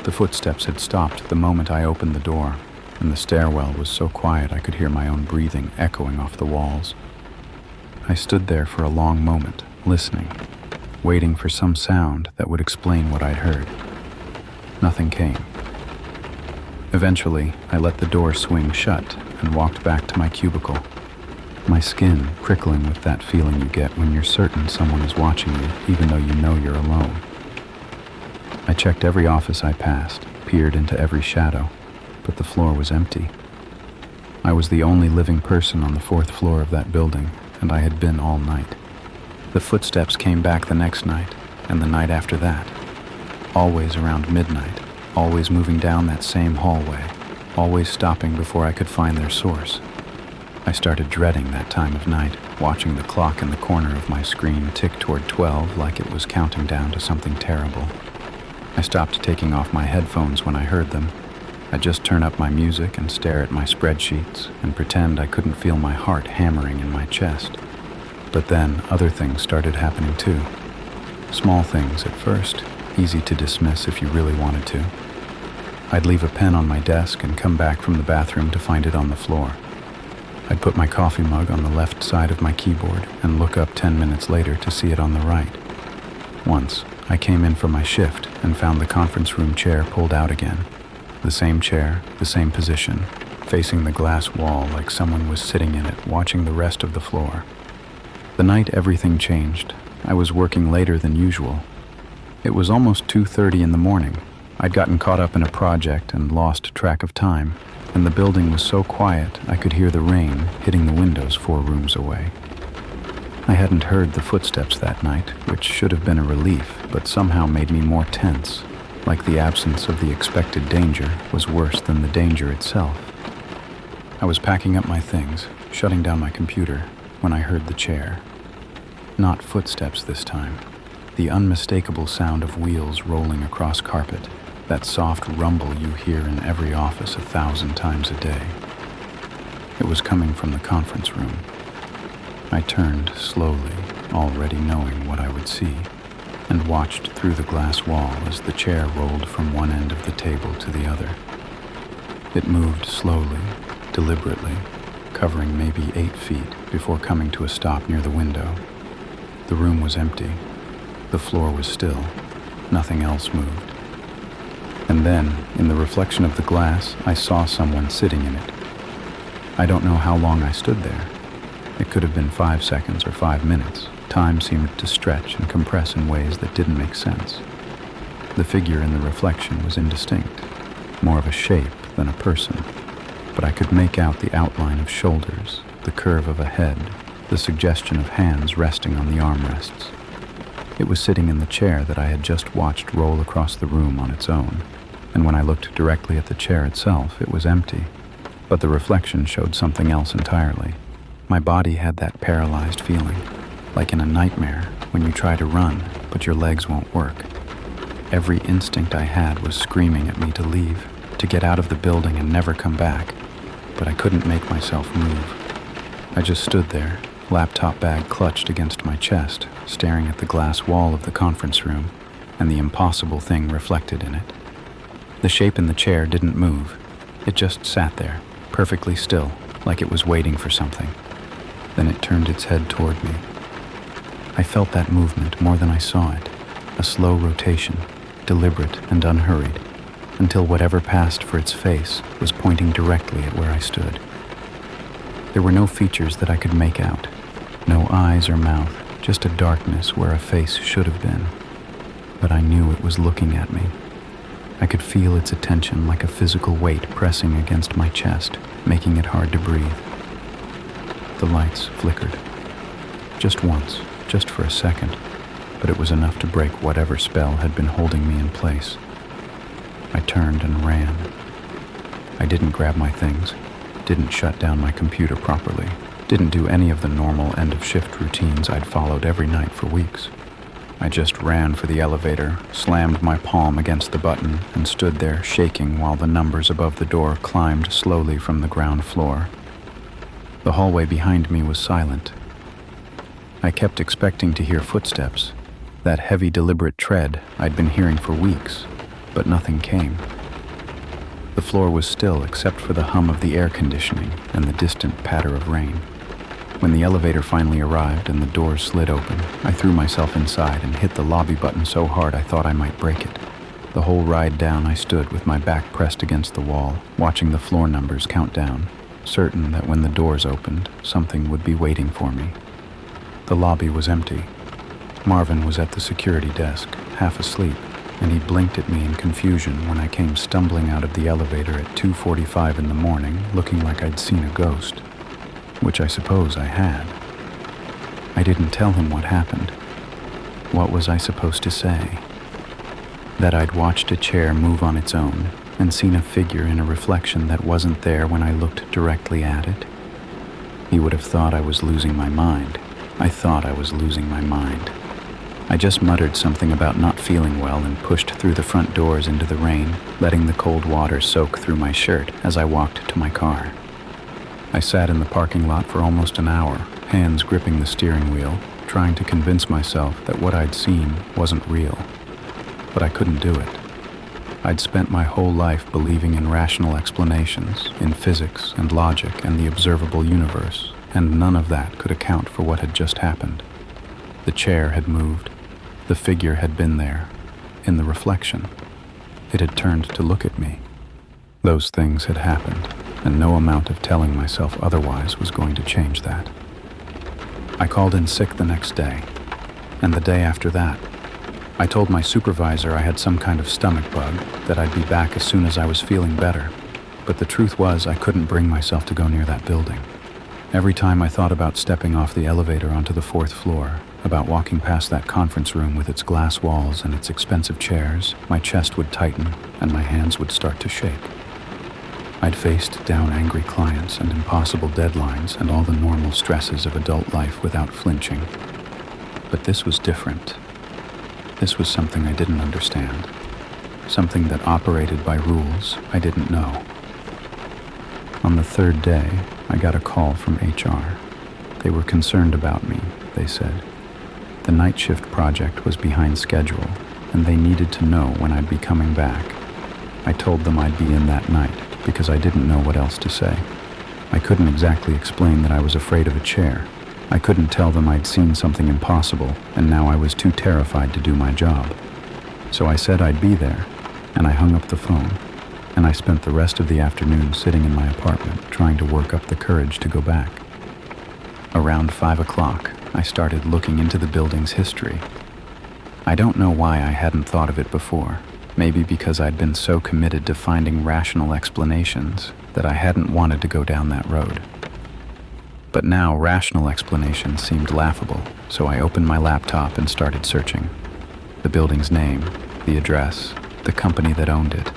The footsteps had stopped the moment I opened the door, and the stairwell was so quiet I could hear my own breathing echoing off the walls. I stood there for a long moment, listening, waiting for some sound that would explain what I'd heard. Nothing came. Eventually, I let the door swing shut and walked back to my cubicle, my skin prickling with that feeling you get when you're certain someone is watching you, even though you know you're alone. I checked every office I passed, peered into every shadow, but the floor was empty. I was the only living person on the 4th floor of that building, and I had been all night. The footsteps came back the next night, and the night after that. Always around midnight, always moving down that same hallway, always stopping before I could find their source. I started dreading that time of night, watching the clock in the corner of my screen tick toward 12 like it was counting down to something terrible. I stopped taking off my headphones when I heard them. I'd just turn up my music and stare at my spreadsheets and pretend I couldn't feel my heart hammering in my chest. But then other things started happening too. Small things at first, easy to dismiss if you really wanted to. I'd leave a pen on my desk and come back from the bathroom to find it on the floor. I'd put my coffee mug on the left side of my keyboard and look up 10 minutes later to see it on the right. Once, I came in for my shift and found the conference room chair pulled out again. The same chair, the same position, facing the glass wall like someone was sitting in it, watching the rest of the floor. The night everything changed. I was working later than usual. It was almost 2:30 in the morning. I'd gotten caught up in a project and lost track of time, and the building was so quiet I could hear the rain hitting the windows 4 rooms away. I hadn't heard the footsteps that night, which should have been a relief, but somehow made me more tense, like the absence of the expected danger was worse than the danger itself. I was packing up my things, shutting down my computer, when I heard the chair. Not footsteps this time. The unmistakable sound of wheels rolling across carpet, that soft rumble you hear in every office 1,000 times a day. It was coming from the conference room. I turned slowly, already knowing what I would see, and watched through the glass wall as the chair rolled from one end of the table to the other. It moved slowly, deliberately, covering maybe 8 feet before coming to a stop near the window. The room was empty. The floor was still. Nothing else moved. And then, in the reflection of the glass, I saw someone sitting in it. I don't know how long I stood there. It could have been 5 seconds or 5 minutes. Time seemed to stretch and compress in ways that didn't make sense. The figure in the reflection was indistinct, more of a shape than a person, but I could make out the outline of shoulders, the curve of a head, the suggestion of hands resting on the armrests. It was sitting in the chair that I had just watched roll across the room on its own, and when I looked directly at the chair itself, it was empty, but the reflection showed something else entirely. My body had that paralyzed feeling, like in a nightmare when you try to run, but your legs won't work. Every instinct I had was screaming at me to leave, to get out of the building and never come back, but I couldn't make myself move. I just stood there, laptop bag clutched against my chest, staring at the glass wall of the conference room and the impossible thing reflected in it. The shape in the chair didn't move. It just sat there, perfectly still, like it was waiting for something. Then it turned its head toward me. I felt that movement more than I saw it, a slow rotation, deliberate and unhurried, until whatever passed for its face was pointing directly at where I stood. There were no features that I could make out, no eyes or mouth, just a darkness where a face should have been. But I knew it was looking at me. I could feel its attention like a physical weight pressing against my chest, making it hard to breathe. The lights flickered. Just once, just for a second, but it was enough to break whatever spell had been holding me in place. I turned and ran. I didn't grab my things, didn't shut down my computer properly, didn't do any of the normal end-of-shift routines I'd followed every night for weeks. I just ran for the elevator, slammed my palm against the button, and stood there shaking while the numbers above the door climbed slowly from the ground floor. The hallway behind me was silent. I kept expecting to hear footsteps, that heavy, deliberate tread I'd been hearing for weeks, but nothing came. The floor was still except for the hum of the air conditioning and the distant patter of rain. When the elevator finally arrived and the doors slid open, I threw myself inside and hit the lobby button so hard I thought I might break it. The whole ride down I stood with my back pressed against the wall, watching the floor numbers count down, certain that when the doors opened, something would be waiting for me. The lobby was empty. Marvin was at the security desk, half asleep, and he blinked at me in confusion when I came stumbling out of the elevator at 2:45 in the morning, looking like I'd seen a ghost. Which I suppose I had. I didn't tell him what happened. What was I supposed to say? That I'd watched a chair move on its own and seen a figure in a reflection that wasn't there when I looked directly at it? He would have thought I was losing my mind. I thought I was losing my mind. I just muttered something about not feeling well and pushed through the front doors into the rain, letting the cold water soak through my shirt as I walked to my car. I sat in the parking lot for almost an hour, hands gripping the steering wheel, trying to convince myself that what I'd seen wasn't real. But I couldn't do it. I'd spent my whole life believing in rational explanations, in physics and logic and the observable universe, and none of that could account for what had just happened. The chair had moved. The figure had been there, in the reflection. It had turned to look at me. Those things had happened, and no amount of telling myself otherwise was going to change that. I called in sick the next day, and the day after that. I told my supervisor I had some kind of stomach bug, that I'd be back as soon as I was feeling better, but the truth was I couldn't bring myself to go near that building. Every time I thought about stepping off the elevator onto the 4th floor, about walking past that conference room with its glass walls and its expensive chairs, my chest would tighten and my hands would start to shake. I'd faced down angry clients and impossible deadlines and all the normal stresses of adult life without flinching. But this was different. This was something I didn't understand. Something that operated by rules I didn't know. On the 3rd day, I got a call from HR. They were concerned about me, they said. The night shift project was behind schedule, and they needed to know when I'd be coming back. I told them I'd be in that night, because I didn't know what else to say. I couldn't exactly explain that I was afraid of a chair. I couldn't tell them I'd seen something impossible, and now I was too terrified to do my job. So I said I'd be there, and I hung up the phone, and I spent the rest of the afternoon sitting in my apartment trying to work up the courage to go back. Around 5 o'clock, I started looking into the building's history. I don't know why I hadn't thought of it before. Maybe because I'd been so committed to finding rational explanations that I hadn't wanted to go down that road. But now rational explanations seemed laughable, so I opened my laptop and started searching. The building's name, the address, the company that owned it.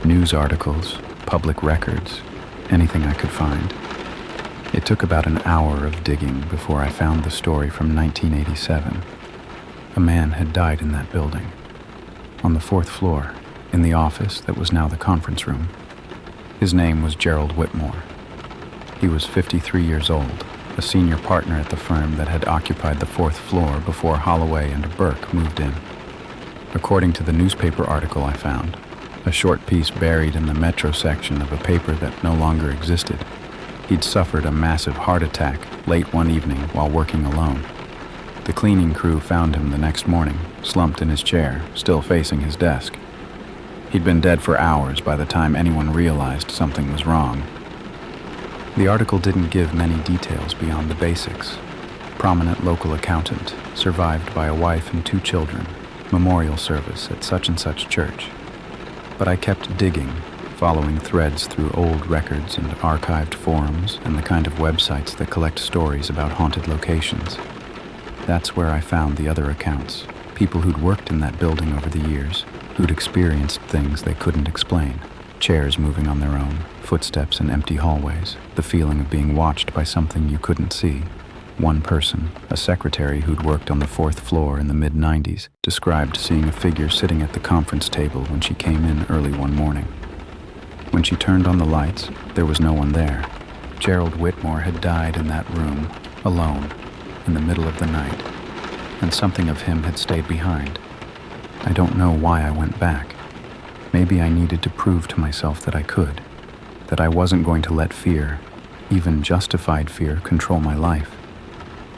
News articles, public records, anything I could find. It took about an hour of digging before I found the story from 1987. A man had died in that building. On the 4th floor, in the office that was now the conference room. His name was Gerald Whitmore. He was 53 years old, a senior partner at the firm that had occupied the 4th floor before Holloway and Burke moved in. According to the newspaper article I found, a short piece buried in the Metro section of a paper that no longer existed, he'd suffered a massive heart attack late one evening while working alone. The cleaning crew found him the next morning, slumped in his chair, still facing his desk. He'd been dead for hours by the time anyone realized something was wrong. The article didn't give many details beyond the basics. Prominent local accountant, survived by a wife and 2 children, memorial service at such and such church. But I kept digging, following threads through old records and archived forums and the kind of websites that collect stories about haunted locations. That's where I found the other accounts, people who'd worked in that building over the years, who'd experienced things they couldn't explain, Chairs moving on their own, footsteps in empty hallways, the feeling of being watched by something you couldn't see. One person, a secretary who'd worked on the fourth floor in the mid-90s, described seeing a figure sitting at the conference table when she came in early one morning. When she turned on the lights, there was no one there. Gerald Whitmore had died in that room, alone, in the middle of the night, and something of him had stayed behind. I don't know why I went back. Maybe I needed to prove to myself that I could, that I wasn't going to let fear, even justified fear, control my life.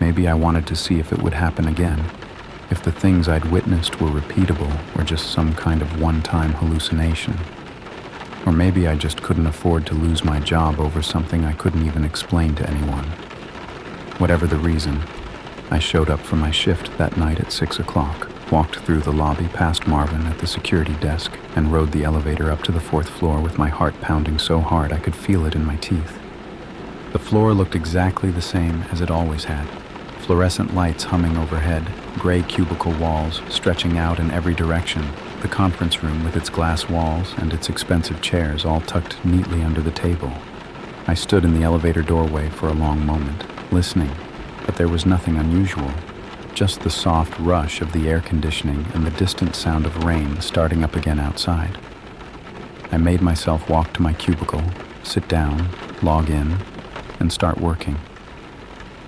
Maybe I wanted to see if it would happen again, if the things I'd witnessed were repeatable or just some kind of one-time hallucination. Or maybe I just couldn't afford to lose my job over something I couldn't even explain to anyone. Whatever the reason, I showed up for my shift that night at 6 o'clock, walked through the lobby past Marvin at the security desk, and rode the elevator up to the fourth floor with my heart pounding so hard I could feel it in my teeth. The floor looked exactly the same as it always had. Fluorescent lights humming overhead, gray cubicle walls stretching out in every direction, the conference room with its glass walls and its expensive chairs all tucked neatly under the table. I stood in the elevator doorway for a long moment, listening, but there was nothing unusual, just the soft rush of the air conditioning and the distant sound of rain starting up again outside. I made myself walk to my cubicle, sit down, log in, and start working.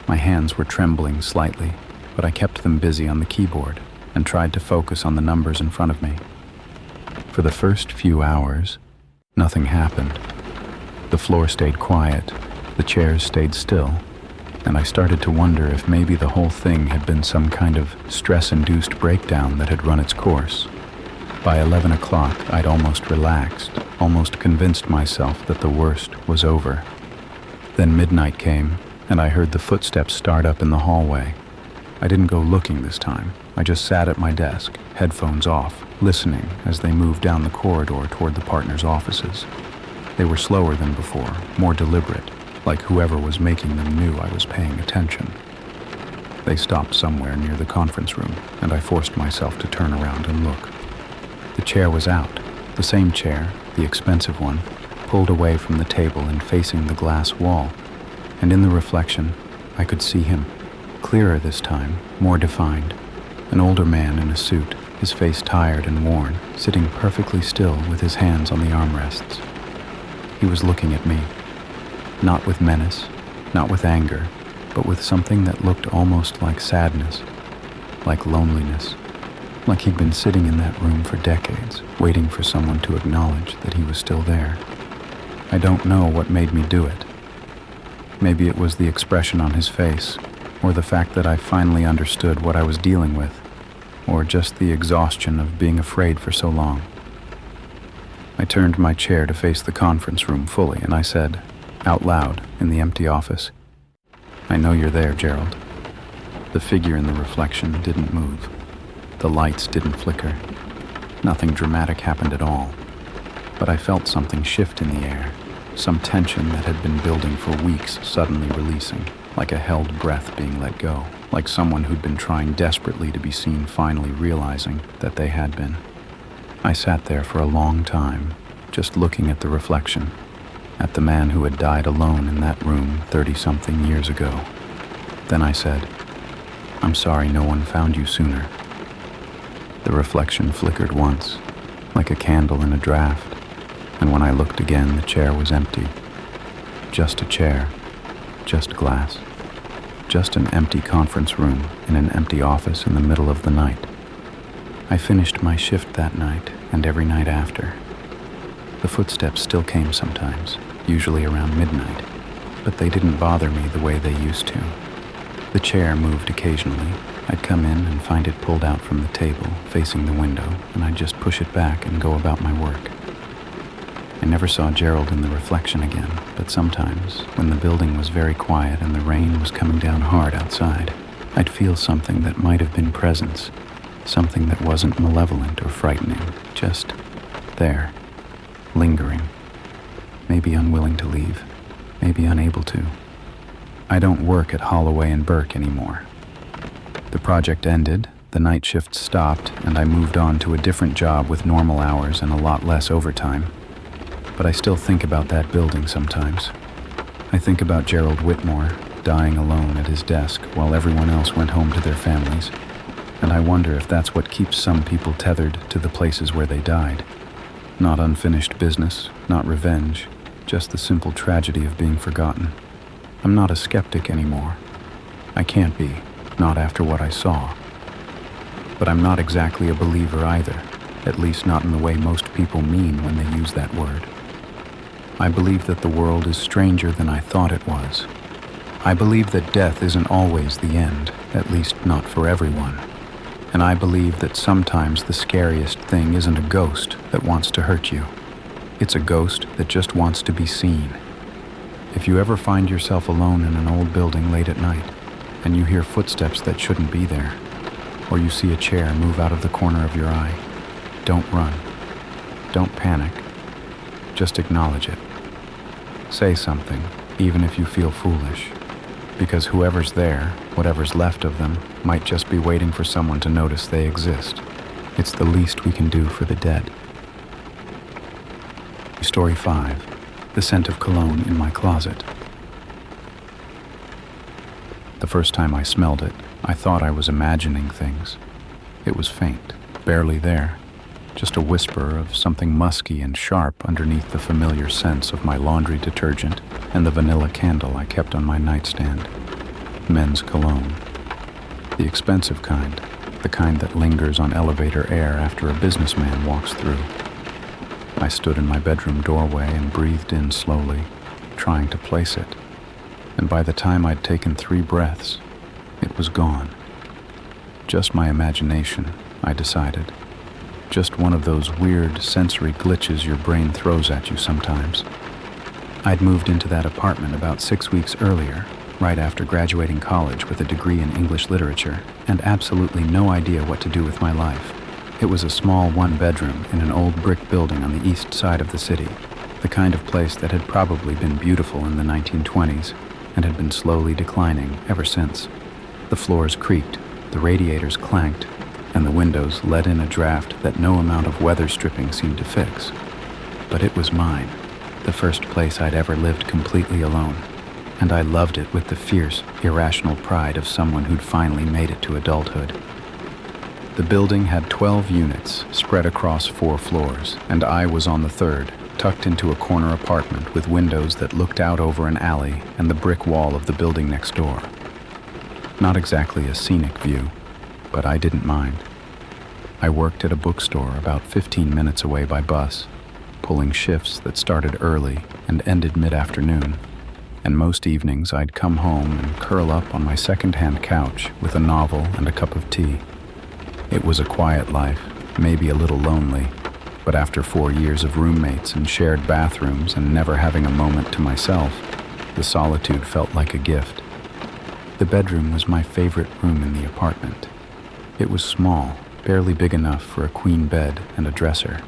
My hands were trembling slightly, but I kept them busy on the keyboard and tried to focus on the numbers in front of me. For the first few hours, nothing happened. The floor stayed quiet, the chairs stayed still, and I started to wonder if maybe the whole thing had been some kind of stress-induced breakdown that had run its course. By 11 o'clock, I'd almost relaxed, almost convinced myself that the worst was over. Then midnight came, and I heard the footsteps start up in the hallway. I didn't go looking this time. I just sat at my desk, headphones off, listening as they moved down the corridor toward the partners' offices. They were slower than before, more deliberate, like whoever was making them knew I was paying attention. They stopped somewhere near the conference room, and I forced myself to turn around and look. The chair was out, the same chair, the expensive one, pulled away from the table and facing the glass wall. And in the reflection, I could see him, clearer this time, more defined. An older man in a suit, his face tired and worn, sitting perfectly still with his hands on the armrests. He was looking at me, not with menace, not with anger, but with something that looked almost like sadness, like loneliness, like he'd been sitting in that room for decades, waiting for someone to acknowledge that he was still there. I don't know what made me do it. Maybe it was the expression on his face, or the fact that I finally understood what I was dealing with, or just the exhaustion of being afraid for so long. I turned my chair to face the conference room fully, and I said, out loud, in the empty office, "I know you're there, Gerald." The figure in the reflection didn't move. The lights didn't flicker. Nothing dramatic happened at all. But I felt something shift in the air. Some tension that had been building for weeks suddenly releasing, like a held breath being let go, like someone who'd been trying desperately to be seen finally realizing that they had been. I sat there for a long time, just looking at the reflection, at the man who had died alone in that room 30-something years ago. Then I said, "I'm sorry no one found you sooner." The reflection flickered once, like a candle in a draft. And when I looked again, the chair was empty. Just a chair, just glass, just an empty conference room in an empty office in the middle of the night. I finished my shift that night and every night after. The footsteps still came sometimes, usually around midnight, but they didn't bother me the way they used to. The chair moved occasionally. I'd come in and find it pulled out from the table, facing the window, and I'd just push it back and go about my work. I never saw Gerald in the reflection again, but sometimes, when the building was very quiet and the rain was coming down hard outside, I'd feel something that might have been presence, something that wasn't malevolent or frightening, just there, lingering, maybe unwilling to leave, maybe unable to. I don't work at Holloway and Burke anymore. The project ended, the night shift stopped, and I moved on to a different job with normal hours and a lot less overtime. but I still think about that building sometimes. I think about Gerald Whitmore dying alone at his desk while everyone else went home to their families, and I wonder if that's what keeps some people tethered to the places where they died. Not unfinished business, not revenge, just the simple tragedy of being forgotten. I'm not a skeptic anymore. I can't be, not after what I saw. But I'm not exactly a believer either, at least not in the way most people mean when they use that word. I believe that the world is stranger than I thought it was. I believe that death isn't always the end, at least not for everyone. And I believe that sometimes the scariest thing isn't a ghost that wants to hurt you. It's a ghost that just wants to be seen. If you ever find yourself alone in an old building late at night, and you hear footsteps that shouldn't be there, or you see a chair move out of the corner of your eye, don't run. Don't panic. Just acknowledge it. Say something, even if you feel foolish, because whoever's there, whatever's left of them, might just be waiting for someone to notice they exist. It's the least we can do for the dead. Story 5. The scent of cologne in my closet. The first time I smelled it, I thought I was imagining things. It was faint, barely there, just a whisper of something musky and sharp underneath the familiar scents of my laundry detergent and the vanilla candle I kept on my nightstand. Men's cologne. The expensive kind, the kind that lingers on elevator air after a businessman walks through. I stood in my bedroom doorway and breathed in slowly, trying to place it. And by the time I'd taken 3 breaths, it was gone. Just my imagination, I decided. Just one of those weird sensory glitches your brain throws at you sometimes. I'd moved into that apartment about 6 weeks earlier, right after graduating college with a degree in English literature, and absolutely no idea what to do with my life. It was a small 1-bedroom in an old brick building on the east side of the city, the kind of place that had probably been beautiful in the 1920s and had been slowly declining ever since. The floors creaked, the radiators clanked, and the windows let in a draft that no amount of weather stripping seemed to fix. But it was mine, the first place I'd ever lived completely alone, and I loved it with the fierce, irrational pride of someone who'd finally made it to adulthood. The building had 12 units spread across 4 floors, and I was on the 3rd, tucked into a corner apartment with windows that looked out over an alley and the brick wall of the building next door. Not exactly a scenic view, but I didn't mind. I worked at a bookstore about 15 minutes away by bus, pulling shifts that started early and ended mid-afternoon, and most evenings I'd come home and curl up on my second-hand couch with a novel and a cup of tea. It was a quiet life, maybe a little lonely, but after 4 years of roommates and shared bathrooms and never having a moment to myself, the solitude felt like a gift. The bedroom was my favorite room in the apartment. It was small, barely big enough for a queen bed and a dresser,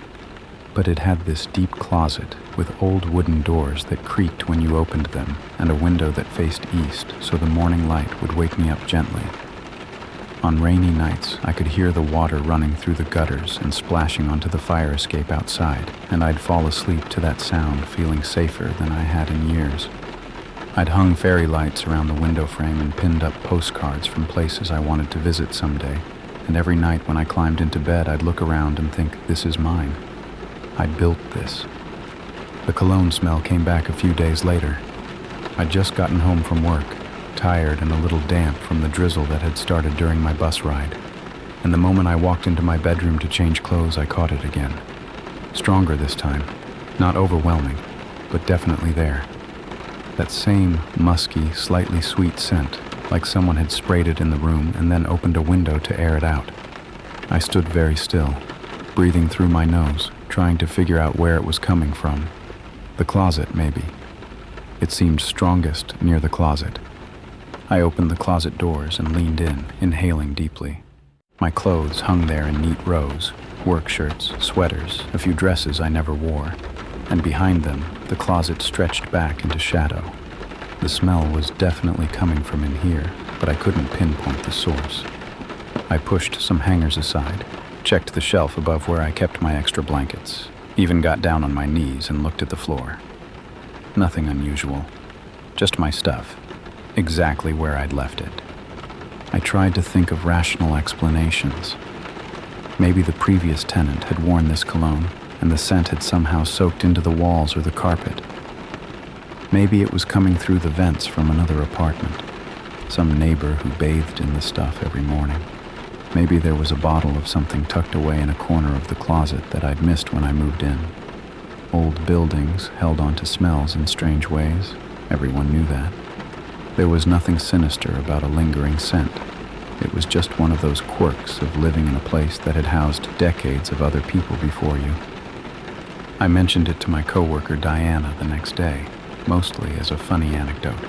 but it had this deep closet with old wooden doors that creaked when you opened them and a window that faced east so the morning light would wake me up gently. On rainy nights, I could hear the water running through the gutters and splashing onto the fire escape outside, and I'd fall asleep to that sound feeling safer than I had in years. I'd hung fairy lights around the window frame and pinned up postcards from places I wanted to visit someday, and every night when I climbed into bed, I'd look around and think, this is mine. I'd built this. The cologne smell came back a few days later. I'd just gotten home from work, tired and a little damp from the drizzle that had started during my bus ride, and the moment I walked into my bedroom to change clothes, I caught it again. Stronger this time, not overwhelming, but definitely there. That same musky, slightly sweet scent, like someone had sprayed it in the room and then opened a window to air it out. I stood very still, breathing through my nose, trying to figure out where it was coming from. The closet, maybe. It seemed strongest near the closet. I opened the closet doors and leaned in, inhaling deeply. My clothes hung there in neat rows, work shirts, sweaters, a few dresses I never wore, and behind them, the closet stretched back into shadow. The smell was definitely coming from in here, but I couldn't pinpoint the source. I pushed some hangers aside, checked the shelf above where I kept my extra blankets. Even got down on my knees and looked at the floor. Nothing unusual, just my stuff, exactly where I'd left it. I tried to think of rational explanations. Maybe the previous tenant had worn this cologne, and the scent had somehow soaked into the walls or the carpet. Maybe it was coming through the vents from another apartment, some neighbor who bathed in the stuff every morning. Maybe there was a bottle of something tucked away in a corner of the closet that I'd missed when I moved in. Old buildings held on to smells in strange ways. Everyone knew that. There was nothing sinister about a lingering scent. It was just one of those quirks of living in a place that had housed decades of other people before you. I mentioned it to my coworker Diana the next day, mostly as a funny anecdote.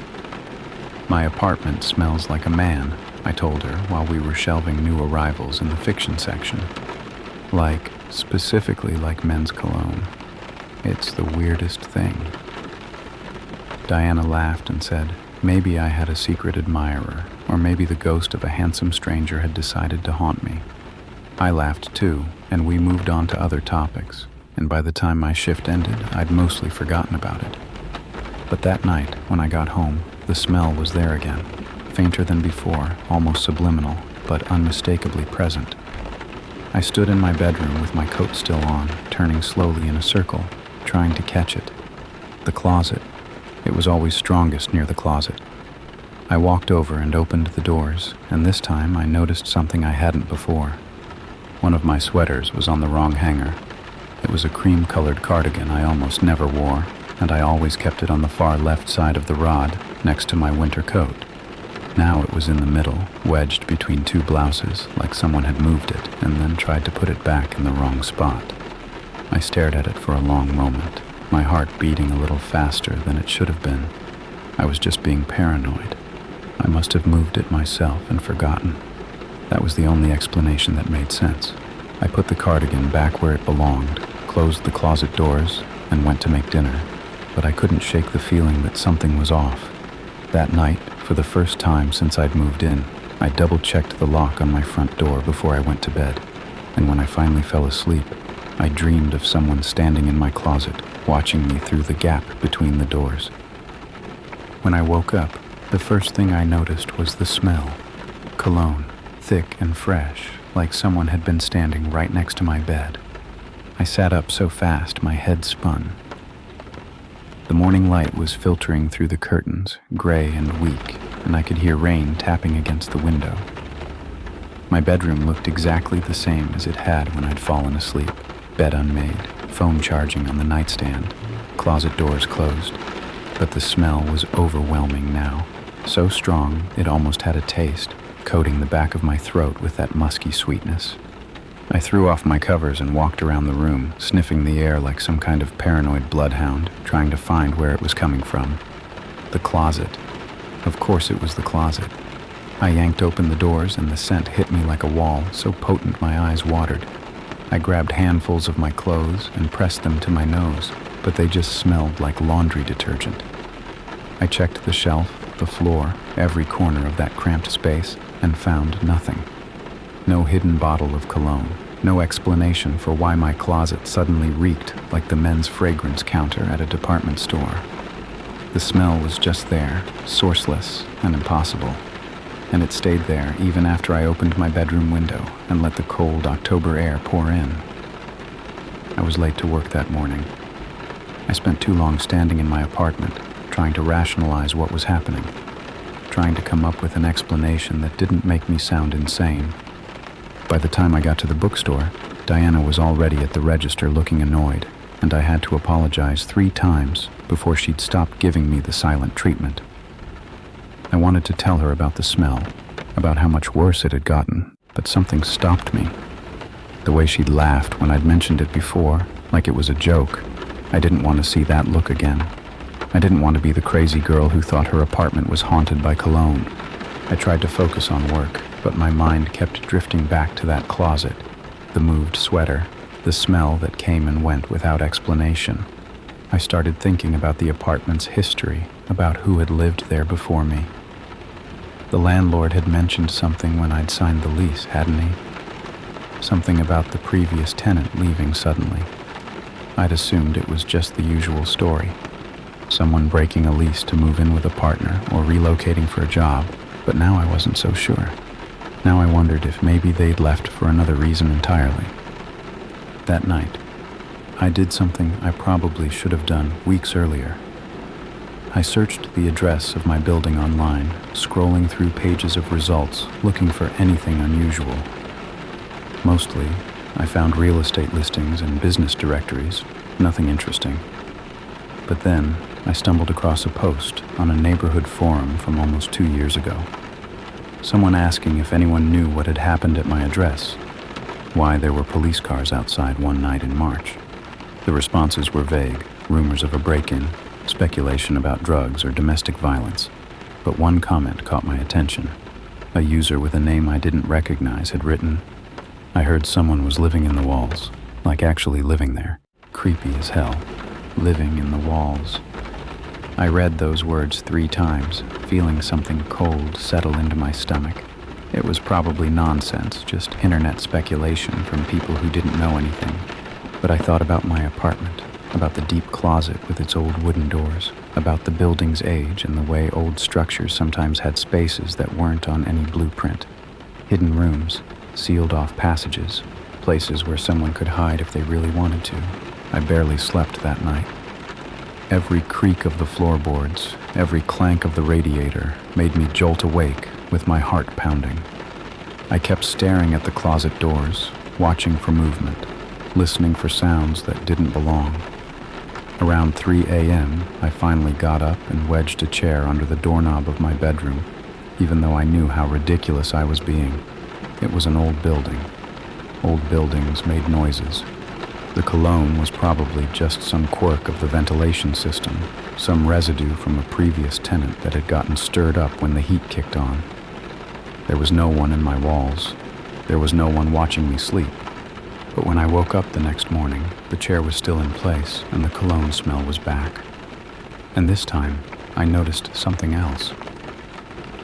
"My apartment smells like a man," I told her while we were shelving new arrivals in the fiction section. Specifically like men's cologne. It's the weirdest thing. Diana laughed and said, maybe I had a secret admirer, or maybe the ghost of a handsome stranger had decided to haunt me. I laughed too, and we moved on to other topics, and by the time my shift ended, I'd mostly forgotten about it. But that night, when I got home, the smell was there again, fainter than before, almost subliminal, but unmistakably present. I stood in my bedroom with my coat still on, turning slowly in a circle, trying to catch it. The closet. It was always strongest near the closet. I walked over and opened the doors, and this time I noticed something I hadn't before. One of my sweaters was on the wrong hanger. It was a cream-colored cardigan I almost never wore, and I always kept it on the far left side of the rod, next to my winter coat. Now it was in the middle, wedged between two blouses, like someone had moved it and then tried to put it back in the wrong spot. I stared at it for a long moment, my heart beating a little faster than it should have been. I was just being paranoid. I must have moved it myself and forgotten. That was the only explanation that made sense. I put the cardigan back where it belonged, closed the closet doors, and went to make dinner. But I couldn't shake the feeling that something was off. That night, for the first time since I'd moved in, I double-checked the lock on my front door before I went to bed. And when I finally fell asleep, I dreamed of someone standing in my closet, watching me through the gap between the doors. When I woke up, the first thing I noticed was the smell. Cologne, thick and fresh, like someone had been standing right next to my bed. I sat up so fast my head spun. The morning light was filtering through the curtains, gray and weak, and I could hear rain tapping against the window. My bedroom looked exactly the same as it had when I'd fallen asleep. Bed unmade, phone charging on the nightstand, closet doors closed. But the smell was overwhelming now, so strong it almost had a taste, coating the back of my throat with that musky sweetness. I threw off my covers and walked around the room, sniffing the air like some kind of paranoid bloodhound, trying to find where it was coming from. The closet. Of course it was the closet. I yanked open the doors and the scent hit me like a wall, so potent my eyes watered. I grabbed handfuls of my clothes and pressed them to my nose, but they just smelled like laundry detergent. I checked the shelf, the floor, every corner of that cramped space, and found nothing. No hidden bottle of cologne, no explanation for why my closet suddenly reeked like the men's fragrance counter at a department store. The smell was just there, sourceless and impossible. And it stayed there even after I opened my bedroom window and let the cold October air pour in. I was late to work that morning. I spent too long standing in my apartment, trying to rationalize what was happening, trying to come up with an explanation that didn't make me sound insane. By the time I got to the bookstore, Diana was already at the register looking annoyed, and I had to apologize 3 times before she'd stopped giving me the silent treatment. I wanted to tell her about the smell, about how much worse it had gotten, but something stopped me. The way she'd laughed when I'd mentioned it before, like it was a joke. I didn't want to see that look again. I didn't want to be the crazy girl who thought her apartment was haunted by cologne. I tried to focus on work, but my mind kept drifting back to that closet, the moved sweater, the smell that came and went without explanation. I started thinking about the apartment's history, about who had lived there before me. The landlord had mentioned something when I'd signed the lease, hadn't he? Something about the previous tenant leaving suddenly. I'd assumed it was just the usual story. Someone breaking a lease to move in with a partner or relocating for a job, but now I wasn't so sure. Now I wondered if maybe they'd left for another reason entirely. That night, I did something I probably should have done weeks earlier. I searched the address of my building online, scrolling through pages of results, looking for anything unusual. Mostly, I found real estate listings and business directories, nothing interesting. But then, I stumbled across a post on a neighborhood forum from almost 2 years ago. Someone asking if anyone knew what had happened at my address, why there were police cars outside one night in March. The responses were vague, rumors of a break-in, speculation about drugs or domestic violence. But one comment caught my attention. A user with a name I didn't recognize had written, "I heard someone was living in the walls, like actually living there. Creepy as hell. Living in the walls." I read those words 3 times, feeling something cold settle into my stomach. It was probably nonsense, just internet speculation from people who didn't know anything. But I thought about my apartment, about the deep closet with its old wooden doors, about the building's age and the way old structures sometimes had spaces that weren't on any blueprint. Hidden rooms, sealed off passages, places where someone could hide if they really wanted to. I barely slept that night. Every creak of the floorboards, every clank of the radiator made me jolt awake with my heart pounding. I kept staring at the closet doors, watching for movement, listening for sounds that didn't belong. Around 3 a.m., I finally got up and wedged a chair under the doorknob of my bedroom, even though I knew how ridiculous I was being. It was an old building. Old buildings made noises. The cologne was probably just some quirk of the ventilation system, some residue from a previous tenant that had gotten stirred up when the heat kicked on. There was no one in my walls. There was no one watching me sleep. But when I woke up the next morning, the chair was still in place and the cologne smell was back. And this time, I noticed something else.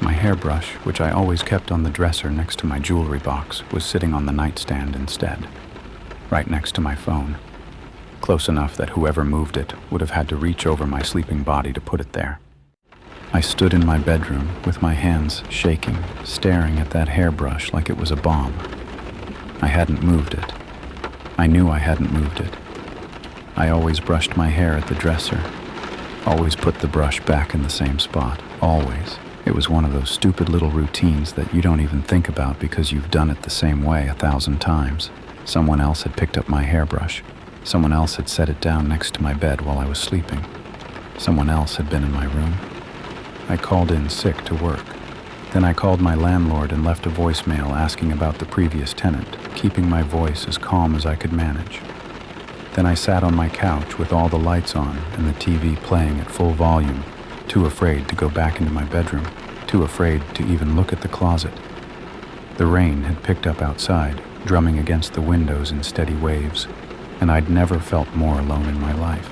My hairbrush, which I always kept on the dresser next to my jewelry box, was sitting on the nightstand instead, right next to my phone, close enough that whoever moved it would have had to reach over my sleeping body to put it there. I stood in my bedroom with my hands shaking, staring at that hairbrush like it was a bomb. I hadn't moved it. I knew I hadn't moved it. I always brushed my hair at the dresser, always put the brush back in the same spot, always. It was one of those stupid little routines that you don't even think about because you've done it the same way 1,000 times. Someone else had picked up my hairbrush. Someone else had set it down next to my bed while I was sleeping. Someone else had been in my room. I called in sick to work. Then I called my landlord and left a voicemail asking about the previous tenant, keeping my voice as calm as I could manage. Then I sat on my couch with all the lights on and the TV playing at full volume, too afraid to go back into my bedroom, too afraid to even look at the closet. The rain had picked up outside, drumming against the windows in steady waves, and I'd never felt more alone in my life.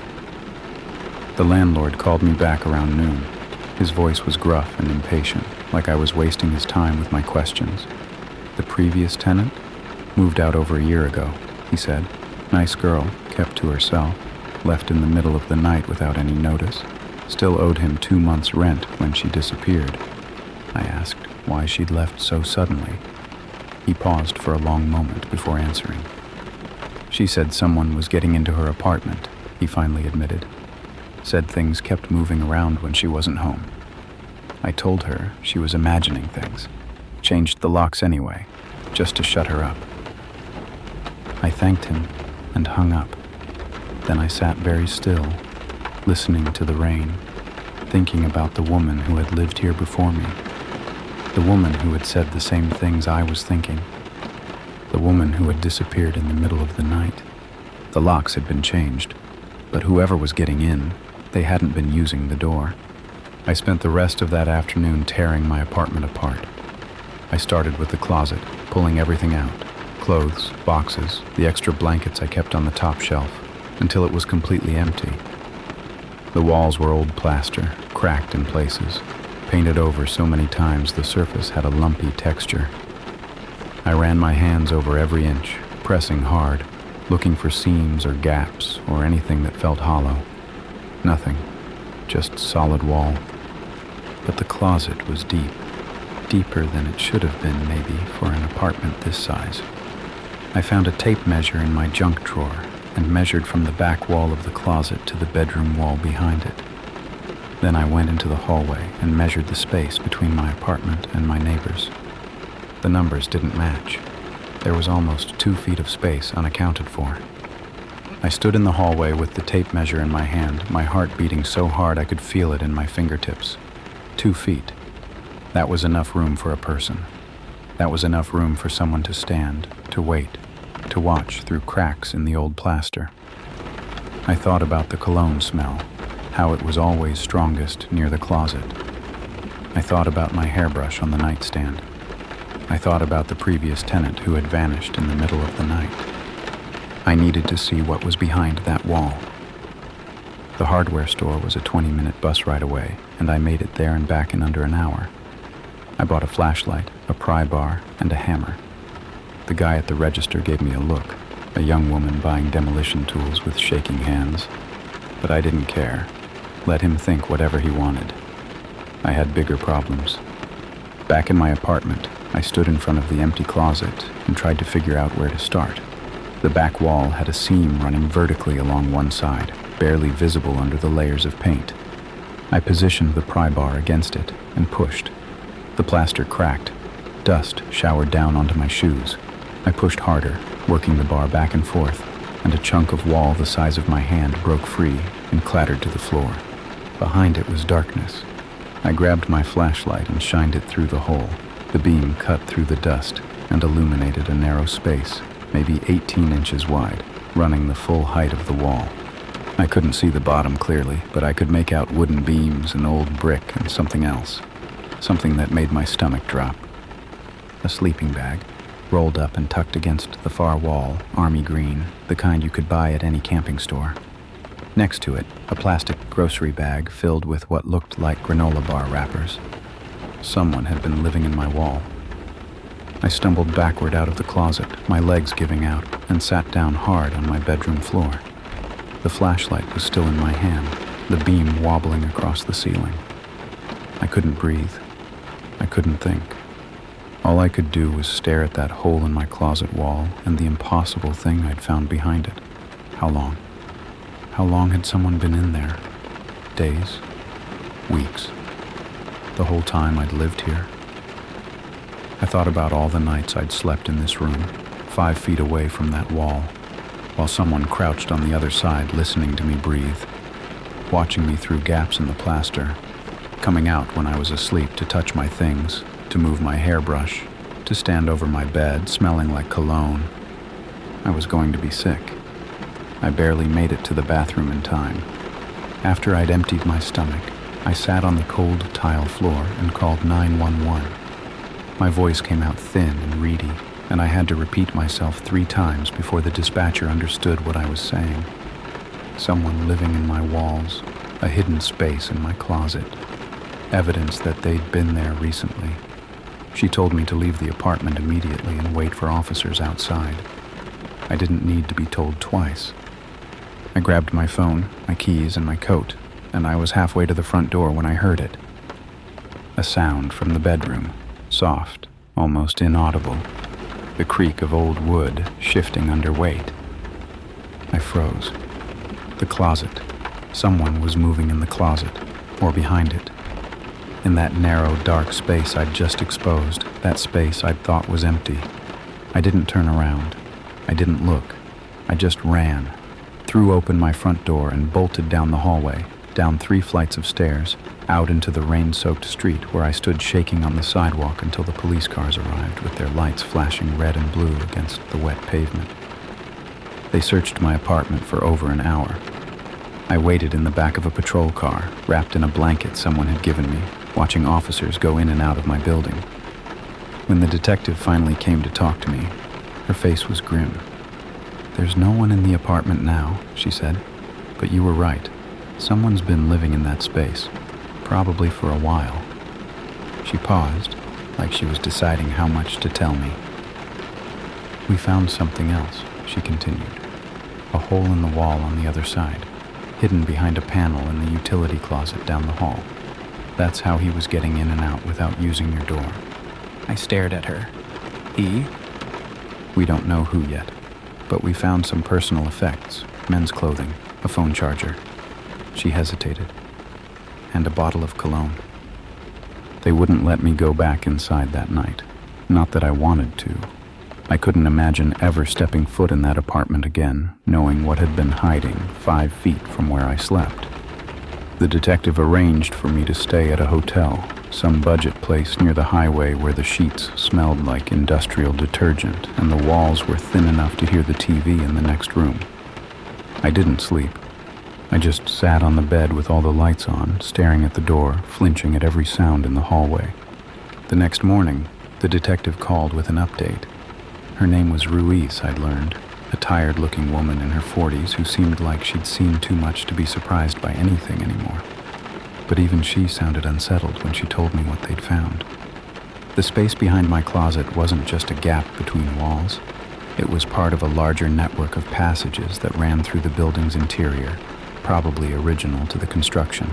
The landlord called me back around noon. His voice was gruff and impatient, like I was wasting his time with my questions. The previous tenant? Moved out over a year ago, he said. Nice girl, kept to herself, left in the middle of the night without any notice. Still owed him 2 months' rent when she disappeared. I asked why she'd left so suddenly. He paused for a long moment before answering. She said someone was getting into her apartment, he finally admitted. Said things kept moving around when she wasn't home. I told her she was imagining things. Changed the locks anyway, just to shut her up. I thanked him and hung up. Then I sat very still, listening to the rain, thinking about the woman who had lived here before me. The woman who had said the same things I was thinking. The woman who had disappeared in the middle of the night. The locks had been changed, but whoever was getting in, they hadn't been using the door. I spent the rest of that afternoon tearing my apartment apart. I started with the closet, pulling everything out. Clothes, boxes, the extra blankets I kept on the top shelf, until it was completely empty. The walls were old plaster, cracked in places. Painted over so many times the surface had a lumpy texture. I ran my hands over every inch, pressing hard, looking for seams or gaps or anything that felt hollow. Nothing, just solid wall. But the closet was deep, deeper than it should have been maybe for an apartment this size. I found a tape measure in my junk drawer and measured from the back wall of the closet to the bedroom wall behind it. Then I went into the hallway and measured the space between my apartment and my neighbor's. The numbers didn't match. There was almost 2 feet of space unaccounted for. I stood in the hallway with the tape measure in my hand, my heart beating so hard I could feel it in my fingertips. 2 feet. That was enough room for a person. That was enough room for someone to stand, to wait, to watch through cracks in the old plaster. I thought about the cologne smell, how it was always strongest near the closet. I thought about my hairbrush on the nightstand. I thought about the previous tenant who had vanished in the middle of the night. I needed to see what was behind that wall. The hardware store was a 20-minute bus ride away, and I made it there and back in under an hour. I bought a flashlight, a pry bar, and a hammer. The guy at the register gave me a look, a young woman buying demolition tools with shaking hands. But I didn't care. Let him think whatever he wanted. I had bigger problems. Back in my apartment, I stood in front of the empty closet and tried to figure out where to start. The back wall had a seam running vertically along one side, barely visible under the layers of paint. I positioned the pry bar against it and pushed. The plaster cracked. Dust showered down onto my shoes. I pushed harder, working the bar back and forth, and a chunk of wall the size of my hand broke free and clattered to the floor. Behind it was darkness. I grabbed my flashlight and shined it through the hole. The beam cut through the dust and illuminated a narrow space, maybe 18 inches wide, running the full height of the wall. I couldn't see the bottom clearly, but I could make out wooden beams, an old brick, and something else. Something that made my stomach drop. A sleeping bag, rolled up and tucked against the far wall, army green, the kind you could buy at any camping store. Next to it, a plastic grocery bag filled with what looked like granola bar wrappers. Someone had been living in my wall. I stumbled backward out of the closet, my legs giving out, and sat down hard on my bedroom floor. The flashlight was still in my hand, the beam wobbling across the ceiling. I couldn't breathe. I couldn't think. All I could do was stare at that hole in my closet wall and the impossible thing I'd found behind it. How long? How long had someone been in there? Days? Weeks? The whole time I'd lived here? I thought about all the nights I'd slept in this room, 5 feet away from that wall, while someone crouched on the other side listening to me breathe, watching me through gaps in the plaster, coming out when I was asleep to touch my things, to move my hairbrush, to stand over my bed smelling like cologne. I was going to be sick. I barely made it to the bathroom in time. After I'd emptied my stomach, I sat on the cold tile floor and called 911. My voice came out thin and reedy, and I had to repeat myself 3 times before the dispatcher understood what I was saying. Someone living in my walls, a hidden space in my closet, evidence that they'd been there recently. She told me to leave the apartment immediately and wait for officers outside. I didn't need to be told twice. I grabbed my phone, my keys, and my coat, and I was halfway to the front door when I heard it. A sound from the bedroom, soft, almost inaudible. The creak of old wood shifting under weight. I froze. The closet. Someone was moving in the closet, or behind it. In that narrow, dark space I'd just exposed, that space I'd thought was empty. I didn't turn around. I didn't look. I just ran, threw open my front door and bolted down the hallway, down 3 flights of stairs, out into the rain-soaked street where I stood shaking on the sidewalk until the police cars arrived with their lights flashing red and blue against the wet pavement. They searched my apartment for over an hour. I waited in the back of a patrol car, wrapped in a blanket someone had given me, watching officers go in and out of my building. When the detective finally came to talk to me, her face was grim. "There's no one in the apartment now," she said, "but you were right. Someone's been living in that space, probably for a while." She paused, like she was deciding how much to tell me. "We found something else," she continued. a hole in the wall on the other side, hidden behind a panel in the utility closet down the hall. That's how he was getting in and out without using your door. I stared at her. He? We don't know who yet, but we found some personal effects, men's clothing, a phone charger. She hesitated. And a bottle of cologne. They wouldn't let me go back inside that night. Not that I wanted to. I couldn't imagine ever stepping foot in that apartment again, knowing what had been hiding 5 feet from where I slept. The detective arranged for me to stay at a hotel, some budget place near the highway where the sheets smelled like industrial detergent and the walls were thin enough to hear the TV in the next room. I didn't sleep. I just sat on the bed with all the lights on, staring at the door, flinching at every sound in the hallway. The next morning, the detective called with an update. Her name was Ruiz, I'd learned, a tired-looking woman in her 40s who seemed like she'd seen too much to be surprised by anything anymore. But even she sounded unsettled when she told me what they'd found. The space behind my closet wasn't just a gap between walls. It was part of a larger network of passages that ran through the building's interior, probably original to the construction.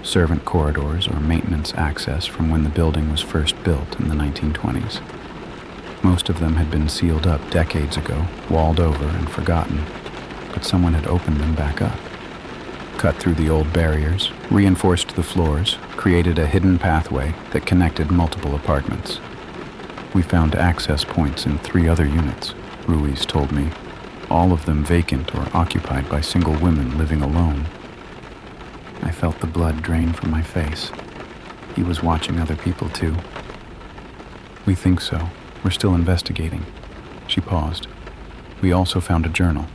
Servant corridors or maintenance access from when the building was first built in the 1920s. Most of them had been sealed up decades ago, walled over and forgotten, but someone had opened them back up. Cut through the old barriers, reinforced the floors, created a hidden pathway that connected multiple apartments. We found access points in 3 other units, Ruiz told me, all of them vacant or occupied by single women living alone. I felt the blood drain from my face. He was watching other people too. We think so. We're still investigating. She paused. We also found a journal.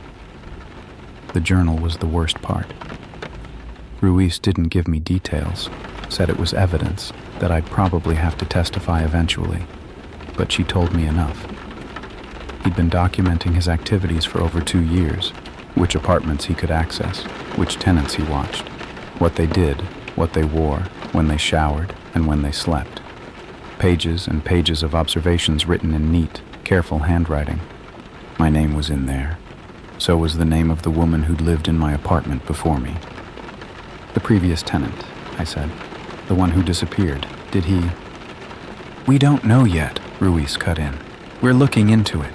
The journal was the worst part. Ruiz didn't give me details, said it was evidence, that I'd probably have to testify eventually, but she told me enough. He'd been documenting his activities for over 2 years, which apartments he could access, which tenants he watched, what they did, what they wore, when they showered, and when they slept. Pages and pages of observations written in neat, careful handwriting. My name was in there. So was the name of the woman who'd lived in my apartment before me. The previous tenant, I said. The one who disappeared. Did he? We don't know yet, Ruiz cut in. We're looking into it.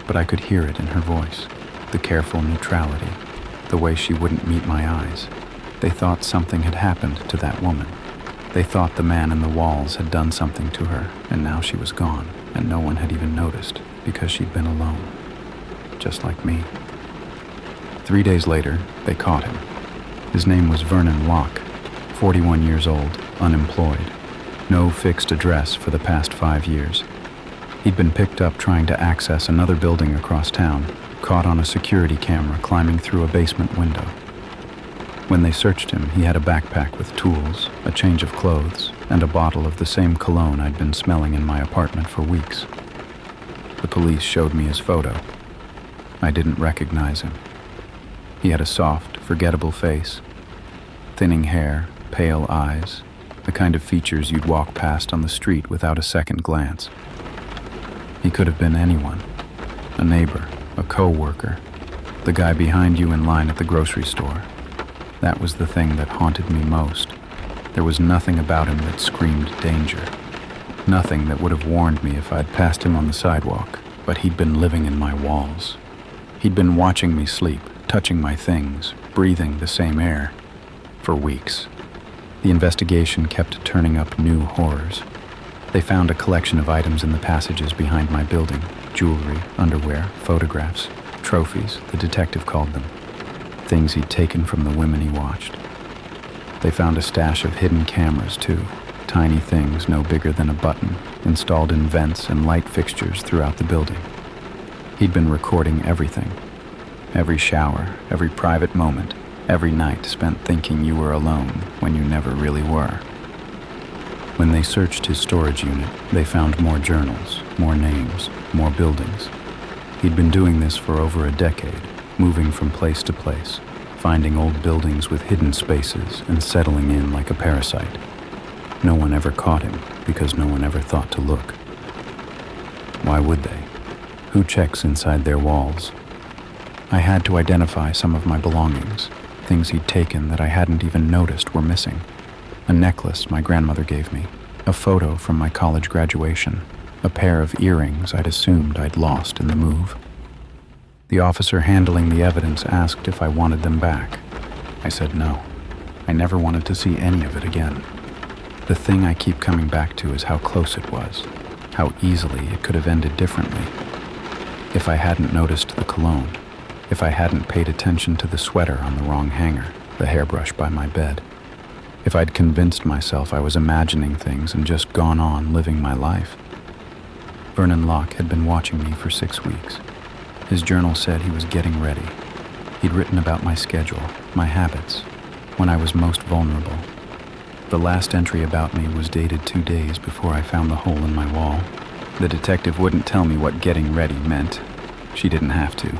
But I could hear it in her voice. The careful neutrality. The way she wouldn't meet my eyes. They thought something had happened to that woman. They thought the man in the walls had done something to her, and now she was gone, and no one had even noticed, because she'd been alone. Just like me. 3 days later, they caught him. His name was Vernon Locke, 41 years old, unemployed. No fixed address for the past 5 years. He'd been picked up trying to access another building across town, caught on a security camera climbing through a basement window. When they searched him, he had a backpack with tools, a change of clothes, and a bottle of the same cologne I'd been smelling in my apartment for weeks. The police showed me his photo. I didn't recognize him. He had a soft, forgettable face, thinning hair, pale eyes, the kind of features you'd walk past on the street without a second glance. He could have been anyone, a neighbor, a co-worker, the guy behind you in line at the grocery store. That was the thing that haunted me most. There was nothing about him that screamed danger. Nothing that would have warned me if I'd passed him on the sidewalk, but he'd been living in my walls. He'd been watching me sleep, touching my things, breathing the same air, for weeks. The investigation kept turning up new horrors. They found a collection of items in the passages behind my building, jewelry, underwear, photographs, trophies, the detective called them. Things he'd taken from the women he watched. They found a stash of hidden cameras, too, tiny things no bigger than a button, installed in vents and light fixtures throughout the building. He'd been recording everything. Every shower, every private moment, every night spent thinking you were alone when you never really were. When they searched his storage unit, they found more journals, more names, more buildings. He'd been doing this for over a decade, moving from place to place, finding old buildings with hidden spaces and settling in like a parasite. No one ever caught him because no one ever thought to look. Why would they? Who checks inside their walls? I had to identify some of my belongings, things he'd taken that I hadn't even noticed were missing. A necklace my grandmother gave me, a photo from my college graduation, a pair of earrings I'd assumed I'd lost in the move. The officer handling the evidence asked if I wanted them back. I said no. I never wanted to see any of it again. The thing I keep coming back to is how close it was, how easily it could have ended differently. If I hadn't noticed the cologne, if I hadn't paid attention to the sweater on the wrong hanger, the hairbrush by my bed, if I'd convinced myself I was imagining things and just gone on living my life. Vernon Locke had been watching me for 6 weeks. His journal said he was getting ready. He'd written about my schedule, my habits, when I was most vulnerable. The last entry about me was dated 2 days before I found the hole in my wall. The detective wouldn't tell me what getting ready meant. She didn't have to.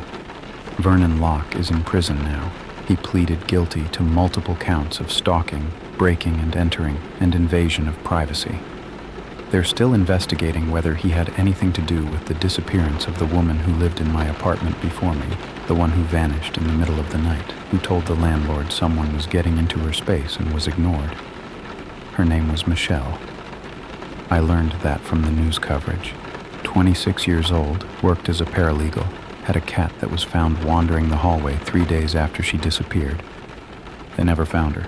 Vernon Locke is in prison now. He pleaded guilty to multiple counts of stalking, breaking and entering, and invasion of privacy. They're still investigating whether he had anything to do with the disappearance of the woman who lived in my apartment before me, the one who vanished in the middle of the night, who told the landlord someone was getting into her space and was ignored. Her name was Michelle. I learned that from the news coverage. 26 years old, worked as a paralegal, had a cat that was found wandering the hallway 3 days after she disappeared. They never found her.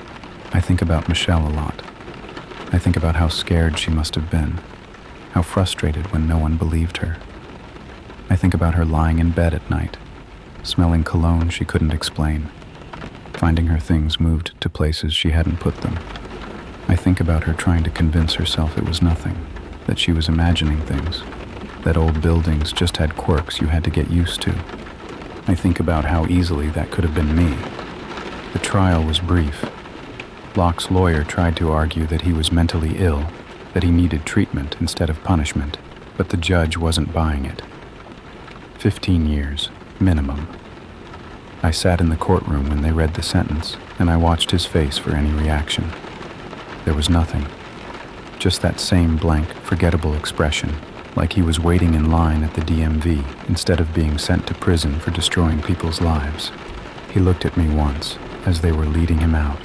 I think about Michelle a lot. I think about how scared she must have been, how frustrated when no one believed her. I think about her lying in bed at night, smelling cologne she couldn't explain, finding her things moved to places she hadn't put them. I think about her trying to convince herself it was nothing, that she was imagining things, that old buildings just had quirks you had to get used to. I think about how easily that could have been me. The trial was brief. Locke's lawyer tried to argue that he was mentally ill, that he needed treatment instead of punishment, but the judge wasn't buying it. 15 years, minimum. I sat in the courtroom when they read the sentence, and I watched his face for any reaction. There was nothing. Just that same blank, forgettable expression, like he was waiting in line at the DMV instead of being sent to prison for destroying people's lives. He looked at me once, as they were leading him out.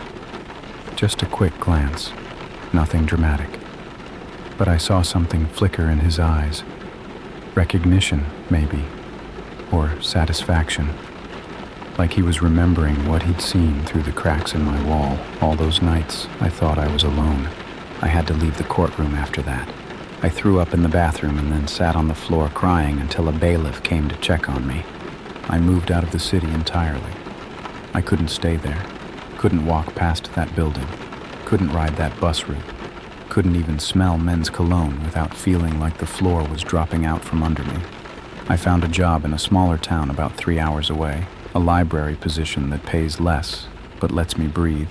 Just a quick glance, nothing dramatic. But I saw something flicker in his eyes. Recognition, maybe, or satisfaction. Like he was remembering what he'd seen through the cracks in my wall all those nights I thought I was alone. I had to leave the courtroom after that. I threw up in the bathroom and then sat on the floor crying until a bailiff came to check on me. I moved out of the city entirely. I couldn't stay there. Couldn't walk past that building, couldn't ride that bus route, couldn't even smell men's cologne without feeling like the floor was dropping out from under me. I found a job in a smaller town about 3 hours away, a library position that pays less, but lets me breathe.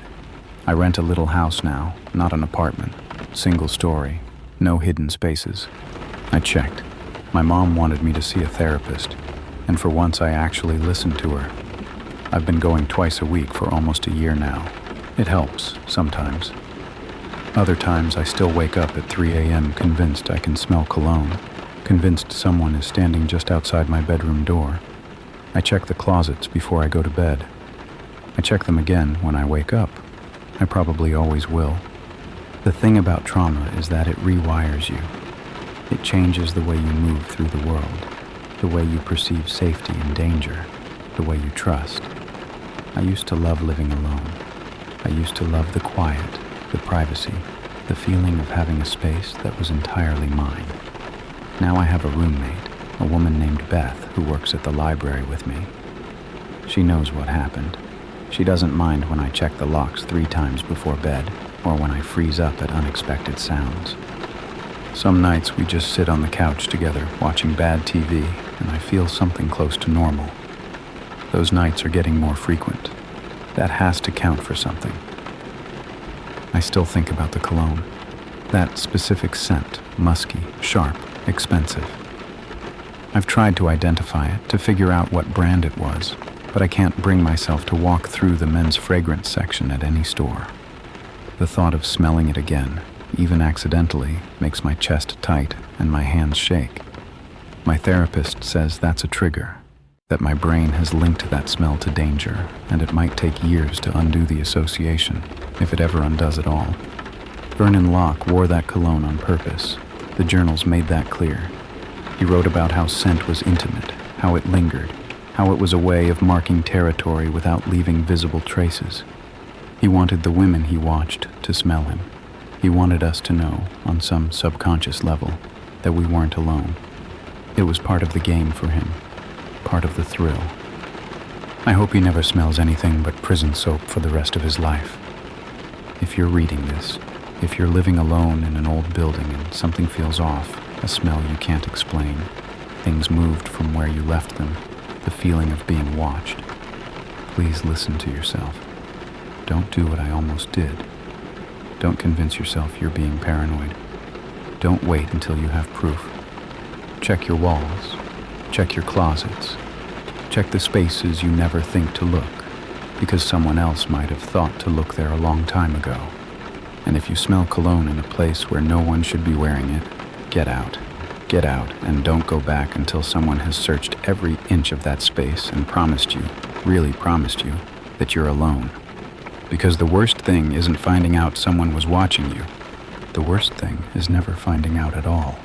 I rent a little house now, not an apartment, single story, no hidden spaces. I checked. My mom wanted me to see a therapist, and for once I actually listened to her. I've been going twice a week for almost a year now. It helps, sometimes. Other times I still wake up at 3 a.m. convinced I can smell cologne, convinced someone is standing just outside my bedroom door. I check the closets before I go to bed. I check them again when I wake up. I probably always will. The thing about trauma is that it rewires you. It changes the way you move through the world, the way you perceive safety and danger, the way you trust. I used to love living alone. I used to love the quiet, the privacy, the feeling of having a space that was entirely mine. Now I have a roommate, a woman named Beth, who works at the library with me. She knows what happened. She doesn't mind when I check the locks 3 times before bed, or when I freeze up at unexpected sounds. Some nights we just sit on the couch together, watching bad TV, and I feel something close to normal. Those nights are getting more frequent. That has to count for something. I still think about the cologne. That specific scent, musky, sharp, expensive. I've tried to identify it, to figure out what brand it was, but I can't bring myself to walk through the men's fragrance section at any store. The thought of smelling it again, even accidentally, makes my chest tight and my hands shake. My therapist says that's a trigger, that my brain has linked that smell to danger, and it might take years to undo the association, if it ever undoes at all. Vernon Locke wore that cologne on purpose. The journals made that clear. He wrote about how scent was intimate, how it lingered, how it was a way of marking territory without leaving visible traces. He wanted the women he watched to smell him. He wanted us to know, on some subconscious level, that we weren't alone. It was part of the game for him, part of the thrill. I hope he never smells anything but prison soap for the rest of his life. If you're reading this, if you're living alone in an old building and something feels off, a smell you can't explain, things moved from where you left them, the feeling of being watched, please listen to yourself. Don't do what I almost did. Don't convince yourself you're being paranoid. Don't wait until you have proof. Check your walls. Check your closets. Check the spaces you never think to look, because someone else might have thought to look there a long time ago. And if you smell cologne in a place where no one should be wearing it, get out. Get out, and don't go back until someone has searched every inch of that space and promised you, really promised you, that you're alone. Because the worst thing isn't finding out someone was watching you. The worst thing is never finding out at all.